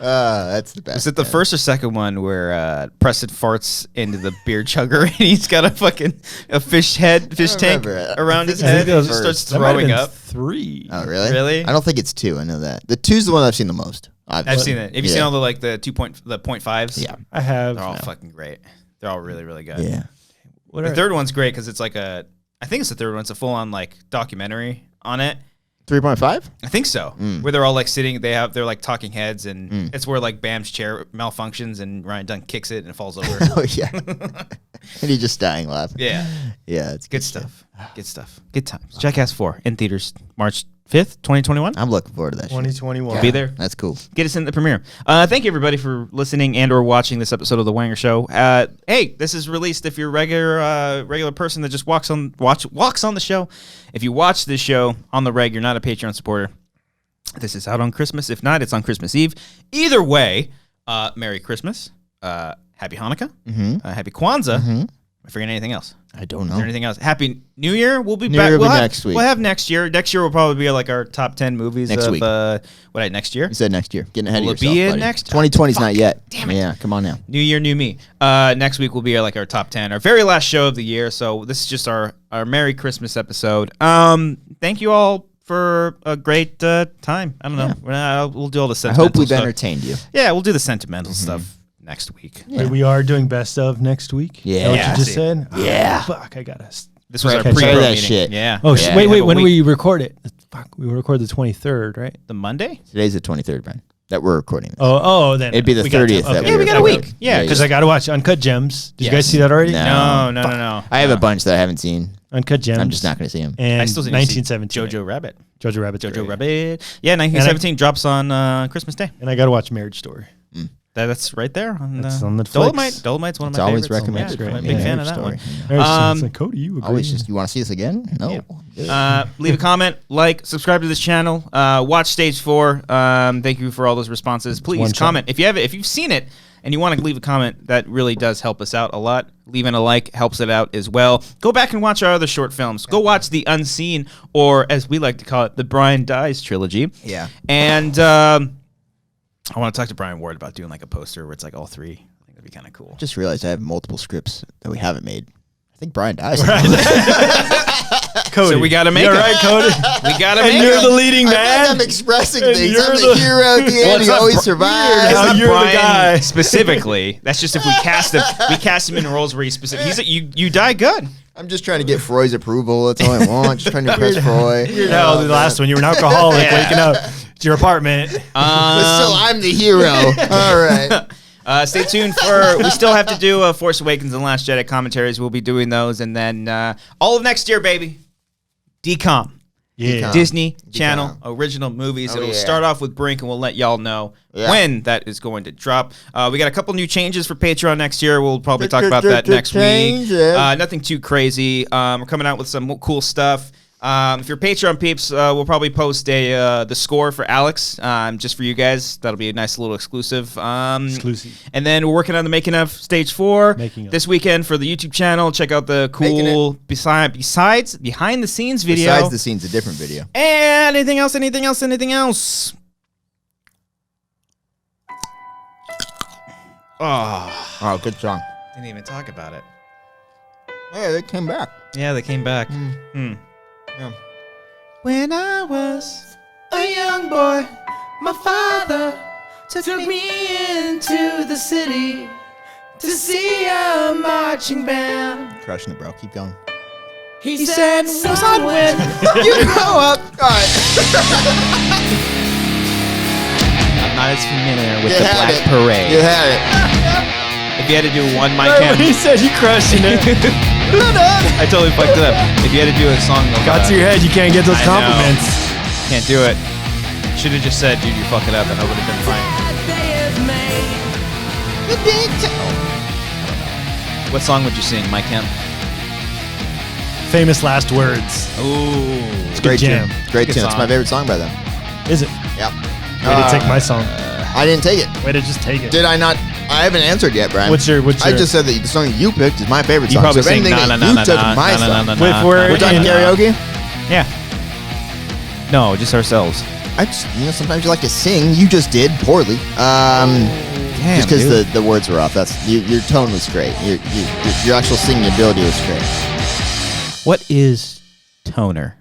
Speaker 1: That's the best.
Speaker 2: Was it the first or second one where Preston farts into the beer chugger and he's got a fucking fish tank around his head and just starts throwing up?
Speaker 3: 3.
Speaker 1: Oh really?
Speaker 2: Really?
Speaker 1: I don't think it's 2. I know that the 2's the one I've seen the most.
Speaker 2: I've seen it. Have you seen all the like the 0.5s?
Speaker 1: Yeah,
Speaker 3: I have.
Speaker 2: They're all fucking great. They're all really, really good.
Speaker 1: Yeah.
Speaker 2: The third one's great because it's like I think it's the third one. It's a full on like documentary on it.
Speaker 1: 3.5?
Speaker 2: I think so. Where they're all like sitting, they're like talking heads, and it's where like Bam's chair malfunctions and Ryan Dunn kicks it and it falls over.
Speaker 1: Oh yeah. And he's just dying laughing.
Speaker 2: Yeah.
Speaker 1: Yeah, it's
Speaker 2: Good stuff. Good stuff. Good times. Jackass 4 in theaters March 5th, 2021.
Speaker 1: I'm looking forward to that.
Speaker 3: 2021.
Speaker 2: Be there.
Speaker 1: That's cool.
Speaker 2: Get us in the premiere. Thank you everybody for listening and or watching this episode of the Wanger Show. Hey, this is released if you're a regular person that just walks on the show. If you watch this show on the reg, you're not a Patreon supporter. This is out on Christmas. If not, it's on Christmas Eve. Either way, Merry Christmas. Happy Hanukkah. Happy Kwanzaa. Am I forgetting anything else?
Speaker 1: I don't know.
Speaker 2: Is there anything else? Happy New Year. We'll be
Speaker 1: New
Speaker 2: back.
Speaker 1: Year will
Speaker 2: We'll
Speaker 1: be
Speaker 2: have
Speaker 1: next week.
Speaker 2: We'll have next year. Next year will probably be like our top 10 movies
Speaker 1: Next
Speaker 2: of
Speaker 1: week.
Speaker 2: Next year.
Speaker 1: You said next year. Getting ahead
Speaker 2: Will
Speaker 1: of
Speaker 2: it
Speaker 1: yourself,
Speaker 2: be in
Speaker 1: buddy.
Speaker 2: next?
Speaker 1: 2020's not yet.
Speaker 2: Damn it.
Speaker 1: Yeah, come on now.
Speaker 2: New year, new me. Next week will be like our top 10, our very last show of the year. So this is just our Merry Christmas episode. Thank you all for a great time. I don't know. We'll do all the
Speaker 1: I
Speaker 2: sentimental
Speaker 1: hope we've
Speaker 2: stuff.
Speaker 1: entertained you.
Speaker 2: Yeah, we'll do the sentimental stuff next week.
Speaker 3: Wait, we are doing best of next week?
Speaker 1: Yeah.
Speaker 3: Is that what
Speaker 2: Yeah,
Speaker 3: you just
Speaker 2: see.
Speaker 3: said?
Speaker 1: Yeah.
Speaker 3: Fuck, I gotta.
Speaker 2: This was our
Speaker 3: Catch
Speaker 2: pre-pro
Speaker 1: that
Speaker 2: meeting.
Speaker 1: shit.
Speaker 2: Yeah.
Speaker 3: Oh,
Speaker 1: Yeah.
Speaker 3: wait,
Speaker 2: We have a
Speaker 3: when
Speaker 2: week.
Speaker 3: we record it? Fuck, we record the 23rd, right?
Speaker 2: The Monday?
Speaker 1: Today's the 23rd, man. That we're recording this.
Speaker 3: Oh, then
Speaker 1: It'd be the
Speaker 3: we got
Speaker 1: 30th.
Speaker 3: time.
Speaker 1: that
Speaker 3: Okay.
Speaker 2: Yeah, we got a
Speaker 1: record.
Speaker 2: week. Yeah,
Speaker 3: Because I gotta watch Uncut Gems. Did you guys see that already?
Speaker 1: No.
Speaker 2: No.
Speaker 1: I have a bunch that I haven't seen.
Speaker 3: Uncut Gems.
Speaker 1: I'm just not going to see them.
Speaker 3: And
Speaker 2: I still need to see
Speaker 3: 1917.
Speaker 2: Jojo Rabbit.
Speaker 3: Jojo Rabbit.
Speaker 2: Jojo Rabbit. Yeah, 1917 drops on Christmas Day.
Speaker 3: And I gotta watch Marriage Story.
Speaker 2: That's right there on,
Speaker 3: That's on Netflix.
Speaker 2: Dolomites, one of
Speaker 1: It's
Speaker 2: my
Speaker 1: always
Speaker 2: favorites.
Speaker 1: recommended.
Speaker 2: Yeah, I'm a
Speaker 1: Right?
Speaker 2: big
Speaker 1: Yeah,
Speaker 2: fan of that
Speaker 1: story.
Speaker 2: one.
Speaker 3: Marriage Story.
Speaker 2: Um,
Speaker 3: It's like, Cody, you agree?
Speaker 1: Always just, you want to see this again? No.
Speaker 2: Leave a comment, like, subscribe to this channel, watch Stage 4. Thank you for all those responses. Please
Speaker 3: one shot.
Speaker 2: comment if you've seen it and you want to leave a comment. That really does help us out a lot. Leaving a like helps it out as well. Go back and watch our other short films. Go watch The Unseen, or as we like to call it, the Brian Dies trilogy.
Speaker 1: Yeah.
Speaker 2: And I want to talk to Brian Ward about doing like a poster where it's like all three. I think that'd be kind of cool.
Speaker 1: Just realized I have multiple scripts that we haven't made. I think Brian dies.
Speaker 3: Cody.
Speaker 2: So we got to make
Speaker 3: You're
Speaker 2: him.
Speaker 3: right, Cody.
Speaker 2: We got to
Speaker 3: And
Speaker 2: make
Speaker 3: you're
Speaker 2: him.
Speaker 3: the leading
Speaker 1: I feel
Speaker 3: man.
Speaker 1: like I'm expressing
Speaker 3: And
Speaker 1: things.
Speaker 3: you're
Speaker 1: I'm the
Speaker 3: the-
Speaker 1: hero at the
Speaker 2: Well,
Speaker 1: end.
Speaker 2: it's
Speaker 1: He
Speaker 2: not
Speaker 1: always
Speaker 2: Now
Speaker 1: survives.
Speaker 3: Now
Speaker 2: not
Speaker 3: you're the
Speaker 2: Brian
Speaker 3: guy.
Speaker 2: specifically. That's just if we cast him in roles where he's specific. You die good.
Speaker 1: I'm just trying to get Froy's approval. That's all I want. Just trying to impress Froy.
Speaker 3: No, the last one, you were an alcoholic
Speaker 2: Yeah.
Speaker 3: waking up at your apartment.
Speaker 1: But still, I'm the hero. All right.
Speaker 2: Stay tuned for. We still have to do Force Awakens and Last Jedi commentaries. We'll be doing those, and then all of next year, baby. DCOM.
Speaker 3: Yeah.
Speaker 2: Disney Channel original movies.
Speaker 1: Oh,
Speaker 2: It'll
Speaker 1: yeah.
Speaker 2: start off with Brink, and we'll let y'all know when that is going to drop. We got a couple new changes for Patreon next year. We'll probably talk about that next week.
Speaker 1: Changes.
Speaker 2: Nothing too crazy. We're coming out with some cool stuff. If you're Patreon peeps, we'll probably post the score for Alex just for you guys. That'll be a nice little exclusive.
Speaker 3: Exclusive.
Speaker 2: And then we're working on the making of Stage 4
Speaker 3: Making of.
Speaker 2: this weekend for the YouTube channel. Check out the
Speaker 1: Making
Speaker 2: cool besides behind the scenes video.
Speaker 1: Besides the scenes, a different video.
Speaker 2: And anything else? Oh,
Speaker 1: Oh, good song.
Speaker 2: didn't even talk about it.
Speaker 1: Hey, they came back.
Speaker 2: Yeah, they came back.
Speaker 1: Yeah.
Speaker 2: When I was a young boy, my father took me into the city to see a marching band.
Speaker 1: Crushing it, bro. Keep going.
Speaker 2: He said, son, when you grow up.
Speaker 1: All right.
Speaker 2: I'm not as familiar with
Speaker 1: You
Speaker 2: the
Speaker 1: had
Speaker 2: Black
Speaker 1: it.
Speaker 2: Parade.
Speaker 1: You had it.
Speaker 2: If you had to do one Mike
Speaker 3: Right when he
Speaker 2: Cam,
Speaker 3: said you crushing it.
Speaker 2: I totally fucked it up. If you had to do a song, of,
Speaker 3: Got to your head, you can't get those
Speaker 2: I know.
Speaker 3: compliments.
Speaker 2: Can't do it. Should have just said, dude, you fuck it up, and I would have been fine. What song would you sing, Mike Kemp?
Speaker 3: Famous last words.
Speaker 2: Ooh.
Speaker 1: It's a great
Speaker 3: jam.
Speaker 1: tune. Great
Speaker 2: Good
Speaker 1: tune. It's
Speaker 2: song.
Speaker 1: my favorite song by them.
Speaker 3: Is it?
Speaker 1: Yep.
Speaker 3: Way to take my song.
Speaker 1: I didn't take it.
Speaker 3: Way to just take it.
Speaker 1: Did I not? I haven't answered yet, Brian.
Speaker 3: What's your-
Speaker 1: I just said that the song you picked is my favorite
Speaker 2: You
Speaker 1: song.
Speaker 2: probably
Speaker 1: so if
Speaker 2: sing
Speaker 1: anything
Speaker 2: na
Speaker 1: that
Speaker 2: na
Speaker 1: you
Speaker 2: na
Speaker 1: took
Speaker 2: na
Speaker 1: my
Speaker 2: na na
Speaker 1: song.
Speaker 2: na
Speaker 3: If
Speaker 2: na
Speaker 3: we're
Speaker 2: na
Speaker 1: We're talking
Speaker 2: na.
Speaker 1: karaoke.
Speaker 2: Yeah. No, just ourselves.
Speaker 1: I just, sometimes you like to sing. You just did poorly.
Speaker 2: Damn,
Speaker 1: Just because
Speaker 2: dude.
Speaker 1: the words were off. That's your tone was great. Your actual singing ability was great.
Speaker 2: What is toner?